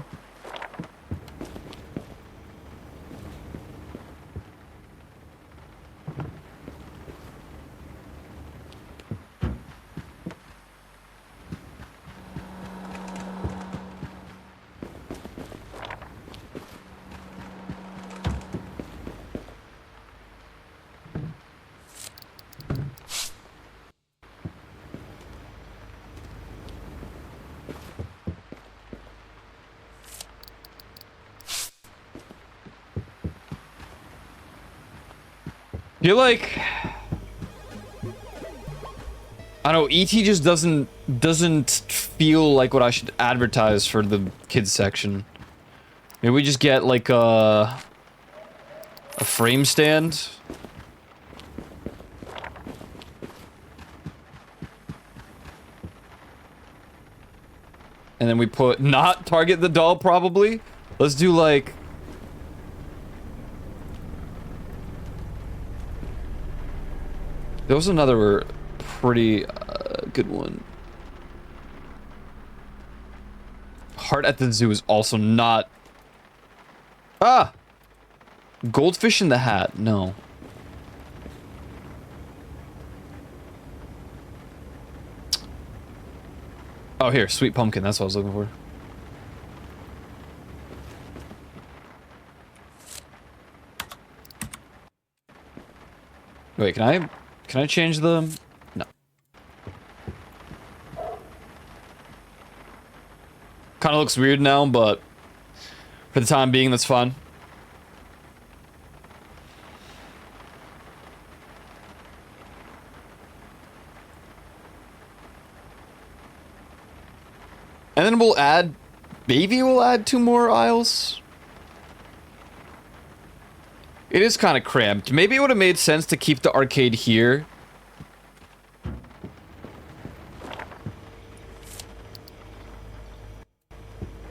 Feel like, I don't know, ET just doesn't feel like what I should advertise for the kids section. Maybe we just get like a frame stand. And then we put not target the doll probably. Let's do like there was another pretty good one. Heart at the Zoo is also not... Ah! Goldfish in the Hat. No. Oh, here. Sweet Pumpkin. That's what I was looking for. Wait, can I change the... No. Kind of looks weird now, but for the time being, that's fine. And then we'll add... Maybe we'll add 2 more aisles? It is kind of cramped. Maybe it would have made sense to keep the arcade here.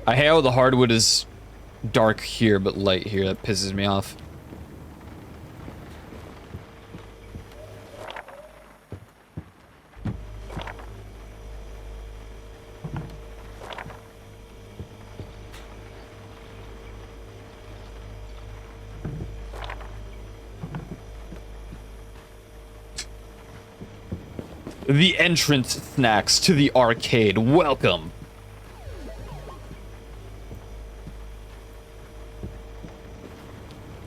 I hate how the hardwood is dark here, but light here. That pisses me off. The entrance snacks to the arcade. Welcome.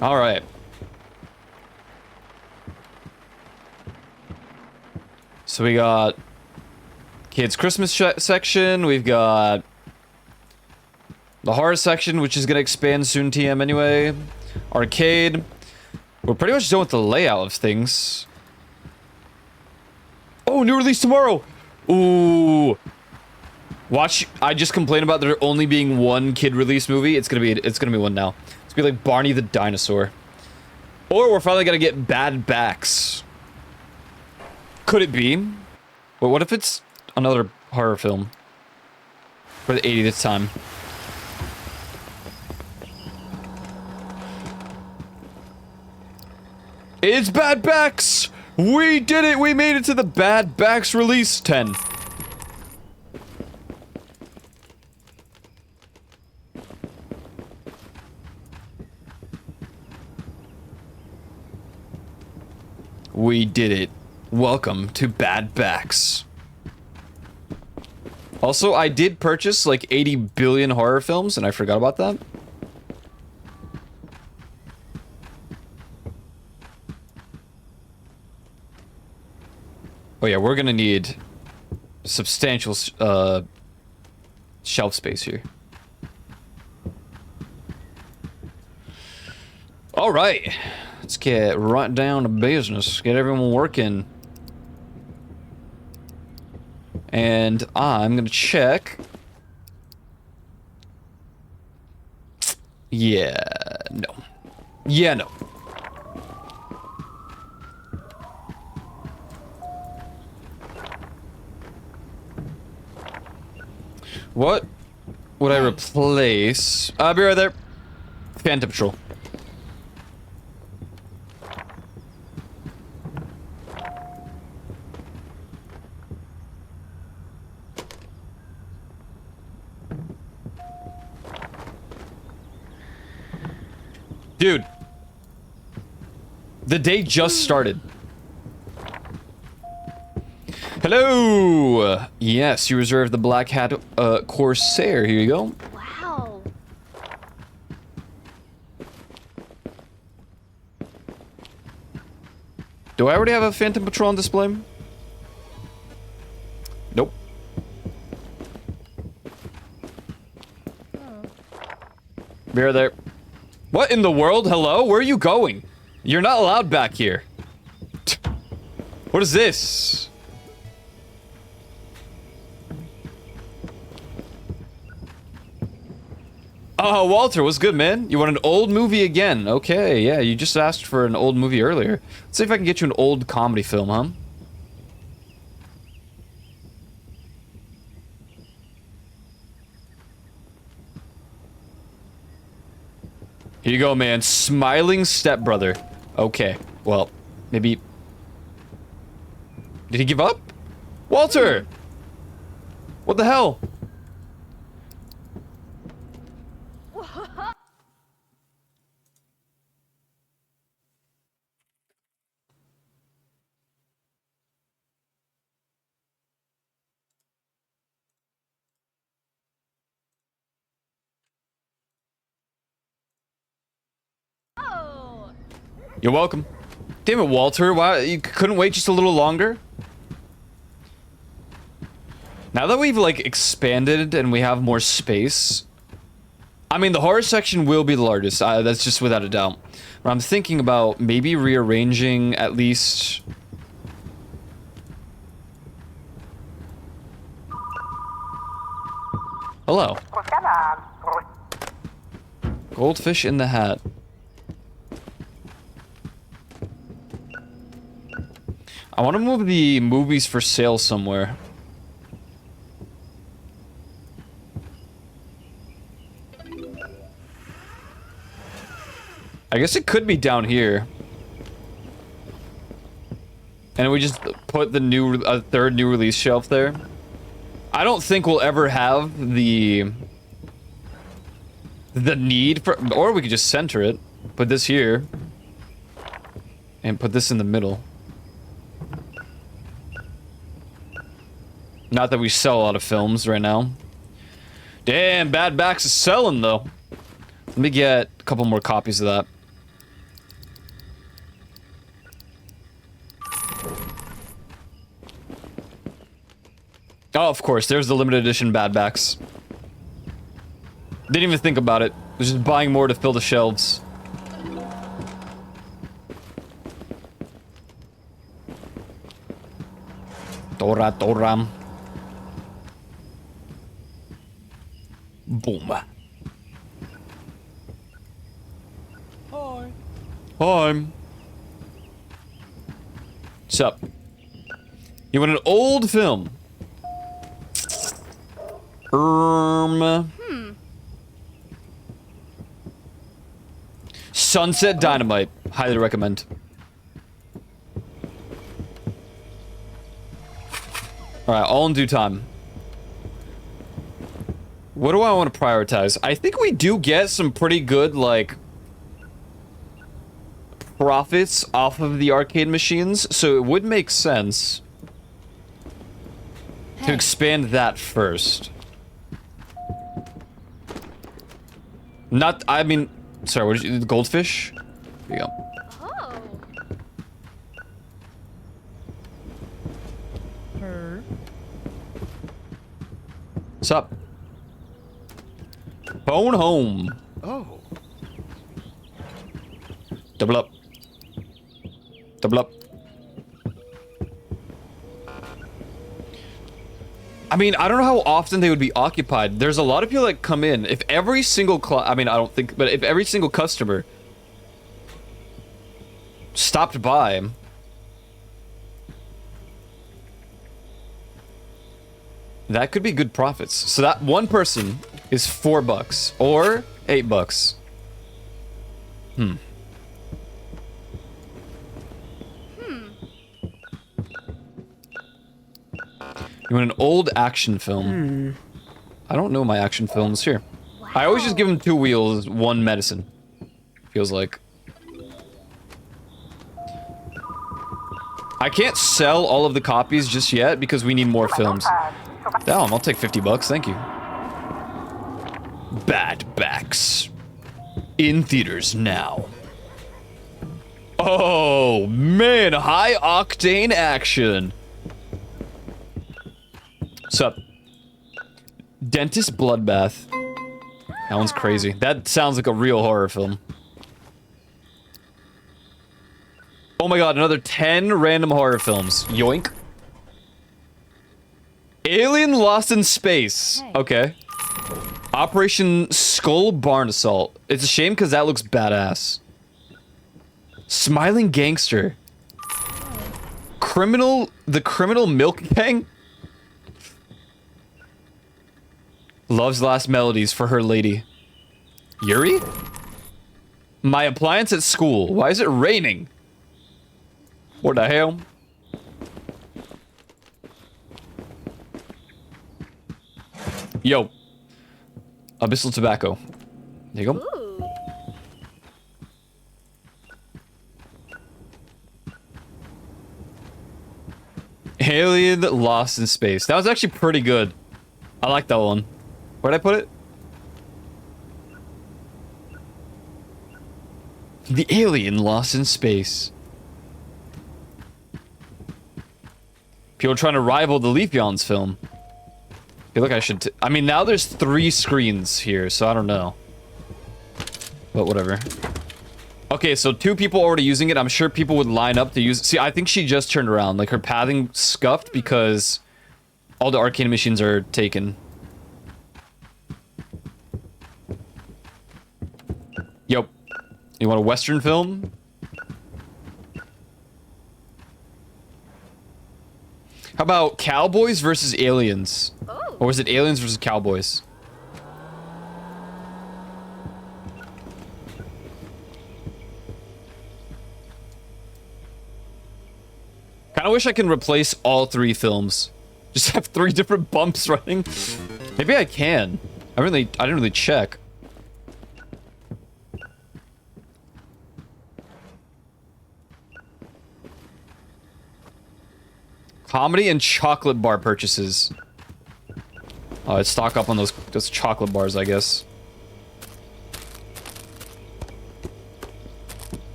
All right. So we got kids' Christmas section. We've got the horror section, which is going to expand soon, TM anyway. Arcade. We're pretty much done with the layout of things. Oh, new release tomorrow. Ooh. Watch, I just complained about there only being one kid release movie. It's gonna be one now. It's gonna be like Barney the Dinosaur. Or we're finally gonna get Bad Backs. Could it be? But what if it's another horror film? For the 80th time. It's Bad Backs! We did it! We made it to the Bad Backs release 10. We did it. Welcome to Bad Backs. Also, I did purchase like 80 billion horror films, and I forgot about that. Oh yeah, we're gonna need substantial shelf space here. All right, let's get right down to business. Get everyone working. And I'm gonna check. Yeah, no. Yeah, no. What would I replace? I'll be right there. Phantom Patrol. Dude. The day just started. Hello! Yes, you reserved the Black Hat Corsair. Here you go. Wow. Do I already have a Phantom Patrol on display? Nope. Be right there. What in the world? Hello? Where are you going? You're not allowed back here. What is this? Oh, Walter, what's good, man? You want an old movie again? Okay, yeah, you just asked for an old movie earlier. Let's see if I can get you an old comedy film, huh? Here you go, man. Smiling Stepbrother. Okay, well, maybe... Did he give up? Walter! What the hell? Oh. You're welcome. Damn it, Walter. Why you couldn't wait just a little longer? Now that we've like expanded and we have more space, I mean the horror section will be the largest. That's just without a doubt. But I'm thinking about maybe rearranging at least. Hello. Goldfish in the hat. I want to move the movies for sale somewhere. I guess it could be down here. And we just put the new, third new release shelf there. I don't think we'll ever have the need for, or we could just center it. Put this here. And put this in the middle. Not that we sell a lot of films right now. Damn, Bad Backs is selling though. Let me get a couple more copies of that. Oh, of course, there's the limited edition Bad Backs. Didn't even think about it. Was just buying more to fill the shelves. Dora Doram. Boom. Hi. Hi. What's up? You want an old film? Sunset Dynamite. Highly recommend. Alright, all in due time. What do I want to prioritize? I think we do get some pretty good, like, profits off of the arcade machines, so it would make sense to expand that first. Not, I mean, sorry, what did you, the goldfish? There you go. Oh. What's up? Phone home. Oh. Double up. Double up. I mean, I don't know how often they would be occupied. There's a lot of people that come in. If every single I mean, I don't think, but if every single customer stopped by, that could be good profits. So that one person is $4 or $8. You want an old action film? I don't know my action films here. I always just give them 2 wheels, 1 medicine. Feels like. I can't sell all of the copies just yet because we need more films. Damn, I'll take $50, thank you. Bad Backs. In theaters now. Oh, man, high octane action. What's up? Dentist Bloodbath. That one's crazy. That sounds like a real horror film. Oh my god, another 10 random horror films. Yoink. Alien Lost in Space. Okay. Operation Skull Barn Assault. It's a shame because that looks badass. Smiling Gangster. The Criminal Milk Gang? Love's Last Melodies for her lady. Yuri? My appliance at school. Why is it raining? What the hell? Yo. Abyssal Tobacco. There you go. Ooh. Alien Lost in Space. That was actually pretty good. I like that one. Where'd I put it? The Alien Lost in Space. People are trying to rival the Leaf Yawns film. I feel like I should... I mean, now there's 3 screens here, so I don't know. But whatever. Okay, so 2 people already using it. I'm sure people would line up to use... See, I think she just turned around. Like, her pathing scuffed because all the arcade machines are taken. Yo. You want a Western film? How about Cowboys versus Aliens? Oh. Or is it Aliens versus Cowboys? Kinda wish I can replace all 3 films. Just have 3 different bumps running. Maybe I can. I didn't really check. Comedy and chocolate bar purchases. Oh, I'd stock up on those chocolate bars, I guess.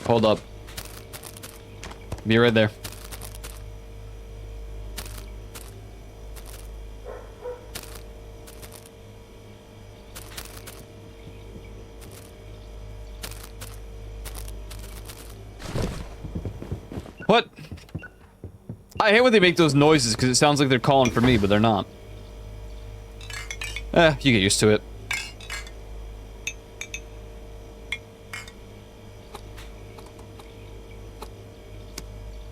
Hold up. Be right there. What? I hate when they make those noises because it sounds like they're calling for me, but they're not. You get used to it.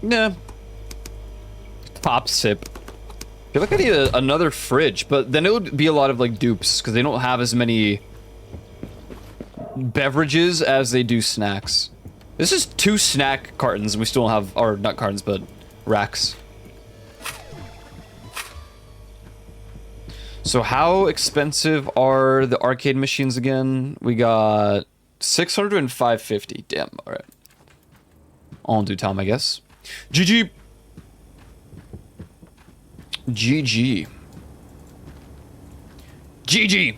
Nah. Top sip. I feel like I need another fridge, but then it would be a lot of like dupes because they don't have as many beverages as they do snacks. This is 2 snack cartons, and we still don't have, or not cartons, but racks. So how expensive are the arcade machines again? We got 600 and 550. Damn, alright. All in due time, I guess. GG. GG. GG.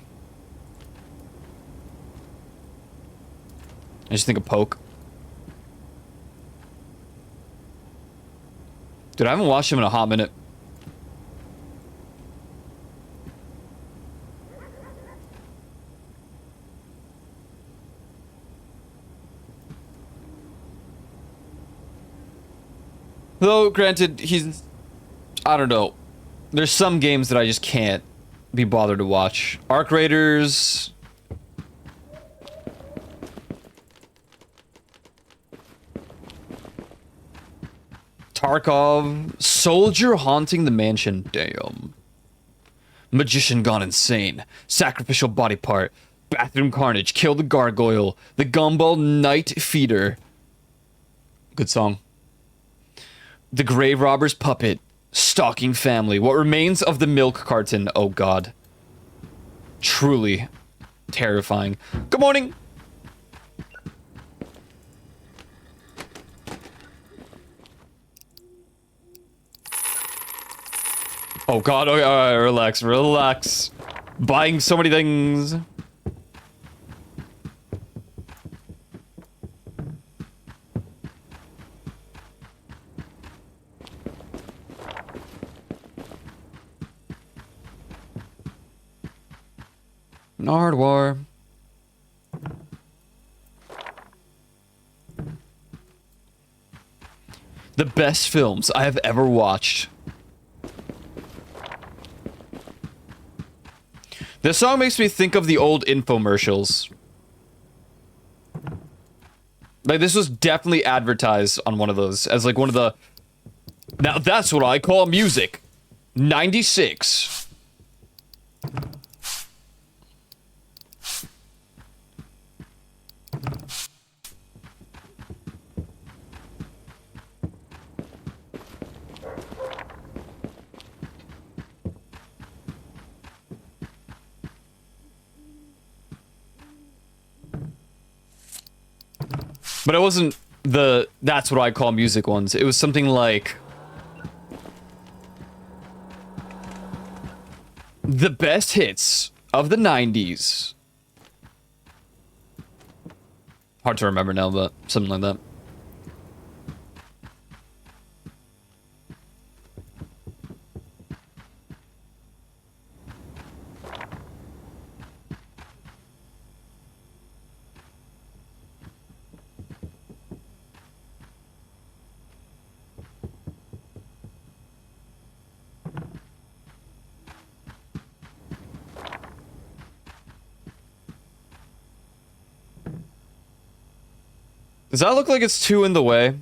I just think of Poke. Dude, I haven't watched him in a hot minute. Though, granted, he's... I don't know. There's some games that I just can't be bothered to watch. Arc Raiders... Tarkov... Soldier Haunting the Mansion. Damn. Magician Gone Insane. Sacrificial Body Part. Bathroom Carnage. Kill the Gargoyle. The Gumball Night Feeder. Good song. The Grave Robber's Puppet. Stalking Family. What Remains of the Milk Carton. Oh god. Truly terrifying. Good morning. Oh god, okay, alright, relax, relax. Buying so many things. Nardwar. The best films I have ever watched. This song makes me think of the old infomercials. Like, this was definitely advertised on one of those as like one of the... Now that's what I call music. 96. But it wasn't the that's what I call music ones. It was something like the best hits of the 90s. Hard to remember now, but something like that. Does that look like it's 2 in the way?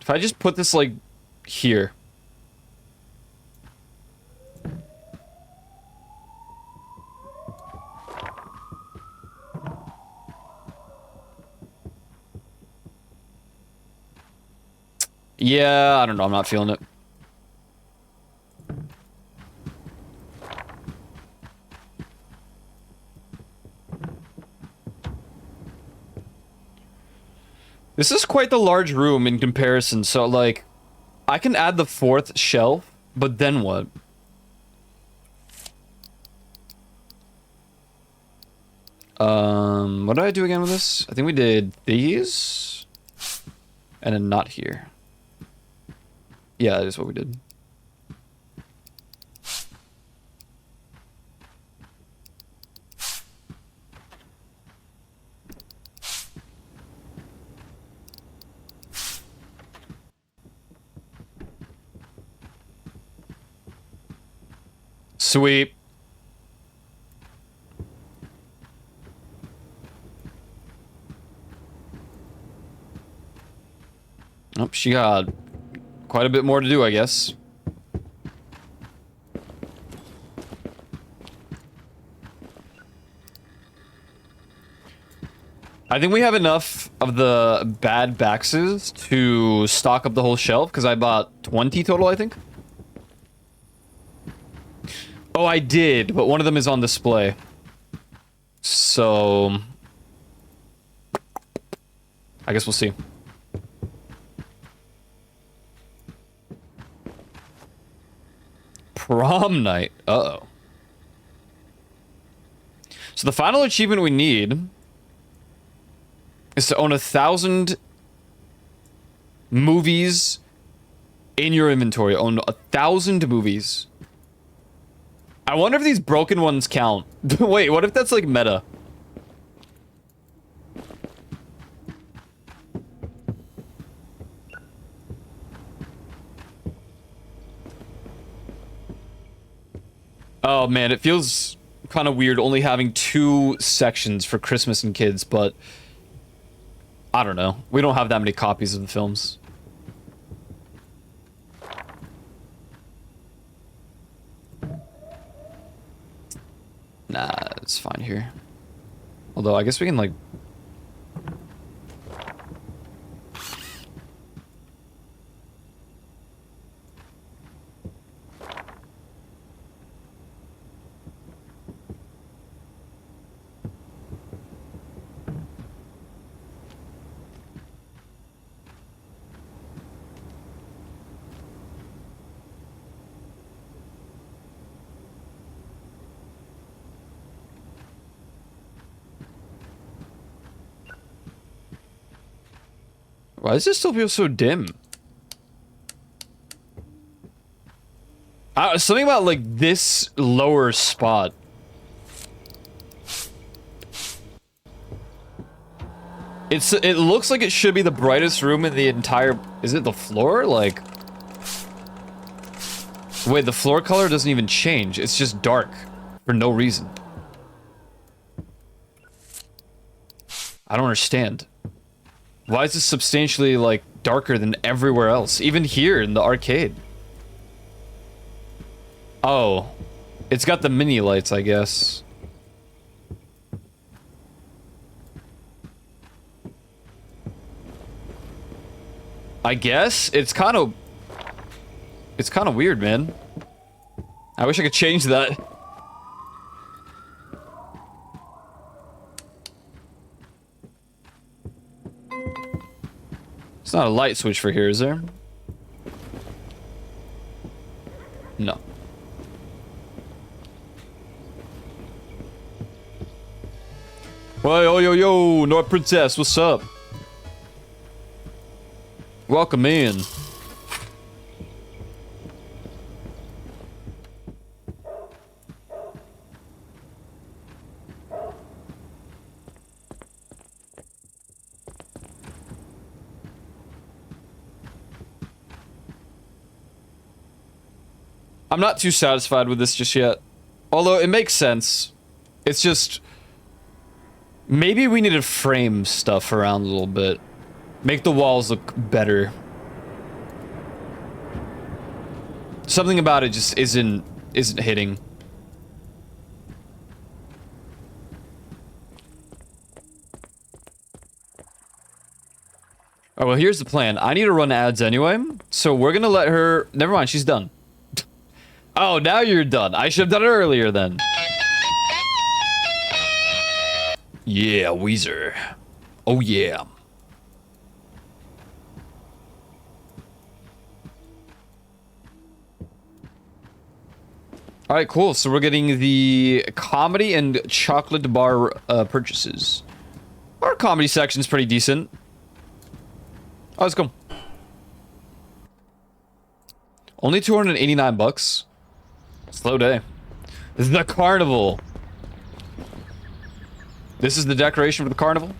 If I just put this, like, here. Yeah, I don't know, I'm not feeling it. This is quite the large room in comparison, so, like, I can add the 4th shelf, but then what? What did I do again with this? I think we did these, and then not here. Yeah, that is what we did. Sweet. Oh, she got quite a bit more to do, I guess. I think we have enough of the bad Baxes to stock up the whole shelf, because I bought 20 total, I think. Oh, I did, but one of them is on display. So... I guess we'll see. Prom night. Uh-oh. So the final achievement we need is to own 1,000 movies in your inventory. Own 1,000 movies. I wonder if these broken ones count. Wait, what if that's like meta? Oh man, it feels kind of weird only having 2 sections for Christmas and kids, but I don't know. We don't have that many copies of the films. Nah, it's fine here. Although, I guess we can, like... Why does this still feel so dim? Something about, like, this lower spot. It looks like it should be the brightest room in the entire... Is it the floor? Like... Wait, the floor color doesn't even change. It's just dark. For no reason. I don't understand. Why is this substantially, like, darker than everywhere else? Even here in the arcade. Oh. It's got the mini lights, I guess. I guess? It's kind of weird, man. I wish I could change that. It's not a light switch for here, is there? No. Well, yo, North Princess, what's up? Welcome in. I'm not too satisfied with this just yet. Although it makes sense. It's just... Maybe we need to frame stuff around a little bit. Make the walls look better. Something about it just isn't hitting. Oh, well, here's the plan. I need to run ads anyway, so we're gonna let her... Never mind, she's done. Oh, now you're done. I should have done it earlier then. Yeah, Weezer. Oh, yeah. All right, cool. So we're getting the comedy and chocolate bar purchases. Our comedy section's pretty decent. Oh, let's go. Only 289 bucks. Slow day. This is the carnival. This is the decoration for the carnival.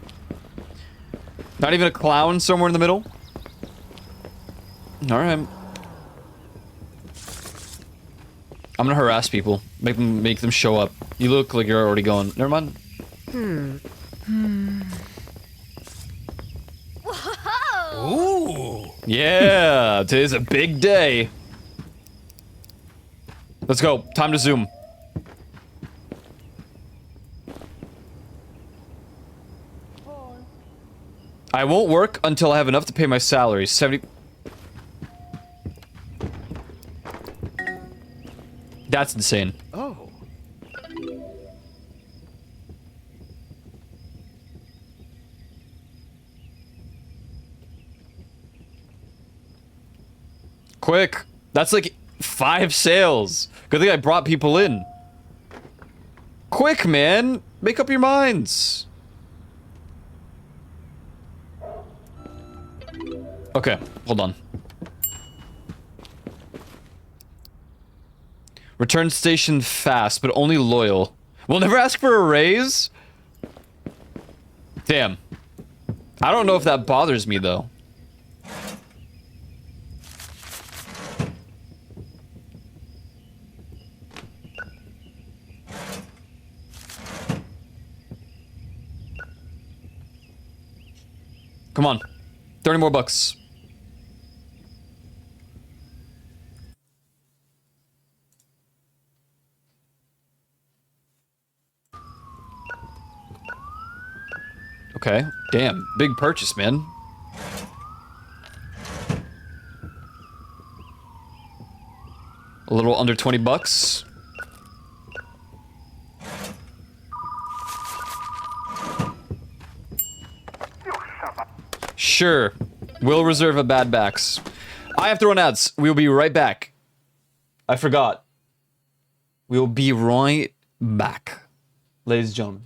Not even a clown somewhere in the middle. All right. I'm gonna harass people. Make them show up. You look like you're already going. Never mind. Whoa! Ooh. Yeah, today's a big day. Let's go. Time to zoom. I won't work until I have enough to pay my salary. 70. That's insane. Oh. Quick. That's like 5 sales. Good thing I brought people in. Quick, man. Make up your minds. Okay, hold on. Return station fast, but only loyal. We'll never ask for a raise? Damn. I don't know if that bothers me, though. Come on. 30 more bucks. Okay. Damn. Big purchase, man. A little under 20 bucks. Sure. We'll reserve a bad backs. I have to run ads. We'll be right back. I forgot. We'll be right back. Ladies and gentlemen.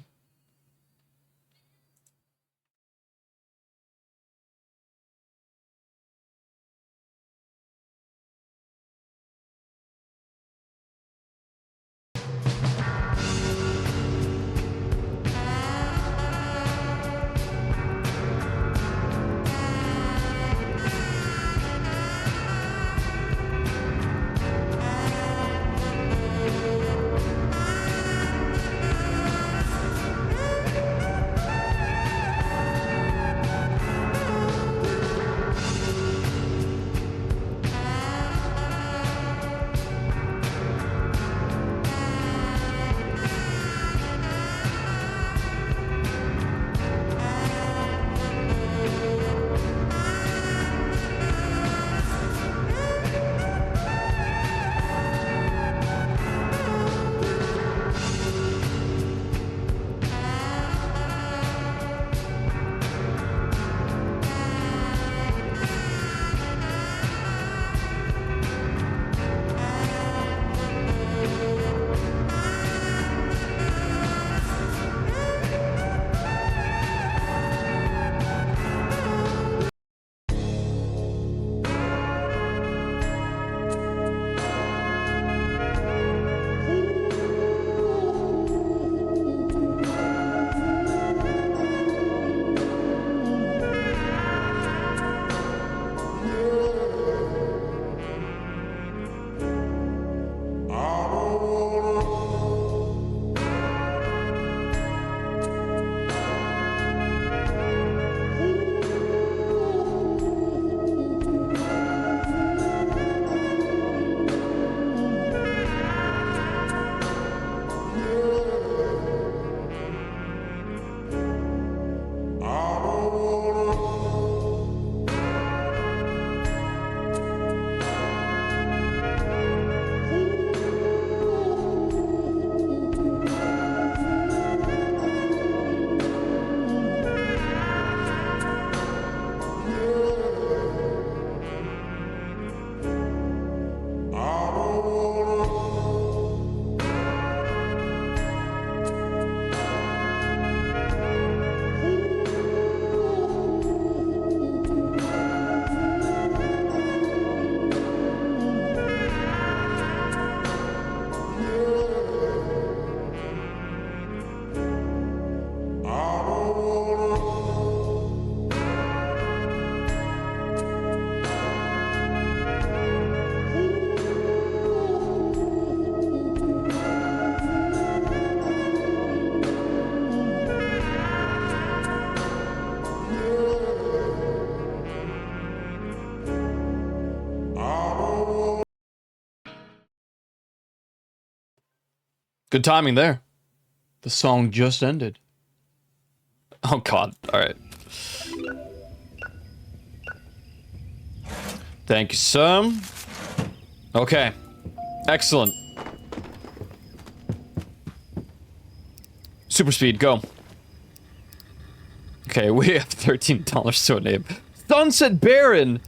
Good timing there. The song just ended. Oh god, alright. Thank you, sir. Okay. Excellent. Super speed, go. Okay, we have $13 to a name. Sunset Baron!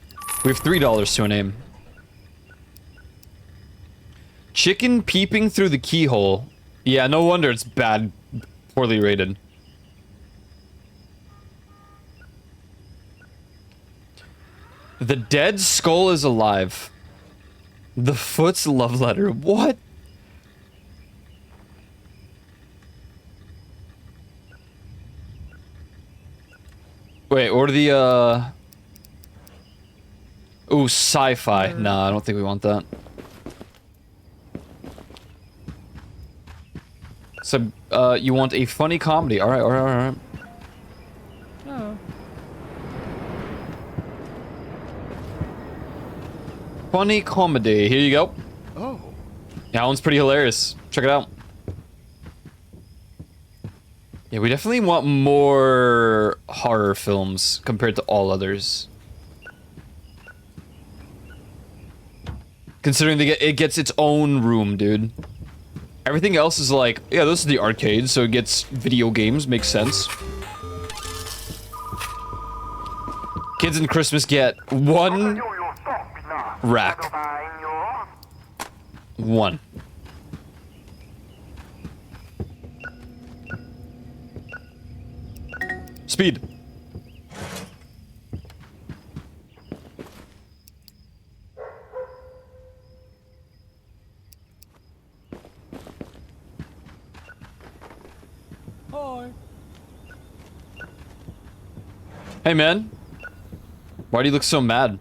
We have $3 to a name. Chicken peeping through the keyhole. Yeah, no wonder it's bad. Poorly rated. The dead skull is alive. The foot's love letter. What? Wait, or the, Ooh, sci-fi. Nah, I don't think we want that. So, you want a funny comedy. Alright, alright, alright. Oh. Funny comedy. Here you go. Oh. Yeah, that one's pretty hilarious. Check it out. Yeah, we definitely want more horror films compared to all others. Considering it gets its own room, dude. Everything else is like, yeah, this is the arcade, so it gets video games, makes sense. Kids in Christmas get one rack. One. Speed. Hi. Hey, man. Why do you look so mad?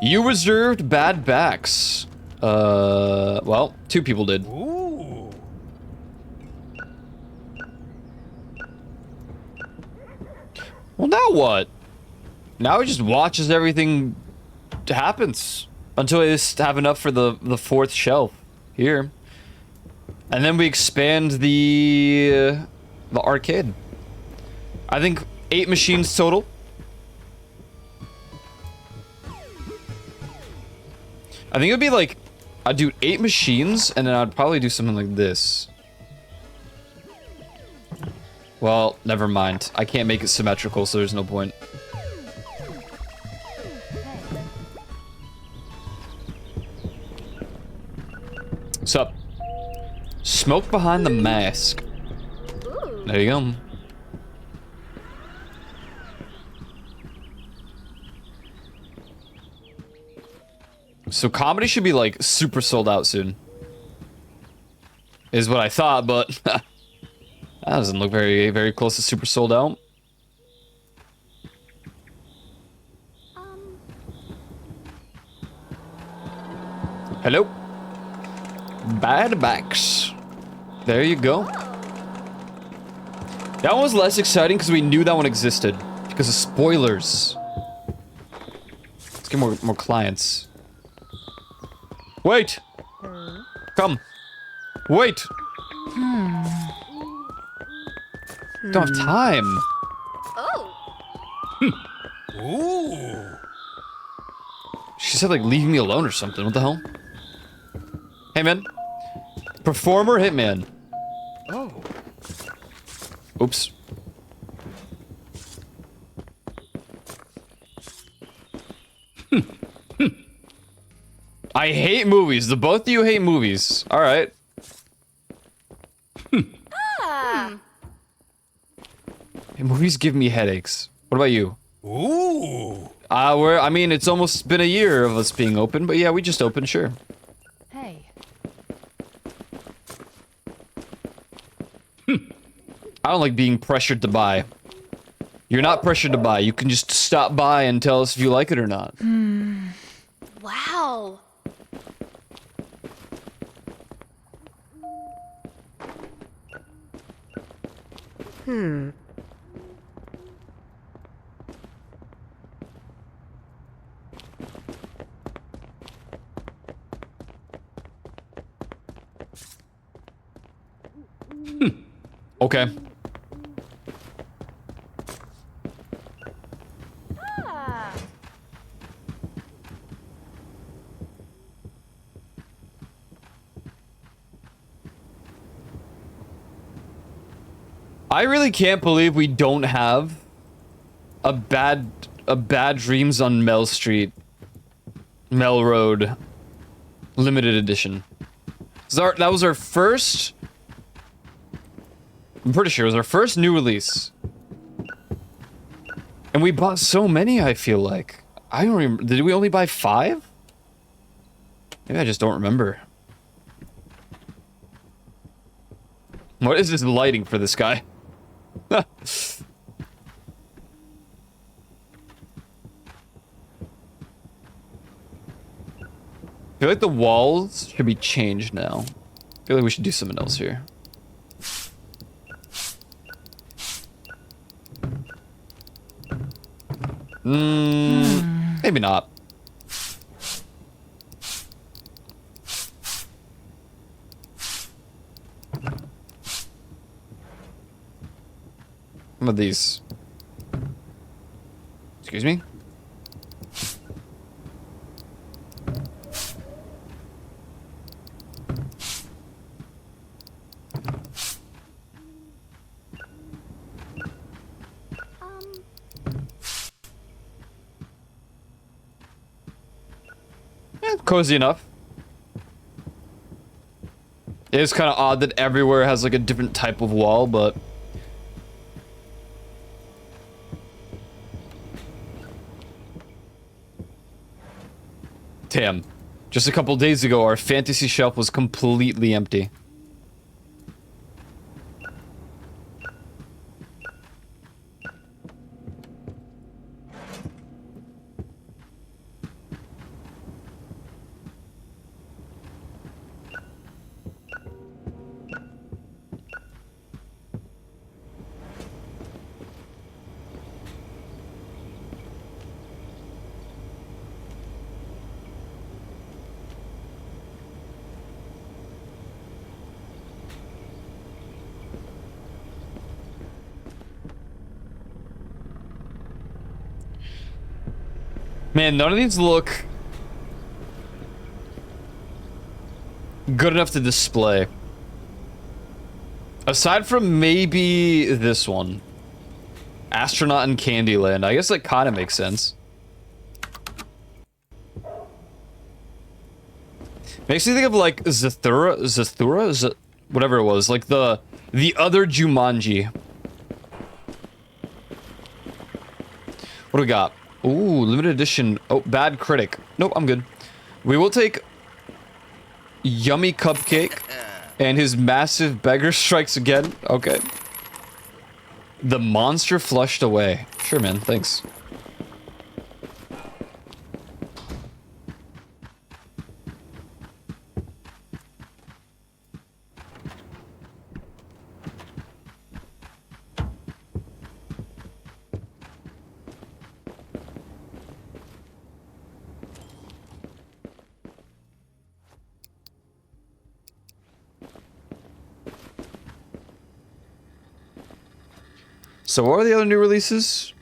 You reserved bad backs. Well, 2 people did. Ooh. Well, now what? Now he just watches everything happens until I just have enough for the 4th shelf here. And then we expand the arcade. I think 8 machines total. I think it would be like, I'd do 8 machines, and then I'd probably do something like this. Well, never mind. I can't make it symmetrical, so there's no point. Sup? Smoke behind the mask. Ooh. There you go. So comedy should be like super sold out soon. Is what I thought, but that doesn't look very, very close to super sold out. Hello? Bad backs. There you go. That one was less exciting because we knew that one existed. Because of spoilers. Let's get more clients. Wait! Come. Wait! Don't have time. Oh. Ooh. She said like leave me alone or something. What the hell? Hey man. Performer hitman. Oh. Oops. I hate movies. The both of you hate movies. All right. Ah. Hey, movies give me headaches. What about you? Ooh. I mean, it's almost been a year of us being open, but yeah, we just opened, sure. Hey. I don't like being pressured to buy. You're not pressured to buy. You can just stop by and tell us if you like it or not. Wow. Okay. Ah. I really can't believe we don't have a bad Dreams on Mel Street, Mel Road, limited edition. That was our first. I'm pretty sure it was our first new release, and we bought so many. I feel like I don't remember. Did we only buy 5? Maybe I just don't remember. What is this lighting for this guy? I feel like the walls should be changed now. I feel like we should do something else here. Maybe not. Some of these. Excuse me? Cozy enough. It is kind of odd that everywhere has like a different type of wall, but damn. Just a couple days ago, our fantasy shelf was completely empty. Man, none of these look good enough to display. Aside from maybe this one. Astronaut in Candyland. I guess that kind of makes sense. Makes me think of like Zathura? Whatever it was. Like the other Jumanji. What do we got? Ooh, limited edition. Oh, bad critic. Nope, I'm good. We will take Yummy Cupcake and his massive beggar strikes again. Okay. The monster flushed away. Sure, man. Thanks. So what are the other new releases?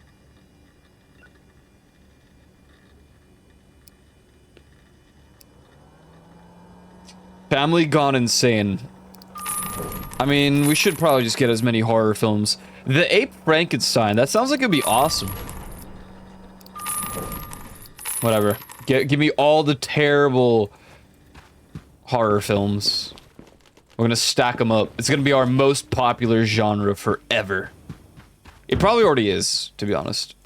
Family Gone Insane. I mean, we should probably just get as many horror films. The Ape Frankenstein. That sounds like it'd be awesome. Whatever. Give me all the terrible horror films. We're gonna stack them up. It's gonna be our most popular genre forever. It probably already is, to be honest.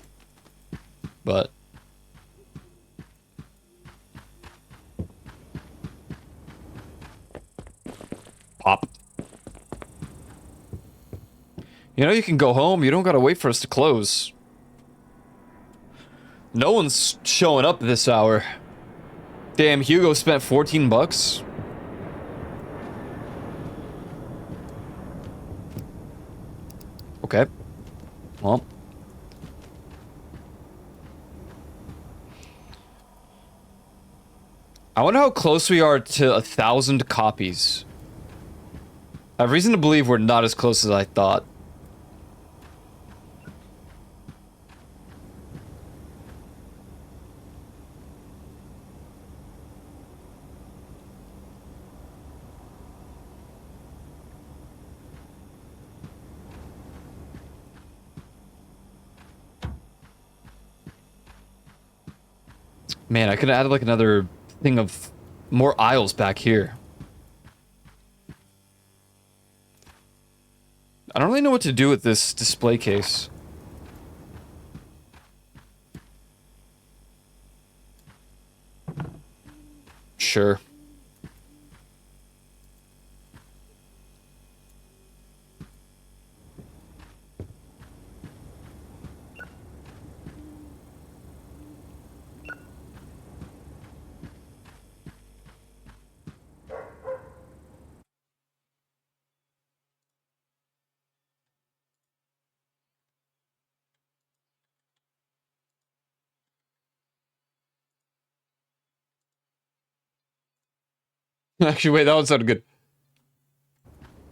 But pop. You know, you can go home. You don't gotta wait for us to close. No one's showing up this hour. Damn, Hugo spent 14 bucks. Okay. Well. I wonder how close we are to 1,000 copies. I have reason to believe we're not as close as I thought. Man, I could add like another thing of more aisles back here. I don't really know what to do with this display case. Sure. Actually, wait, that one sounded good.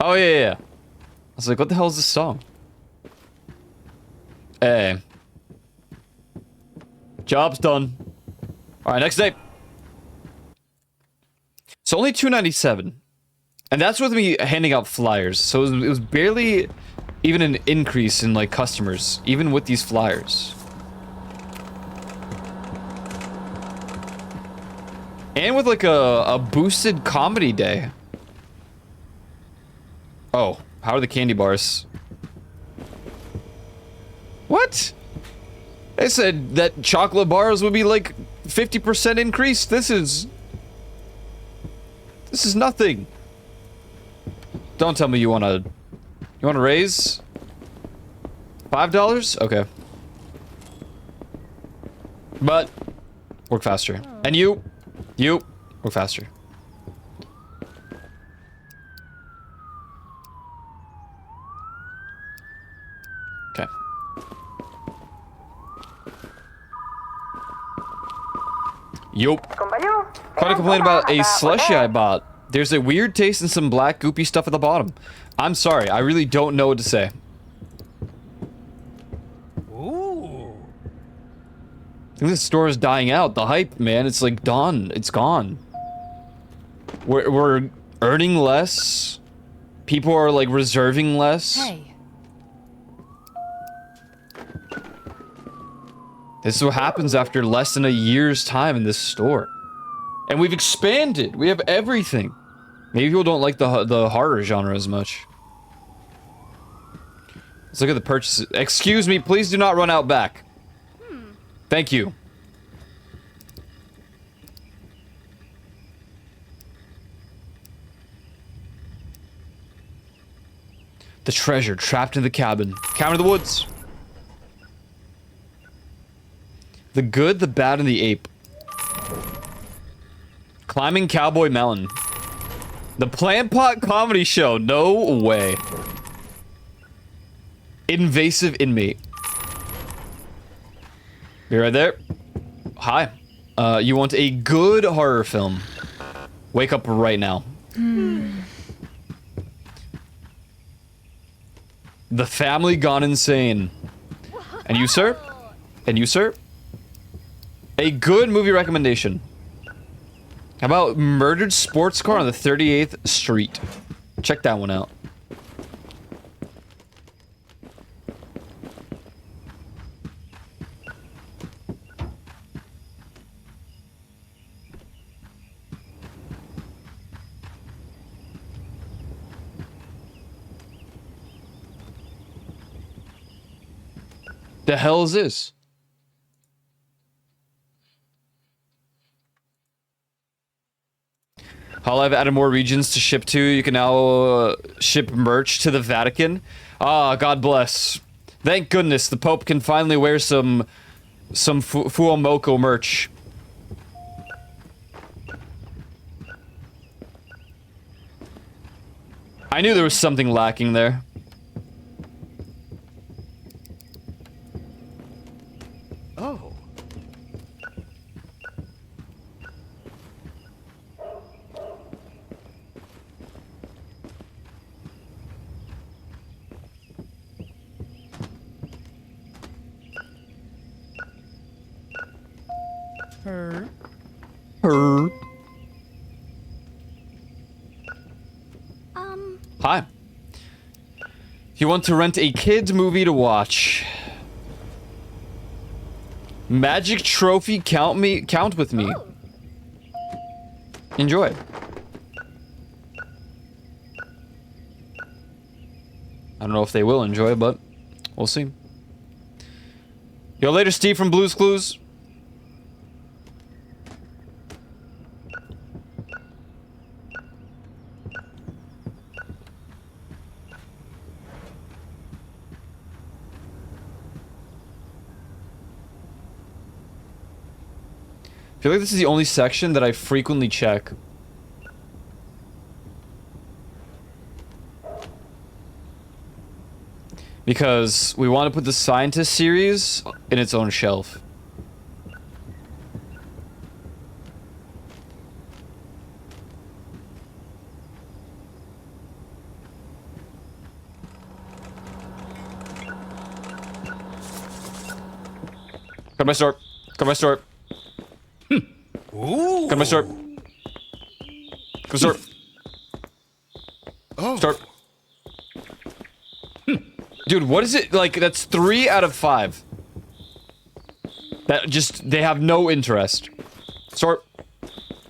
Oh, yeah. I was like, what the hell is this song? Hey. Job's done. Alright, next day. So only $2.97. And that's with me handing out flyers. So it was barely even an increase in, like, customers. Even with these flyers. And with, like, a boosted comedy day. Oh, how are the candy bars? What? They said that chocolate bars would be, like, 50% increase. This is nothing. Don't tell me you want to raise? $5? Okay. But, work faster. And you, work faster. Okay. Yup. Quite a complaint about a slushie I bought. There's a weird taste and some black goopy stuff at the bottom. I'm sorry, I really don't know what to say. Ooh. I think this store is dying out. The hype, man, it's like done. It's gone. We're earning less. People are like reserving less. Hey. This is what happens after less than a year's time in this store. And we've expanded. We have everything. Maybe people don't like the horror genre as much. Let's look at the purchases. Excuse me, please do not run out back. Thank you. The treasure trapped in the cabin. Cabin in the woods. The Good, the Bad, and the Ape. Climbing Cowboy Mountain. The Plant Pot Comedy Show. No way. Invasive Inmate. You're right there. Hi. You want a good horror film. Wake up right now. The Family Gone Insane. And you, sir? And you, sir? A good movie recommendation. How about Murdered Sports Car on the 38th Street? Check that one out. The hell is this? Hall, I've added more regions to ship to. You can now ship merch to the Vatican. Ah, God bless. Thank goodness the Pope can finally wear some Fuomoco merch. I knew there was something lacking there. Oh. Her. Hi. You want to rent a kids movie to watch? Magic trophy, count with me. Oh. Enjoy. I don't know if they will enjoy, but we'll see. Yo, later, Steve from Blue's Clues. I feel like this is the only section that I frequently check. Because we want to put the Scientist series in its own shelf. Come to my store. Come to my store. Ooh. Come to my store. Come to store. Oh. Store. Dude, what is it? Like, that's 3 out of 5. That just, they have no interest. Store.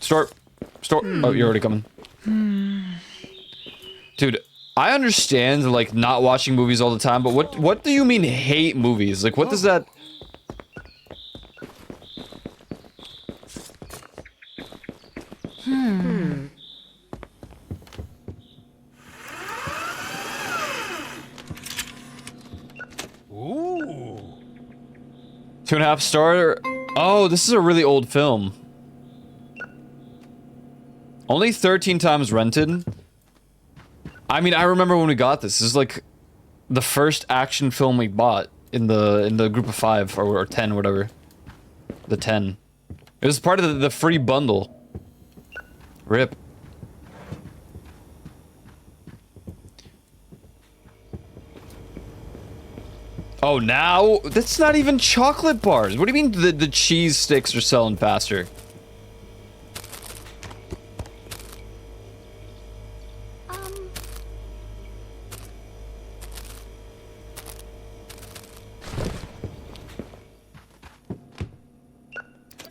Store. Store. Oh, you're already coming. Dude, I understand, like, not watching movies all the time, but what do you mean hate movies? Like, what does that... Ooh. 2.5 star. Oh, this is a really old film. Only 13 times rented. I mean, I remember when we got this. This is like the first action film we bought in the group of 5 or 10, whatever. The 10. It was part of the free bundle. RIP. Oh, now? That's not even chocolate bars. What do you mean the cheese sticks are selling faster?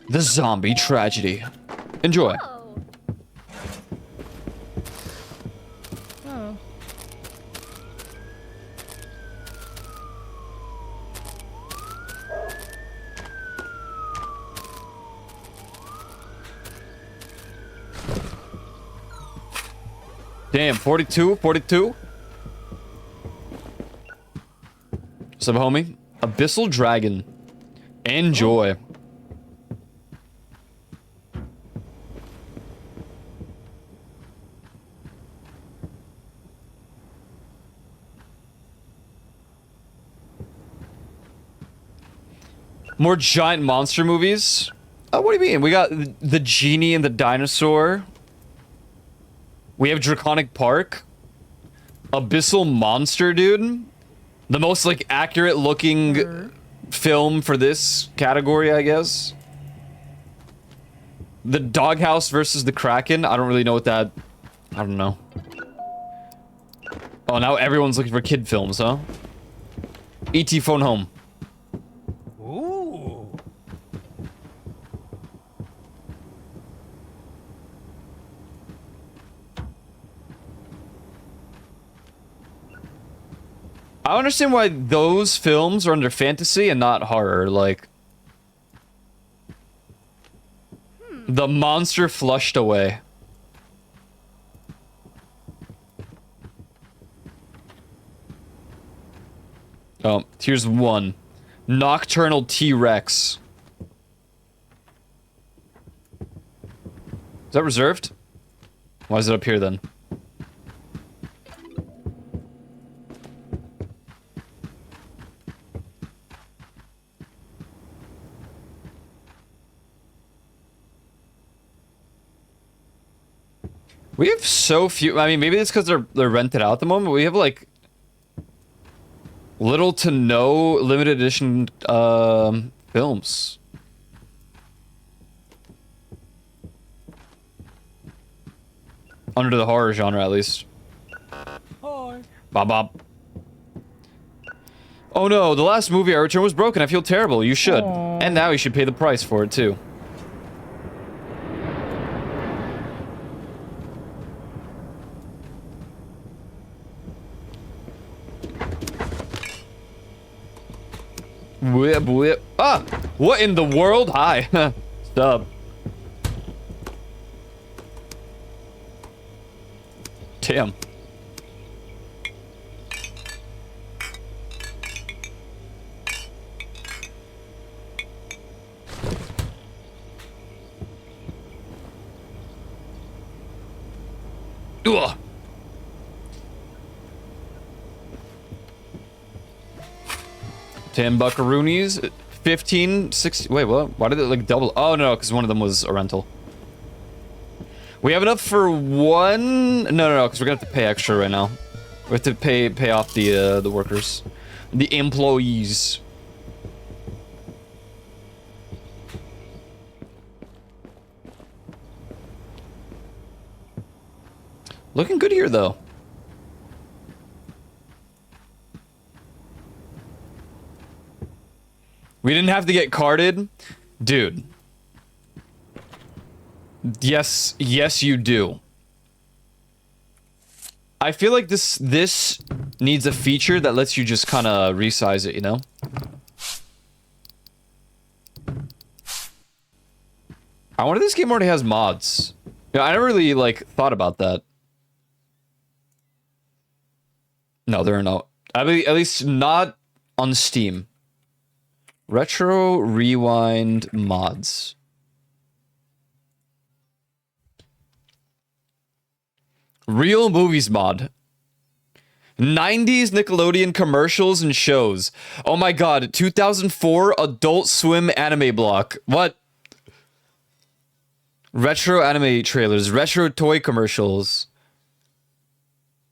The zombie tragedy. Enjoy. Oh. Oh. Damn, 42? 42? What's up, homie? Abyssal Dragon. Enjoy. More giant monster movies? What do you mean? We got the Genie and the Dinosaur. We have Draconic Park. Abyssal Monster, dude. The most, like, accurate looking film for this category, I guess. The Doghouse versus the Kraken. I don't really know what that... I don't know. Oh, now everyone's looking for kid films, huh? E.T. Phone Home. Ooh. I don't understand why those films are under fantasy and not horror, like... The Monster Flushed Away. Oh, here's one. Nocturnal T-Rex. Is that reserved? Why is it up here then? We have so few. I mean, maybe it's because they're rented out at the moment. We have like little to no limited edition films. Under the horror genre, at least. Hi. Bob Bob. Oh no, the last movie I returned was broken. I feel terrible. You should. Aw. And now you should pay the price for it too. Whip, whip. Ah! What in the world? Hi. Stub. Damn. Ugh. $10 buckaroonies, 15, 60. Wait, what? Why did it like double? Oh no, because one of them was a rental. We have enough for one. No, because we're gonna have to pay extra right now. We have to pay off the workers, the employees. Looking good here, though. We didn't have to get carded? Dude. Yes, you do. I feel like this needs a feature that lets you just kind of resize it, you know? I wonder if this game already has mods. Yeah, I never really, like, thought about that. No, there are no. At least not on Steam. Retro Rewind mods. Real Movies mod. 90s Nickelodeon commercials and shows. Oh my god, 2004 Adult Swim anime block. What? Retro anime trailers, retro toy commercials.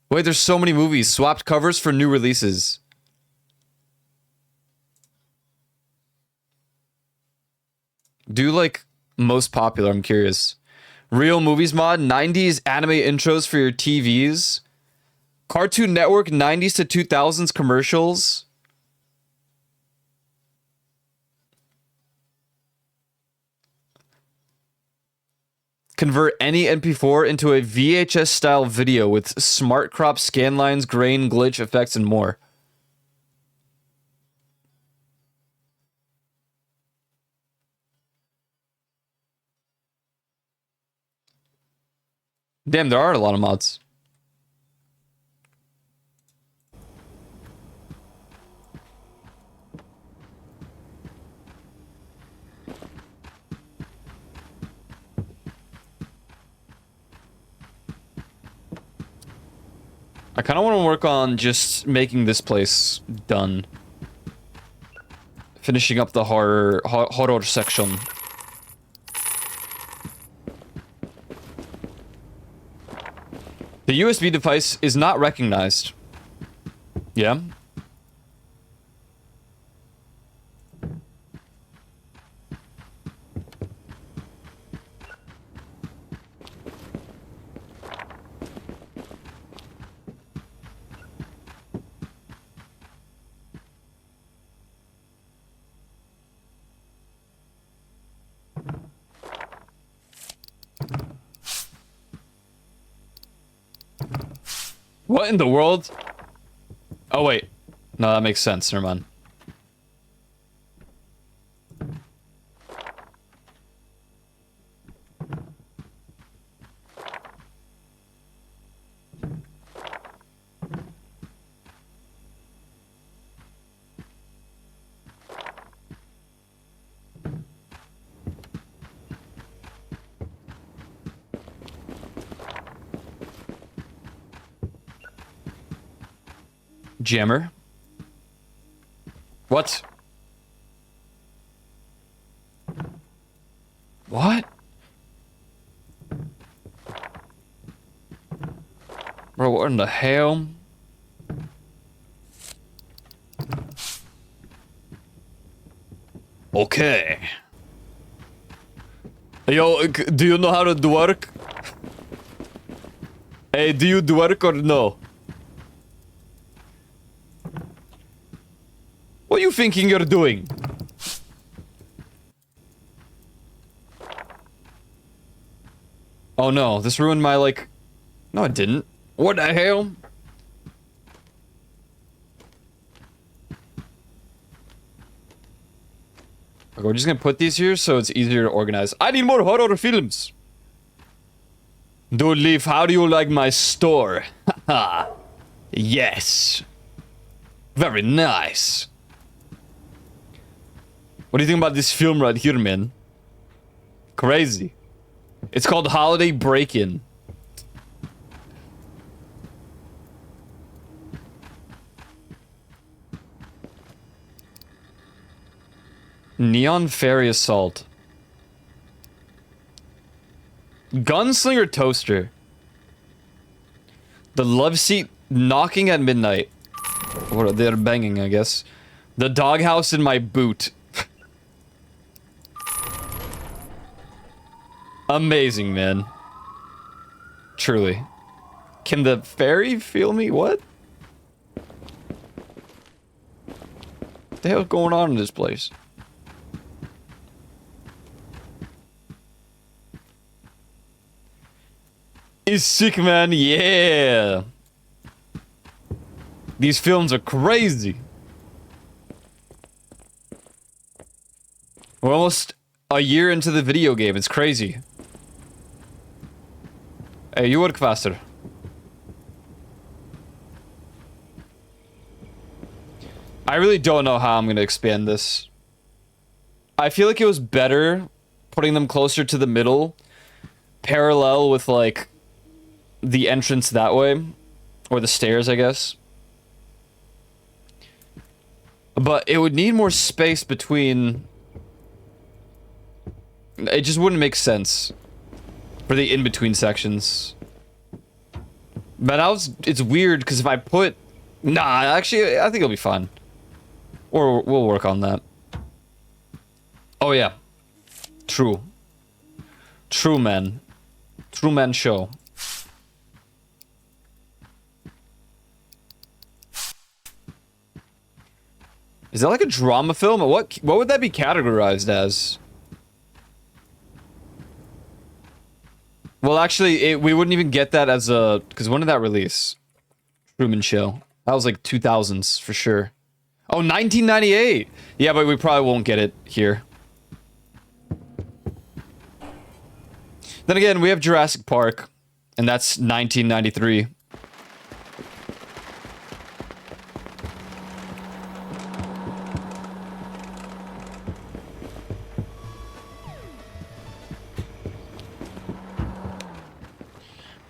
Wait, there's so many movies. Swapped covers for new releases. Do like most popular, I'm curious. Real Movies mod, 90s anime intros for your TVs. Cartoon Network 90s to 2000s commercials. Convert any MP4 into a VHS style video with smart crop scan lines, grain, glitch effects, and more. Damn, there are a lot of mods. I kind of want to work on just making this place done. Finishing up the horror section. The USB device is not recognized. Yeah? What in the world? Oh, wait. No, that makes sense. Never mind. Jammer. What? What? Bro, what in the hell? Okay. Yo, do you know how to do work? Hey, do you do work or no? thinking you're doing? Oh no, this ruined my, like... No, it didn't. What the hell? Okay, we're just gonna put these here so it's easier to organize. I need more horror films! Dude, Leaf, how do you like my store? Haha. Yes. Very nice. What do you think about this film right here, man? Crazy. It's called Holiday Break-In. Neon Fairy Assault. Gunslinger Toaster. The Love Seat Knocking at Midnight. Or they're banging, I guess. The Doghouse in My Boot. Amazing, man. Truly. Can the fairy feel me? What? What the hell's going on in this place? Is sick, man. Yeah. These films are crazy. We're almost a year into the video game. It's crazy. Hey, you work faster. I really don't know how I'm going to expand this. I feel like it was better putting them closer to the middle, parallel with, like, the entrance that way. Or the stairs, I guess. But it would need more space between... It just wouldn't make sense for the in-between sections. But it's weird, because if I put... Nah, actually, I think it'll be fine. Or we'll work on that. Oh, yeah. True. True, man. True man show. Is that like a drama film? What would that be categorized as? Well, actually, we wouldn't even get that as a... Because when did that release? Truman Show. That was like 2000s for sure. Oh, 1998! Yeah, but we probably won't get it here. Then again, we have Jurassic Park. And that's 1993.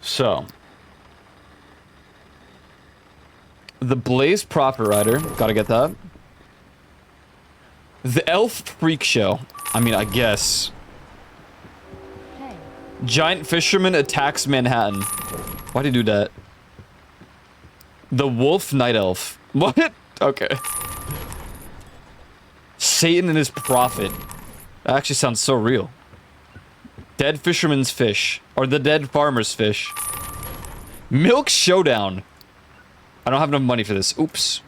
So, the Blaze Proper Rider, gotta get that. The Elf Freak Show, I mean, I guess. Hey. Giant Fisherman Attacks Manhattan. Why'd he do that? The Wolf Night Elf. What? Okay. Satan and his Prophet. That actually sounds so real. Dead Fisherman's Fish. Or the Dead Farmer's Fish. Milk Showdown. I don't have enough money for this. Oops.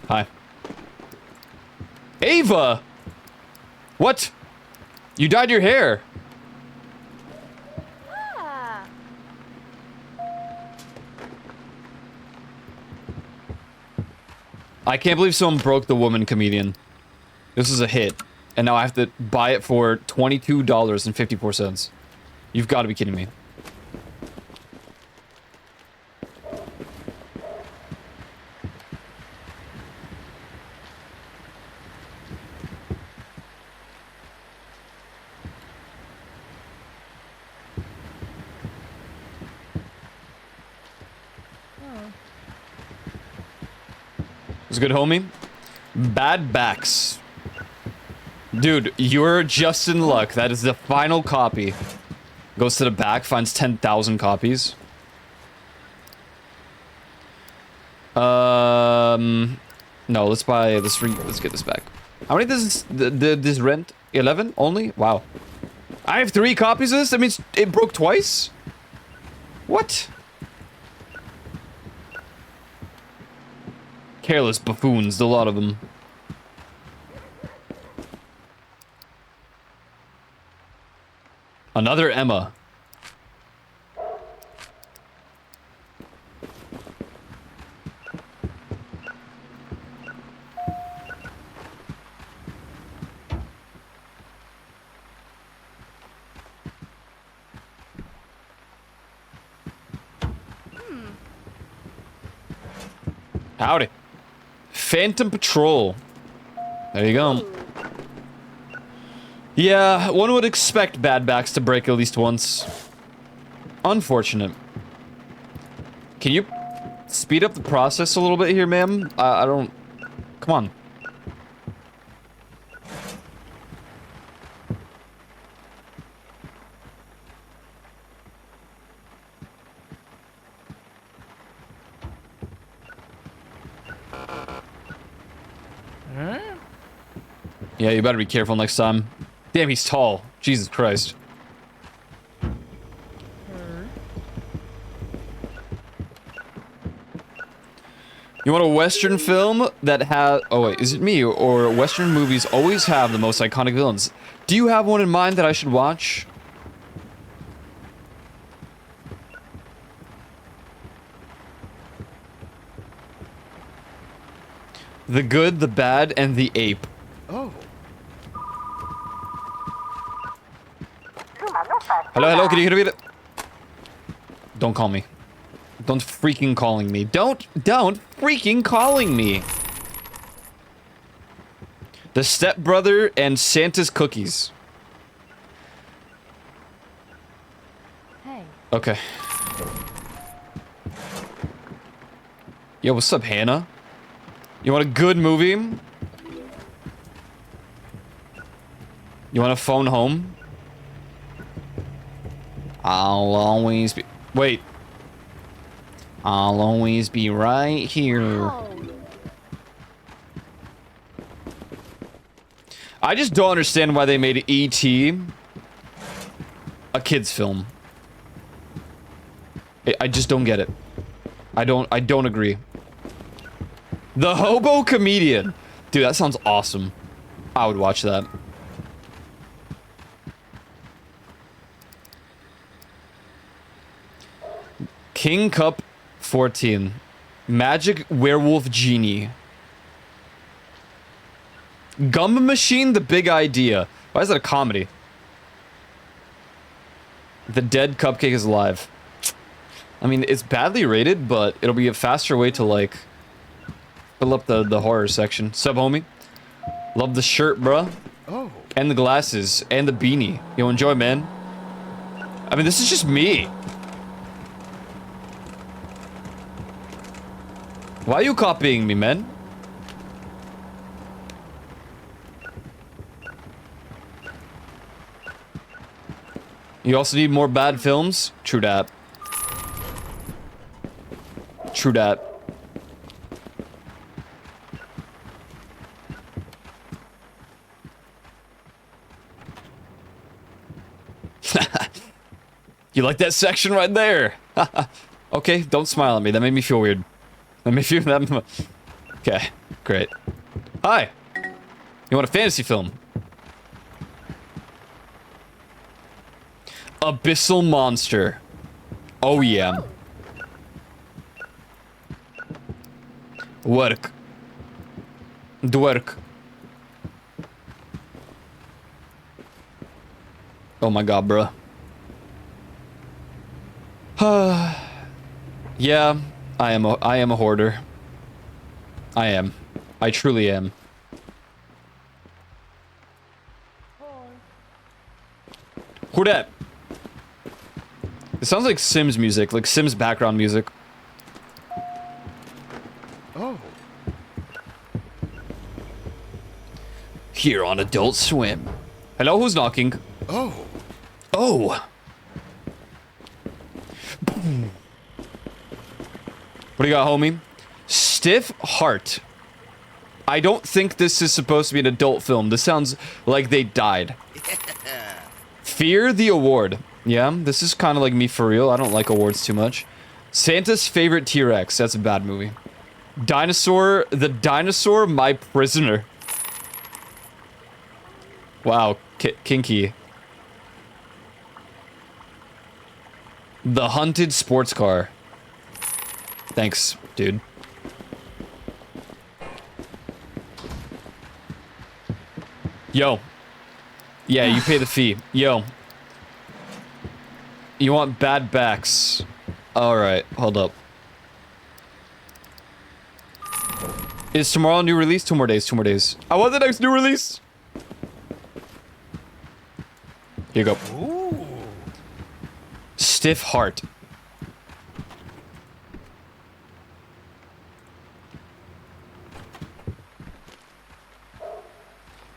Hi. Ava! What? You dyed your hair. Ah. I can't believe someone broke the woman comedian. This is a hit. And now I have to buy it for $22.54. You've got to be kidding me. It's good, homie. Bad Backs. Dude, you're just in luck. That is the final copy. Goes to the back, finds 10,000 copies. No, let's buy this. Let's get this back. How many does this rent? 11 only? Wow. I have 3 copies of this. That means it broke twice. What? Careless buffoons, a lot of them. Another Emma. Howdy. Phantom Patrol. There you go. Yeah, one would expect bad backs to break at least once. Unfortunate. Can you speed up the process a little bit here, ma'am? I don't... Come on. Yeah, you better be careful next time. Damn, he's tall. Jesus Christ. You want a Western film that has... Oh, wait. Is it me? Or Western movies always have the most iconic villains? Do you have one in mind that I should watch? The Good, the Bad, and the Ape. Oh. Hello, hello, can you hear me? Don't call me. Don't freaking calling me. Don't freaking calling me. The Stepbrother and Santa's Cookies. Hey. Okay. Yo, what's up, Hannah? You want a good movie? You want to phone home? I'll always be... Wait. I'll always be right here. Oh. I just don't understand why they made E.T. a kid's film. I just don't get it. I don't agree. The Hobo Comedian. Dude, that sounds awesome. I would watch that. King Cup 14. Magic Werewolf Genie. Gum Machine, The Big Idea. Why is that a comedy? The Dead Cupcake is Alive. I mean, it's badly rated, but it'll be a faster way to, like, fill up the horror section. Sub, homie. Love the shirt, bruh. Oh. And the glasses. And the beanie. Yo, enjoy, man. I mean, this is just me. Why are you copying me, man? You also need more bad films? True dat. True dat. You like that section right there? Okay, don't smile at me. That made me feel weird. That made me feel that... Okay, great. Hi. You want a fantasy film? Abyssal Monster. Oh yeah. Work. Dwerk. Oh my god, bruh. Yeah, I am a hoarder. I am. I truly am. Who dat? It sounds like Sims music, like Sims background music. Oh. Here on Adult Swim. Hello, who's knocking? Oh. Oh. What do you got, homie? Stiff Heart. I don't think this is supposed to be an adult film. This sounds like they died. Fear the Award. Yeah, this is kind of like me for real. I don't like awards too much. Santa's Favorite T-Rex. That's a bad movie. Dinosaur, the dinosaur, my prisoner. Wow, kinky. The hunted sports car. Thanks, dude. Yo. Yeah, you pay the fee. Yo. You want bad backs. Alright, hold up. Is tomorrow a new release? 2 more days, 2 more days. I want the next new release! Here you go. Ooh. Stiff heart.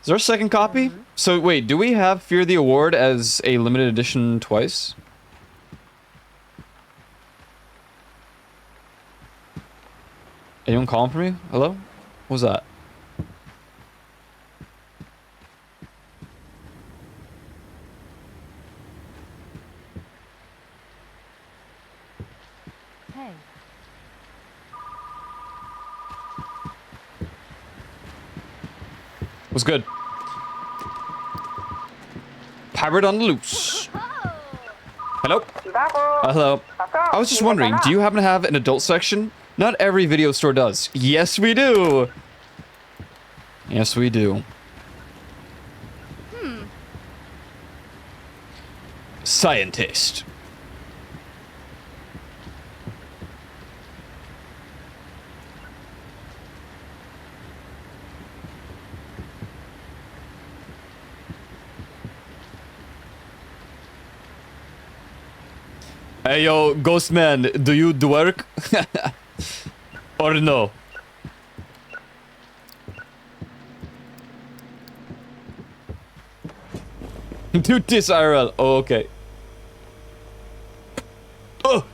Is there a second copy? So wait, do we have Fear the Award as a limited edition twice? Anyone calling for me? Hello? What was that? Hey. What's good? Pirate on the loose. Hello? Hello. I was just wondering, do you happen to have an adult section? Not every video store does. Yes, we do. Yes, we do. Scientist. Hey yo, Ghostman, do you do work? Or no? Do this IRL. Oh, okay. Oh!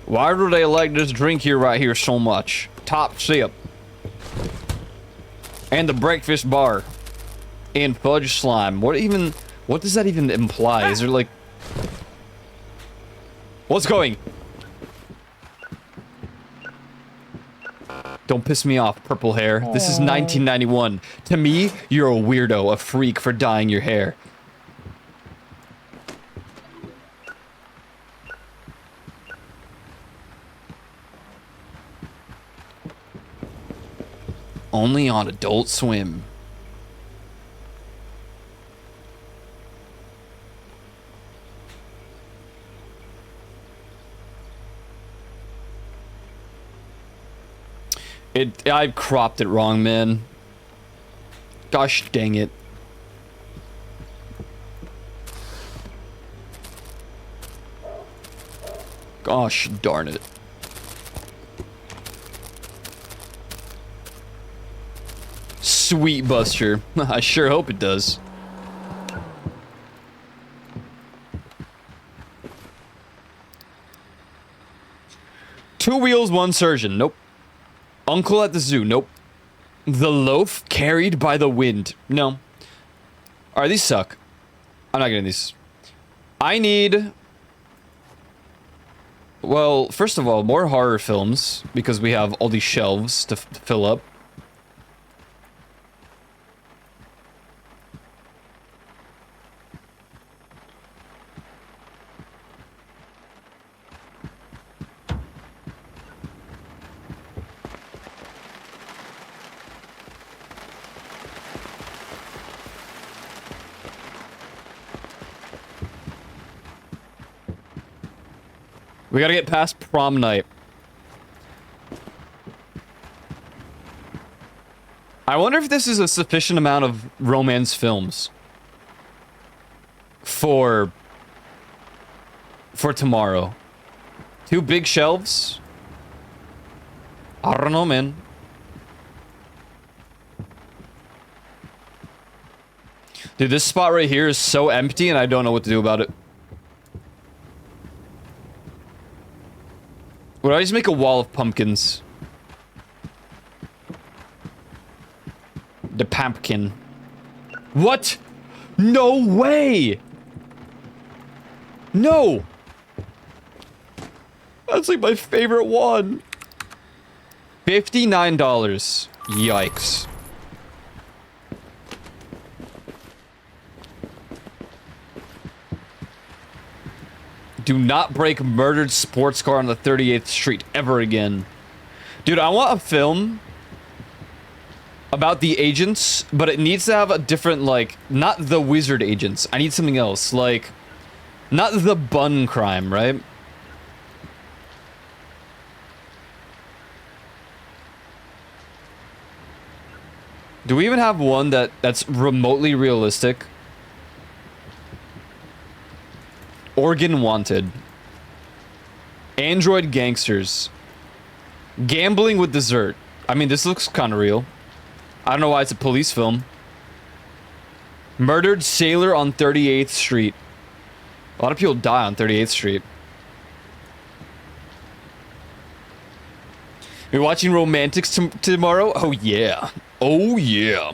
Why do they like this drink here right here so much? Top sip. And the breakfast bar. And fudge slime. What does that even imply? Is there like... What's going? Don't piss me off, purple hair. This is 1991. To me, you're a weirdo, a freak for dyeing your hair. Only on Adult Swim. I cropped it wrong, man. Gosh dang it. Gosh darn it. Sweet Buster. I sure hope it does. Two wheels, one surgeon. Nope. Uncle at the zoo. Nope. The loaf carried by the wind. No. Alright, these suck. I'm not getting these. I need... Well, first of all, more horror films, because we have all these shelves to fill up. We gotta get past prom night. I wonder if this is a sufficient amount of romance films for tomorrow. 2 big shelves? I don't know, man. Dude, this spot right here is so empty and I don't know what to do about it. Would I just make a wall of pumpkins? The pumpkin. What? No way! No! That's like my favorite one. $59. Yikes. Do not break murdered sports car on the 38th Street ever again. Dude, I want a film about the agents, but it needs to have a different, like, not the wizard agents. I need something else, like, not the bun crime, right? Do we even have one that's remotely realistic? Oregon Wanted. Android Gangsters. Gambling with Dessert. I mean, this looks kind of real. I don't know why it's a police film. Murdered Sailor on 38th Street. A lot of people die on 38th Street. You're watching Romantics tomorrow? Oh, yeah. Oh, yeah.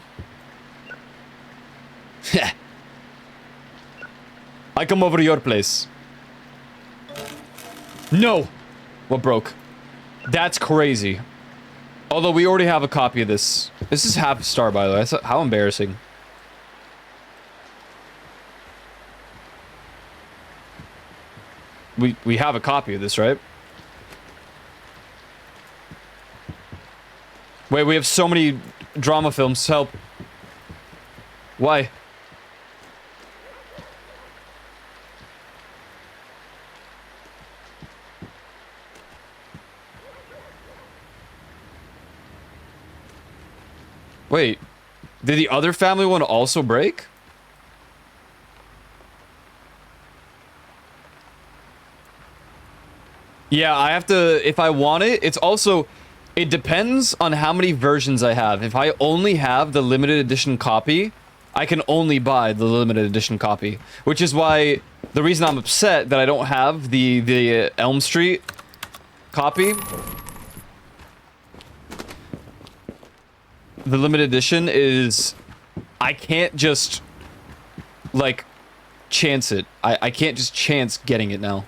I come over to your place. No! What broke? That's crazy. Although we already have a copy of this. This is half a star, by the way. How embarrassing. We have a copy of this, right? Wait, we have so many drama films. Help. Why? Wait, did the other family one also break? Yeah, I have to, if I want it, it's also, it depends on how many versions I have. If I only have the limited edition copy, I can only buy the limited edition copy. Which is why, the reason I'm upset that I don't have the Elm Street copy. The limited edition is, I can't just, like, chance it. I can't just chance getting it now.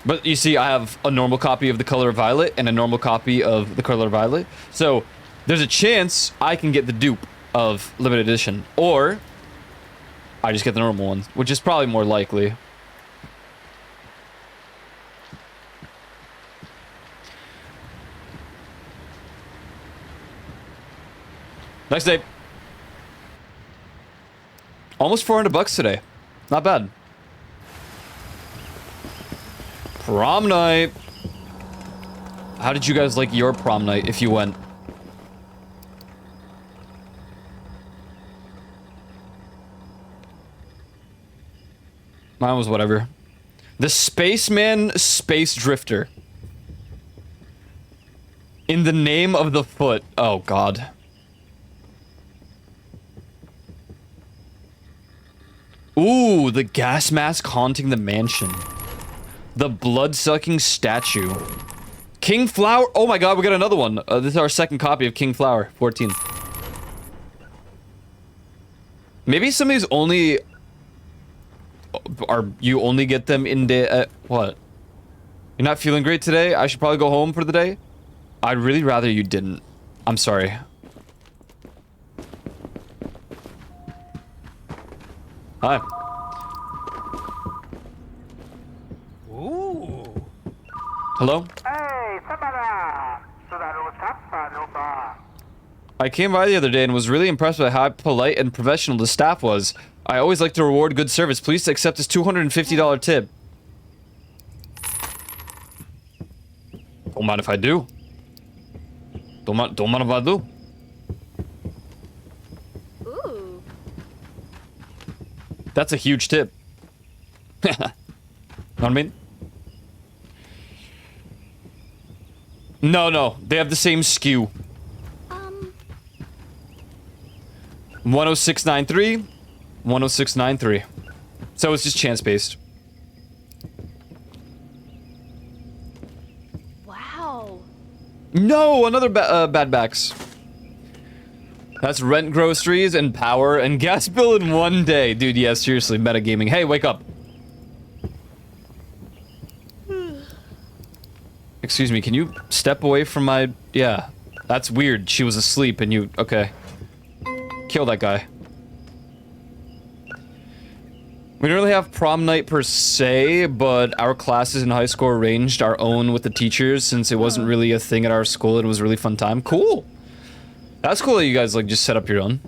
But you see, I have a normal copy of The Color Violet and a normal copy of The Color Violet. So, there's a chance I can get the dupe of limited edition. Or I just get the normal one, which is probably more likely. Nice day. Almost $400 today. Not bad. Prom night. How did you guys like your prom night if you went? Mine was whatever. The Spaceman Space Drifter. In the name of the foot. Oh, God. Ooh, the gas mask haunting the mansion. The blood-sucking statue. King Flower. Oh my God, we got another one. This is our second copy of King Flower, 14. Maybe some of these only... you only get them in the... what? You're not feeling great today? I should probably go home for the day? I'd really rather you didn't. I'm sorry. Hi. Ooh. Hello? I came by the other day and was really impressed by how polite and professional the staff was. I always like to reward good service. Please accept this $250 tip. Don't mind if I do. Don't mind if I do. Ooh. That's a huge tip. Know what I mean? No. They have the same SKU. 10693. 10693. So it's just chance-based. Wow. No, another bad backs. That's rent, groceries, and power, and gas bill in one day. Dude, yeah, seriously, metagaming. Hey, wake up. Excuse me, can you step away from my... Yeah, that's weird. She was asleep and you... Okay. Kill that guy. We don't really have prom night per se, but our classes in high school arranged our own with the teachers since it wasn't really a thing at our school. It was a really fun time. Cool. That's cool that you guys, like, just set up your own.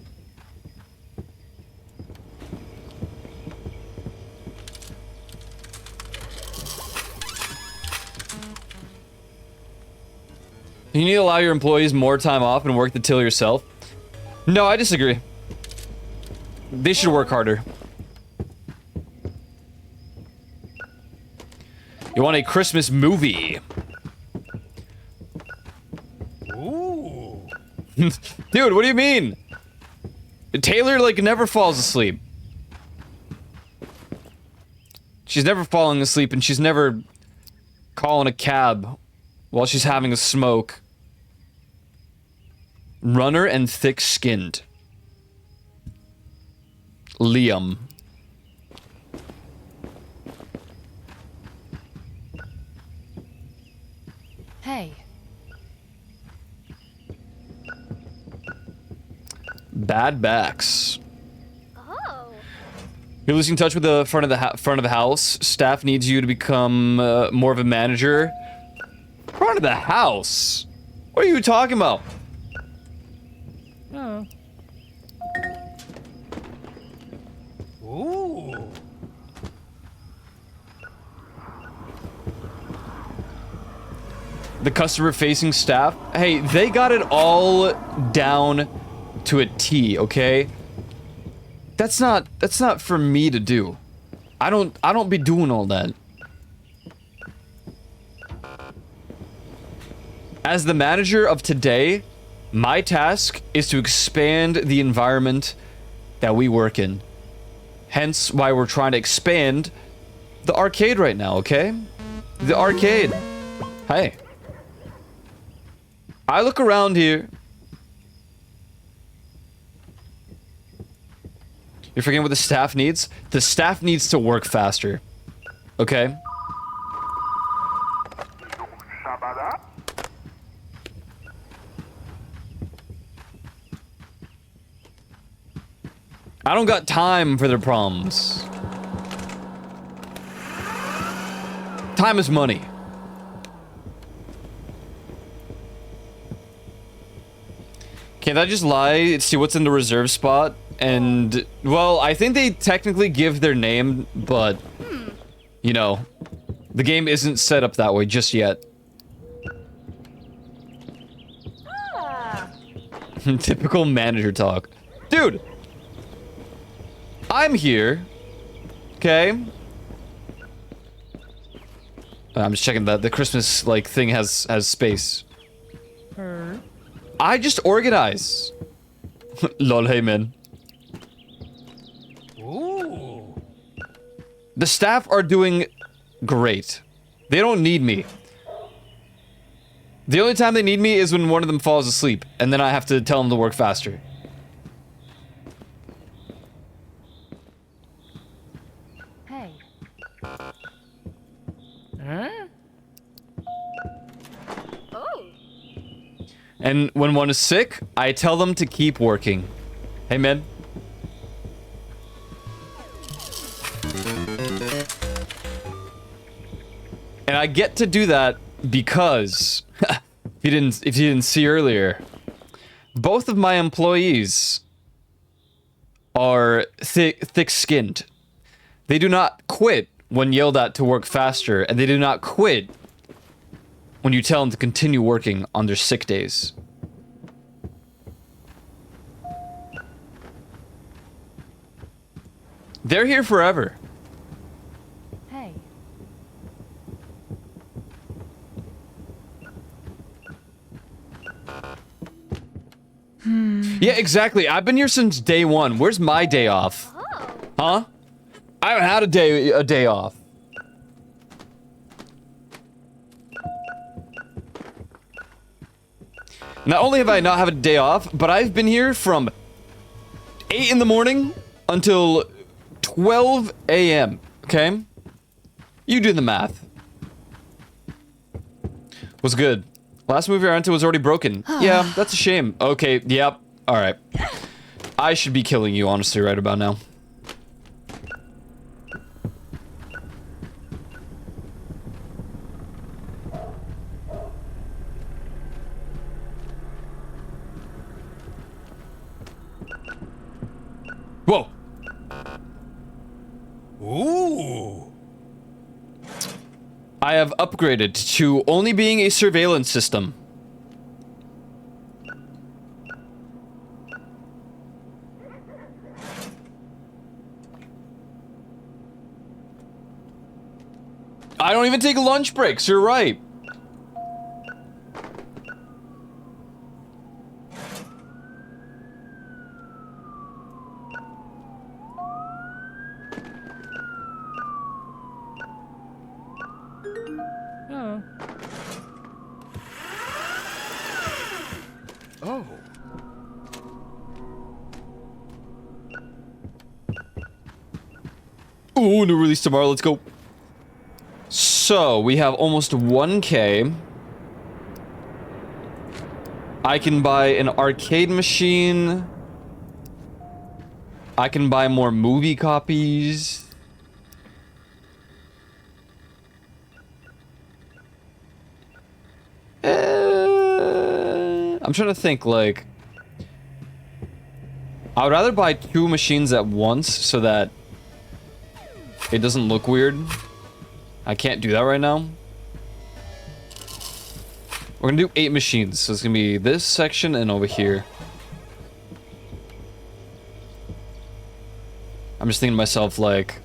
You need to allow your employees more time off and work the till yourself. No, I disagree. They should work harder. You want a Christmas movie? Ooh. Dude, what do you mean? Taylor, like, never falls asleep. She's never falling asleep, and she's never calling a cab while she's having a smoke. Runner and thick-skinned. Liam. Hey. Bad backs. Oh. You're losing touch with the front of the house. Staff needs you to become more of a manager. Front of the house? What are you talking about? Oh. Ooh. The customer-facing staff? Hey, they got it all down to a T, okay? That's not for me to do. I don't be doing all that. As the manager of today, my task is to expand the environment that we work in. Hence why we're trying to expand the arcade right now, okay? The arcade. Hey. I look around here. You're forgetting what the staff needs? The staff needs to work faster. Okay? I don't got time for their problems. Time is money. Can't I just lie, see what's in the reserve spot? And, well, I think they technically give their name, but, you know, the game isn't set up that way just yet. Ah. Typical manager talk. Dude! I'm here. Okay? I'm just checking that the Christmas, like, thing has space. I just organize. Lol, hey, man. Ooh. The staff are doing great. They don't need me. The only time they need me is when one of them falls asleep, and then I have to tell them to work faster. Hey. Oh. And when one is sick, I tell them to keep working. Hey, man. And I get to do that because, if you didn't see earlier, both of my employees are thick-skinned. They do not quit when yelled at to work faster, and they do not quit when you tell them to continue working on their sick days. They're here forever. Hey. Yeah, exactly. I've been here since day one. Where's my day off? Oh. Huh? I haven't had a day off. Not only have I not had a day off, but I've been here from 8 in the morning until 12 a.m. Okay? You do the math. Was good. Last movie I rented was already broken. Yeah, that's a shame. Okay, yep. Alright. I should be killing you, honestly, right about now. Whoa! Ooh. I have upgraded to only being a surveillance system. I don't even take lunch breaks, you're right. Oh. Ooh, new release tomorrow, let's go. So, we have almost 1K. I can buy an arcade machine. I can buy more movie copies. I'm trying to think, like... I would rather buy 2 machines at once so that it doesn't look weird. I can't do that right now. We're gonna do 8 machines, so it's gonna be this section and over here. I'm just thinking to myself, like...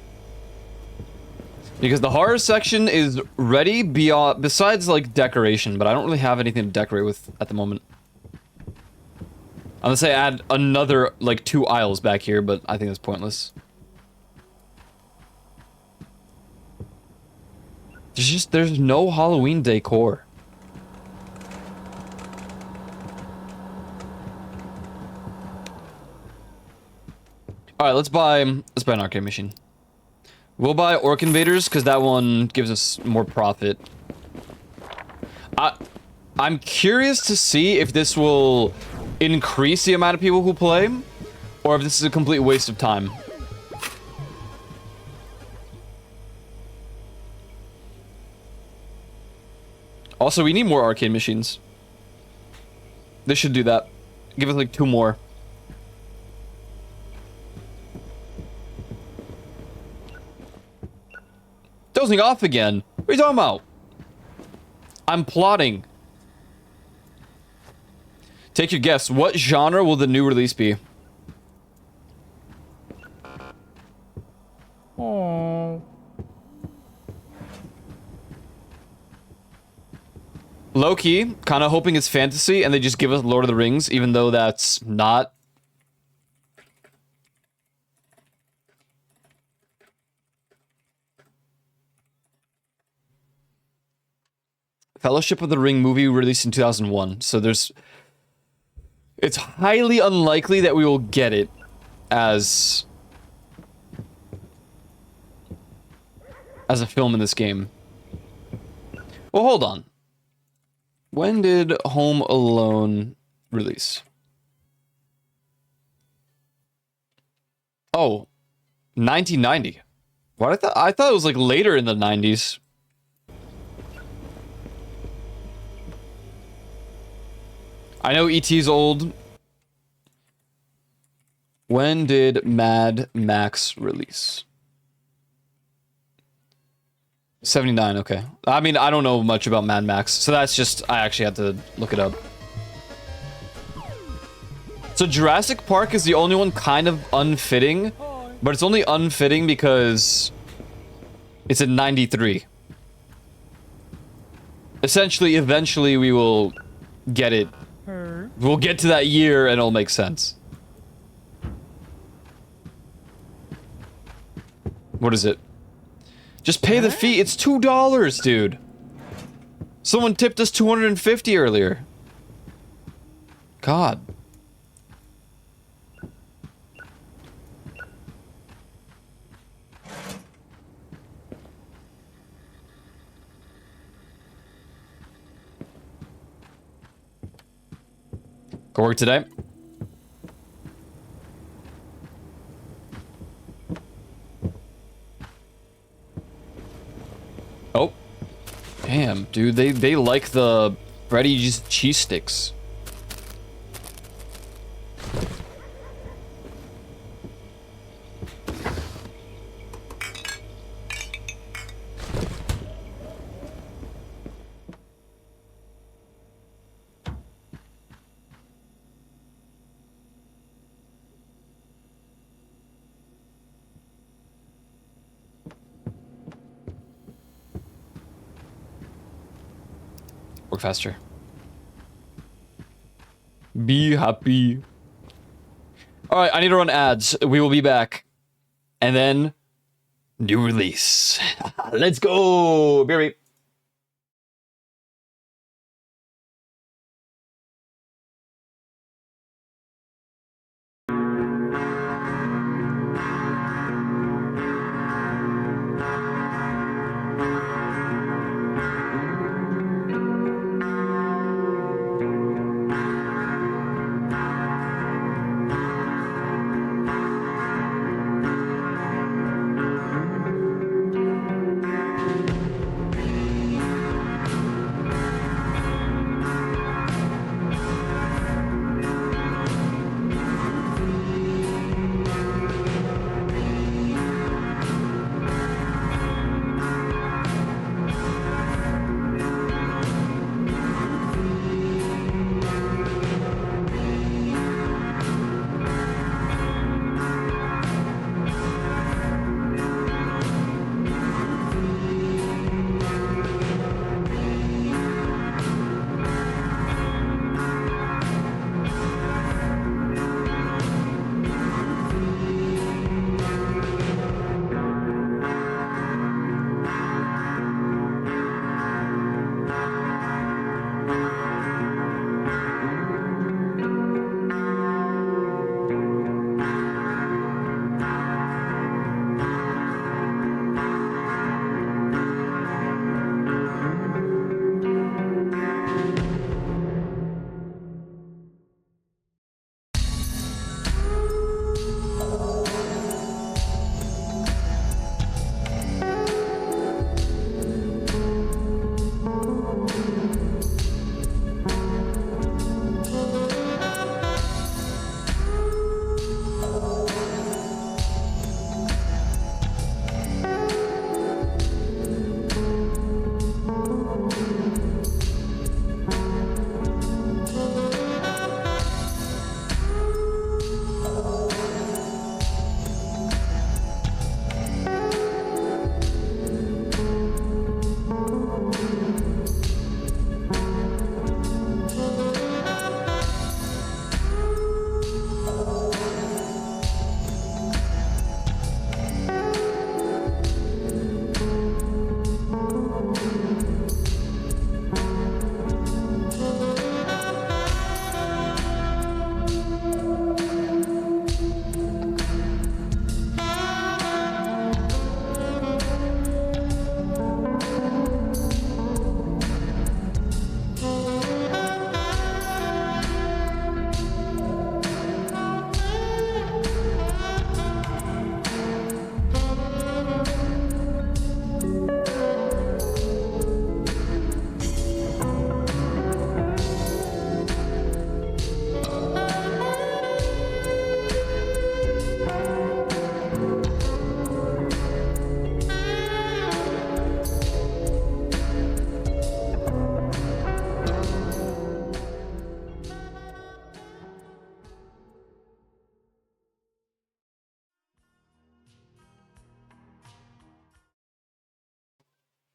Because the horror section is ready beyond, besides, like, decoration, but I don't really have anything to decorate with at the moment. Unless I add another, like, 2 aisles back here, but I think that's pointless. There's no Halloween decor. Alright, let's buy an arcade machine. We'll buy Orc Invaders, because that one gives us more profit. I'm curious to see if this will increase the amount of people who play, or if this is a complete waste of time. Also, we need more arcade machines. This should do that. Give us like 2 more. Dozing off again? What are you talking about? I'm plotting. Take your guess. What genre will the new release be? Oh. Low-key, kind of hoping it's fantasy and they just give us Lord of the Rings, even though that's not. Fellowship of the Ring movie released in 2001, so it's highly unlikely that we will get it as a film in this game. Well, hold on. When did Home Alone release? Oh, 1990. What? I thought it was like later in the 90s. I know E.T.'s old. When did Mad Max release? 79, okay. I mean, I don't know much about Mad Max, so that's just, I actually had to look it up. So Jurassic Park is the only one kind of unfitting, but it's only unfitting because it's in 93. Essentially, eventually we will get it. We'll get to that year and it'll make sense. What is it? Just pay the fee. It's $2, dude. Someone tipped us $250 earlier. God. Go work today? Oh. Damn, dude, they like the Freddy's cheese sticks. Work faster. Be happy. Alright, I need to run ads. We will be back. And then, new release. Let's go! Be right.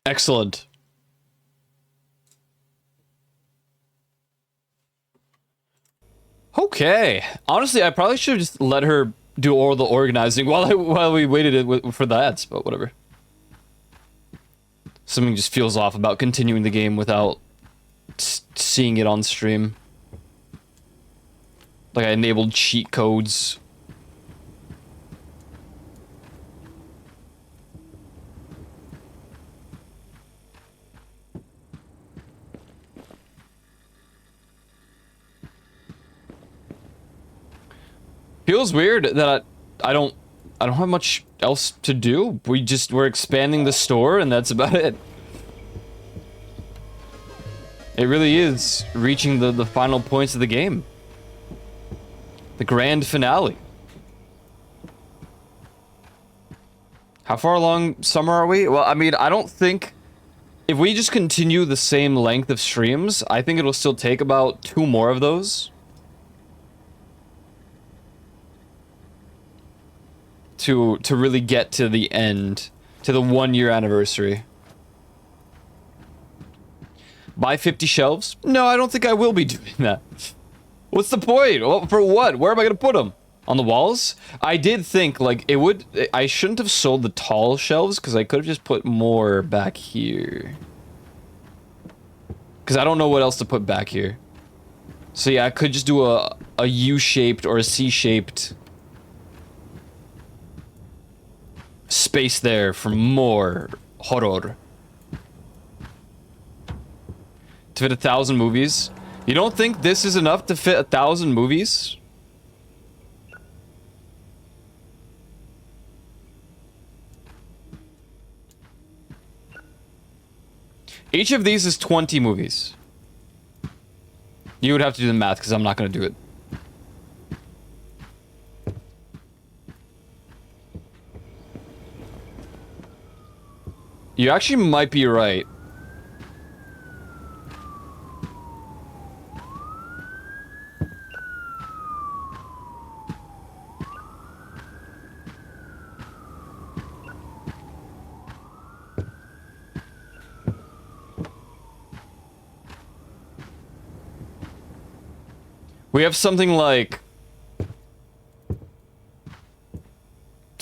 Excellent. Okay. Honestly, I probably should have just let her do all the organizing while we waited for the ads, but whatever. Something just feels off about continuing the game without seeing it on stream. Like I enabled cheat codes. Feels weird that I don't have much else to do. We're expanding the store and that's about it. It really is reaching the final points of the game. The grand finale. How far along summer are we? Well, I mean, I don't think if we just continue the same length of streams, I think it'll still take about 2 more of those. To really get to the end, to the 1-year anniversary. Buy 50 shelves? No, I don't think I will be doing that. What's the point? Well, for what? Where am I gonna put them? On the walls? I did think, like, I shouldn't have sold the tall shelves, because I could have just put more back here. Because I don't know what else to put back here. So yeah, I could just do a U-shaped or a C-shaped space there for more horror. To fit 1,000 movies? You don't think this is enough to fit 1,000 movies? Each of these is 20 movies. You would have to do the math because I'm not going to do it. You actually might be right. We have something like,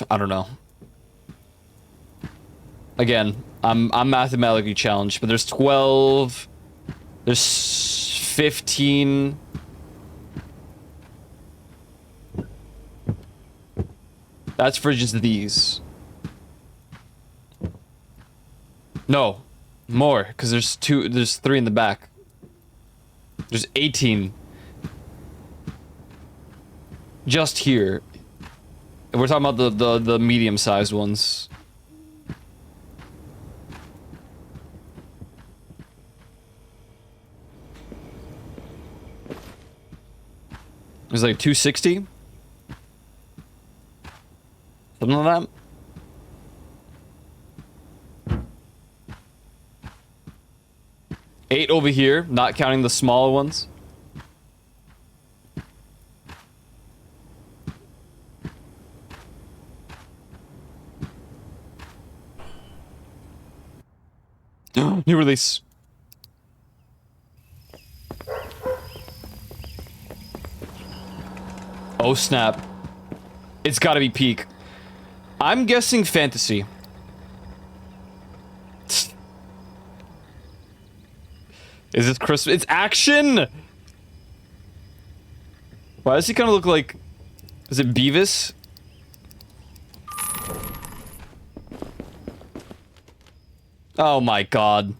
I don't know. Again, I'm mathematically challenged, but there's 12, there's 15. That's for just these. No, more, because there's 3 in the back. There's 18. Just here. And we're talking about the medium-sized ones. It was like 260? Something like that? 8 over here, not counting the smaller ones. New release. Oh snap. It's gotta be peak. I'm guessing fantasy. Is this Christmas? It's action! Why does he kind of look like... Is it Beavis? Oh my god.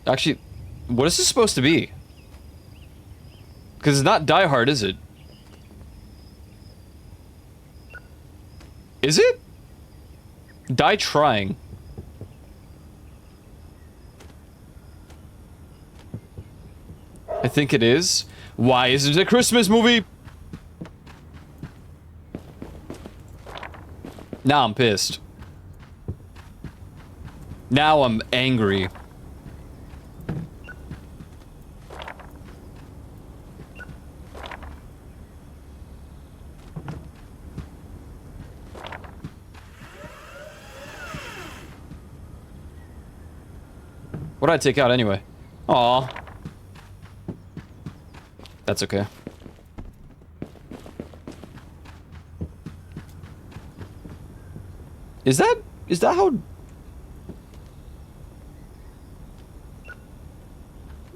Actually, what is this supposed to be? Because it's not Die Hard, is it? Is it? Die Trying. I think it is. Why is it a Christmas movie? Now I'm pissed. Now I'm angry. What did I take out anyway? Aw. That's okay. Is that how?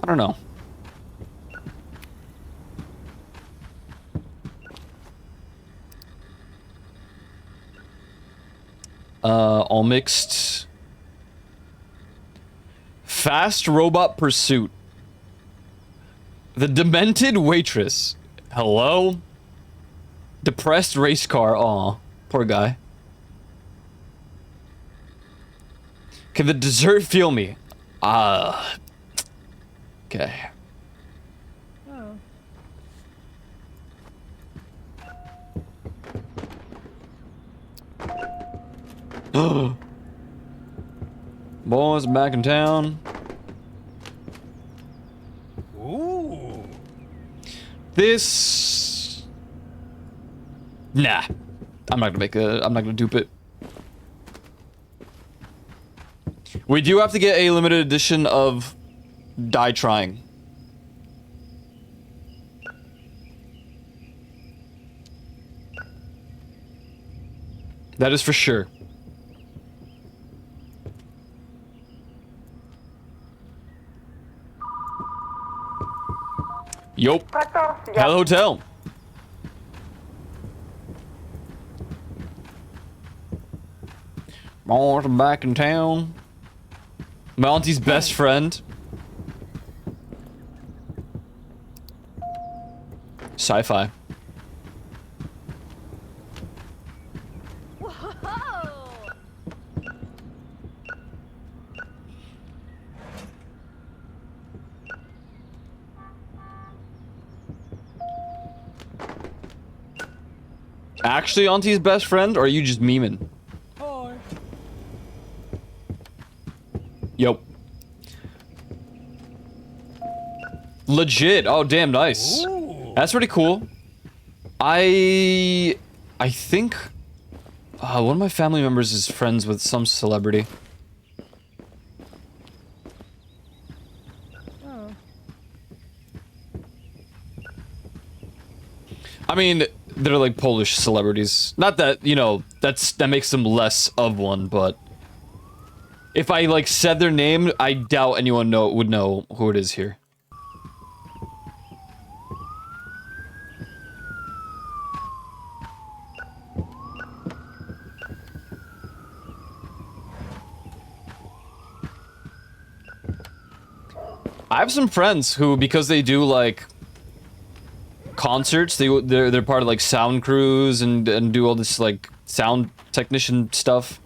I don't know. All mixed. Fast robot pursuit. The demented waitress. Hello? Depressed race car. Aw, poor guy. Can the dessert feel me? Okay. Boys back in town. Ooh. This. Nah. I'm not gonna dupe it. We do have to get a limited edition of Die Trying. That is for sure. Yup. Hello, hotel. Boys back in town. My auntie's best friend. Sci-fi. Whoa! Actually auntie's best friend, or are you just memeing? Hi. Yup. Legit. Oh, damn, nice. Ooh. That's pretty cool. I think one of my family members is friends with some celebrity. I mean, they're like Polish celebrities. Not that, you know, that makes them less of one, but if I like said their name, I doubt anyone would know who it is here. I have some friends who, because they do like concerts, they're part of like sound crews and do all this like sound technician stuff.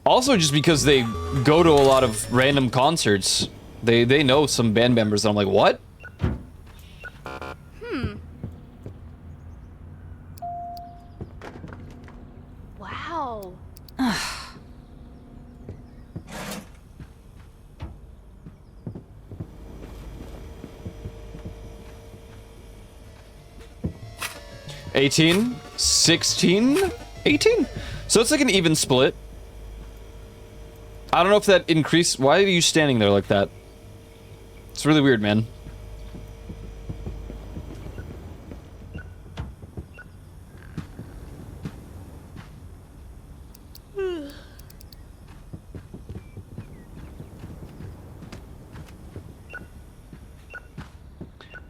Also, just because they go to a lot of random concerts, they know some band members. And I'm like, what? Wow. 18, 16, 18. So it's like an even split. I don't know if that increased. Why are you standing there like that? It's really weird, man.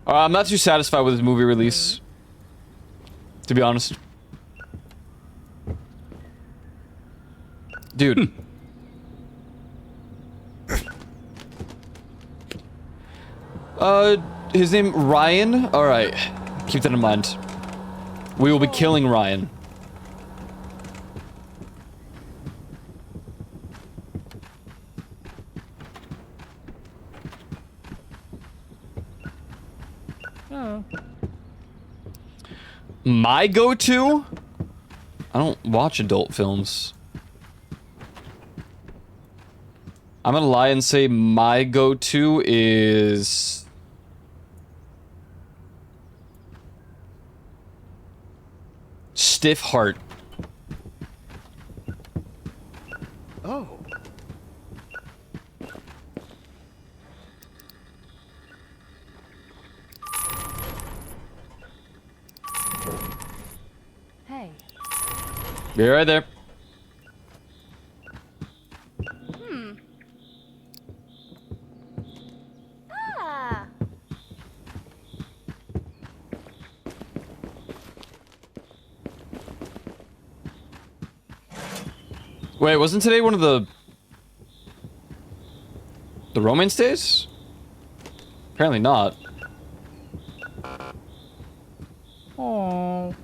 I'm not too satisfied with the movie release, to be honest. Dude. His name Ryan? Alright. Keep that in mind. We will be killing Ryan. My go-to? I don't watch adult films. I'm gonna lie and say my go-to is... Stiff Heart. Oh. Hey. Be right there. Ah. Wait, wasn't today one of the romance days? Apparently not. Oh.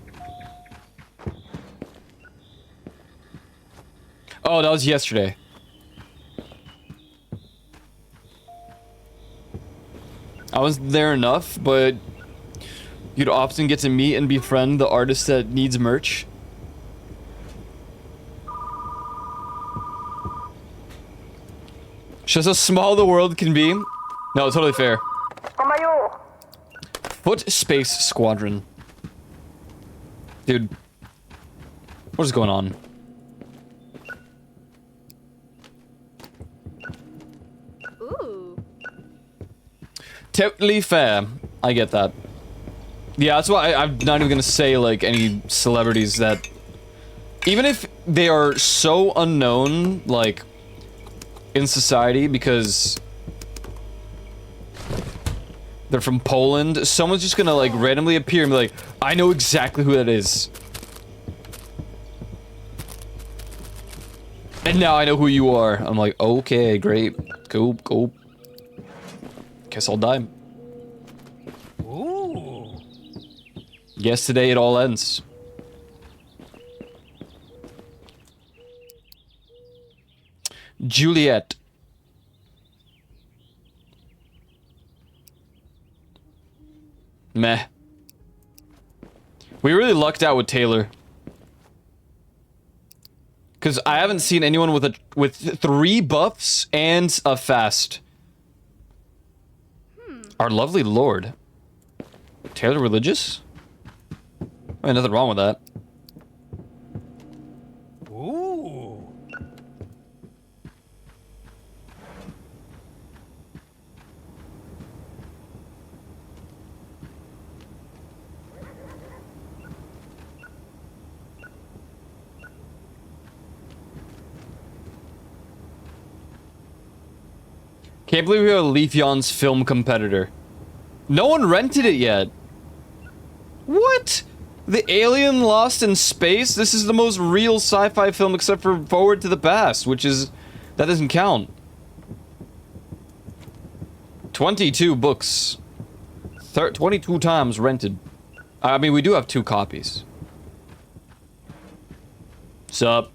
Oh, that was yesterday. I wasn't there enough, but you'd often get to meet and befriend the artist that needs merch. Just how small the world can be. No, totally fair. Foot Space Squadron. Dude. What is going on? Ooh. Totally fair. I get that. Yeah, that's why I'm not even gonna say, like, any celebrities that... Even if they are so unknown, like, in society because they're from Poland, someone's just gonna, like, randomly appear and be like, I know exactly who that is. And now I know who you are. I'm like, okay, great. Cool, cool. Guess I'll die. Ooh. Guess today it all ends. Juliet. Meh. We really lucked out with Taylor. Cause I haven't seen anyone with 3 buffs and a fast. Our lovely lord. Taylor religious? Ain't nothing wrong with that. Ooh. Can't believe we have Leafeon's film competitor. No one rented it yet. What? The alien lost in space? This is the most real sci-fi film except for Forward to the Past, which is... that doesn't count. 22 books. 22 times rented. I mean, we do have 2 copies. Sup?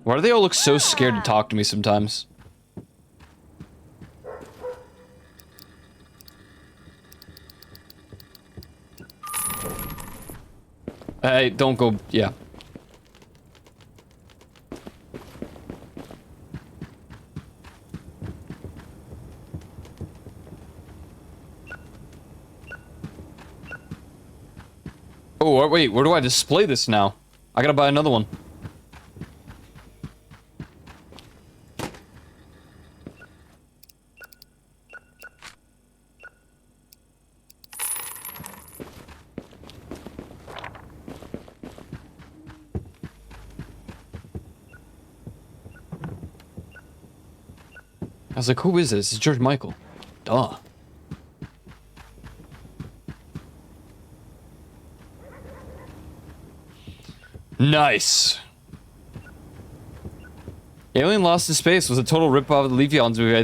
Why do they all look so scared to talk to me sometimes? Hey, don't go... yeah. Oh, wait, where do I display this now? I gotta buy another one. I was like, who is this? It's George Michael. Duh. Nice. Alien Lost in Space was a total ripoff of the Leafeon's movie.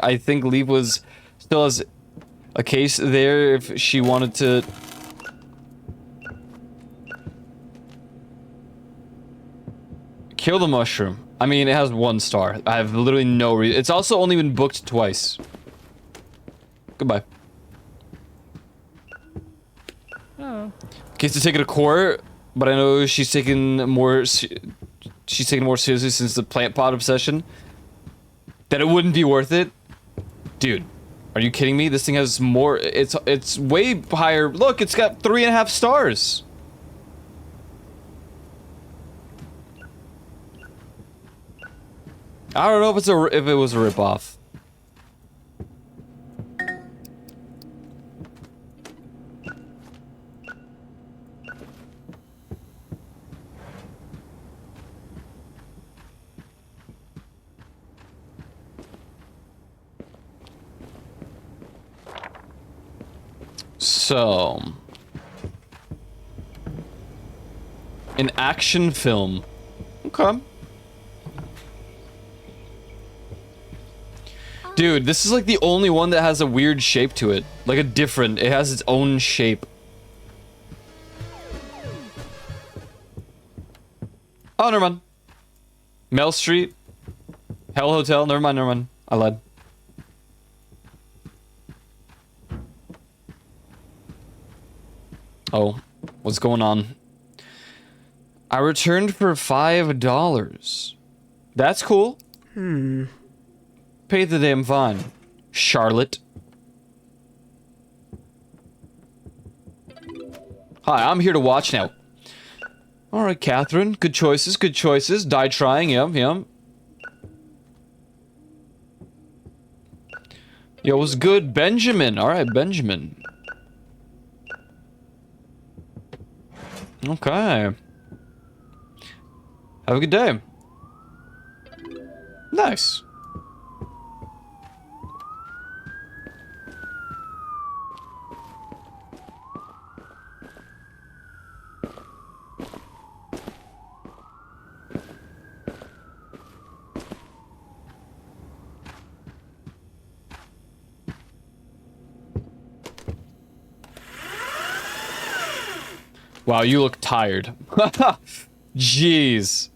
I think Leaf was still has a case there if she wanted to. Kill the mushroom. I mean, it has 1 star. I have literally no reason. It's also only been booked twice. Goodbye. Oh. Case to take it to court, but I know she's taken more. She's taken more seriously since the plant pot obsession. That it wouldn't be worth it, dude. Are you kidding me? This thing has more. It's way higher. Look, it's got 3.5 stars. I don't know if it was a ripoff. So, an action film. Okay. Dude, this is like the only one that has a weird shape to it. Like a different, it has its own shape. Oh, never mind. Mel Street. Hell Hotel. Never mind, never mind. I lied. Oh, what's going on? I returned for $5. That's cool. Pay the damn fine, Charlotte. Hi, I'm here to watch now. Alright, Catherine. Good choices, good choices. Die trying, yep, yep. Yo, what's good? Benjamin. Alright, Benjamin. Okay. Have a good day. Nice. Wow, you look tired. Jeez.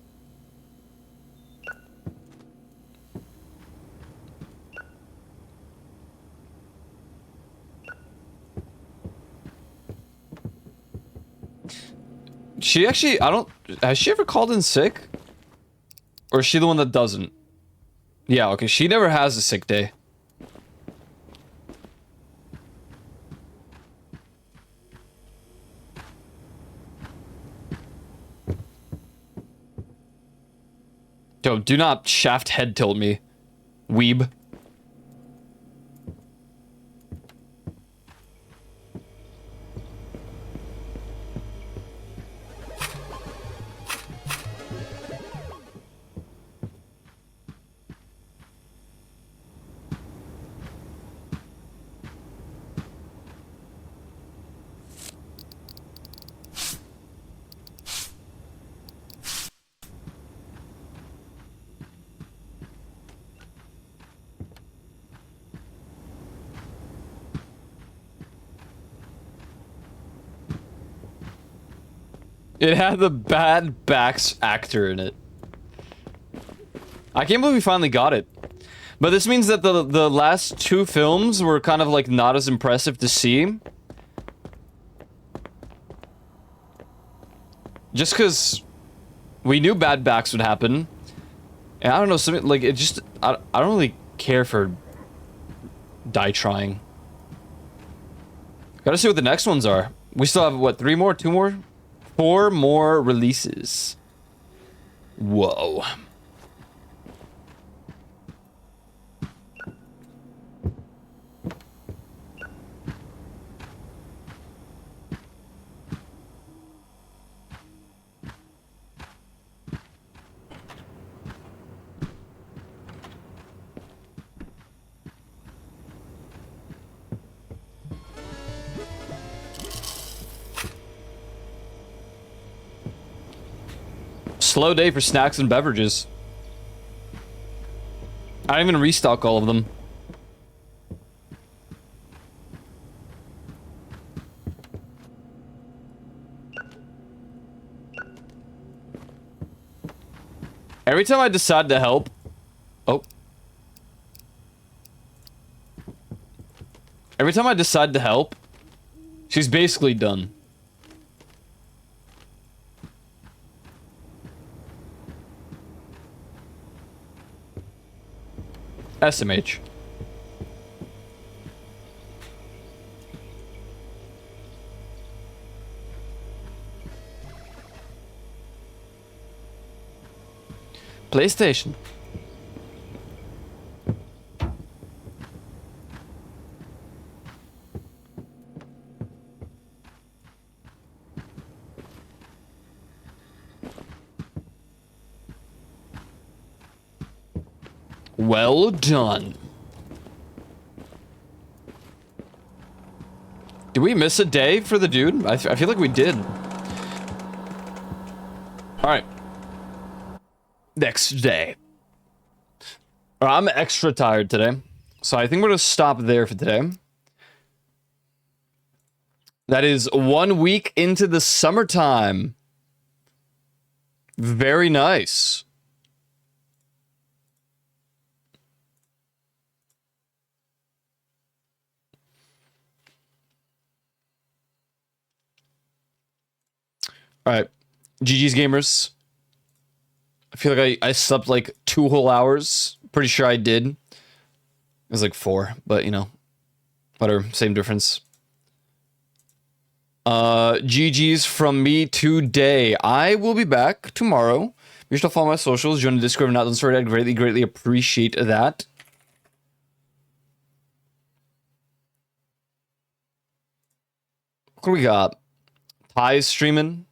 She actually, has she ever called in sick? Or is she the one that doesn't? Yeah, okay, she never has a sick day. Yo, do not shaft head tilt me, weeb. It had the Bad Backs actor in it. I can't believe we finally got it. But this means that the last two films were kind of like not as impressive to see. Just because we knew Bad Backs would happen. And I don't know, something like it just, I don't really care for Die Trying. Gotta see what the next ones are. We still have, what, 3 more? 2 more? 4 more releases. Whoa. Slow day for snacks and beverages. I didn't even restock all of them. Every time I decide to help... Oh. Every time I decide to help, she's basically done. SMH. PlayStation. Well done. Did we miss a day for the dude? I feel like we did. Alright. Next day. I'm extra tired today, so I think we're gonna stop there for today. That is 1 week into the summertime. Very nice. All right, GG's gamers. I feel like I slept like 2 whole hours. Pretty sure I did. It was like 4, but you know, whatever, same difference. GG's from me today. I will be back tomorrow. Be sure to follow my socials, join the Discord if not done so already. I'd greatly appreciate that. What do we got? Ty's streaming.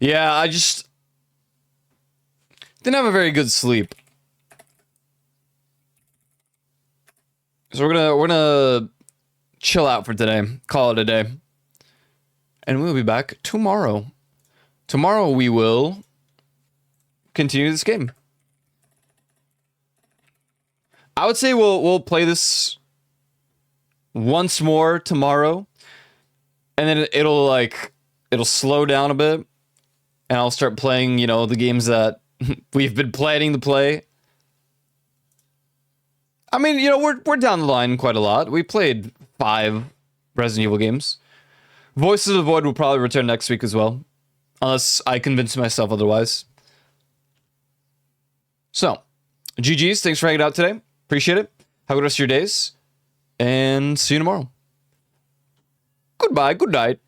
Yeah, I just didn't have a very good sleep. So we're gonna chill out for today. Call it a day. And we'll be back tomorrow. Tomorrow we will continue this game. I would say we'll play this once more tomorrow. And then it'll slow down a bit. And I'll start playing, you know, the games that we've been planning to play. I mean, you know, we're down the line quite a lot. We played 5 Resident Evil games. Voices of the Void will probably return next week as well. Unless I convince myself otherwise. So, GG's. Thanks for hanging out today. Appreciate it. Have a good rest of your days. And see you tomorrow. Goodbye. Good night.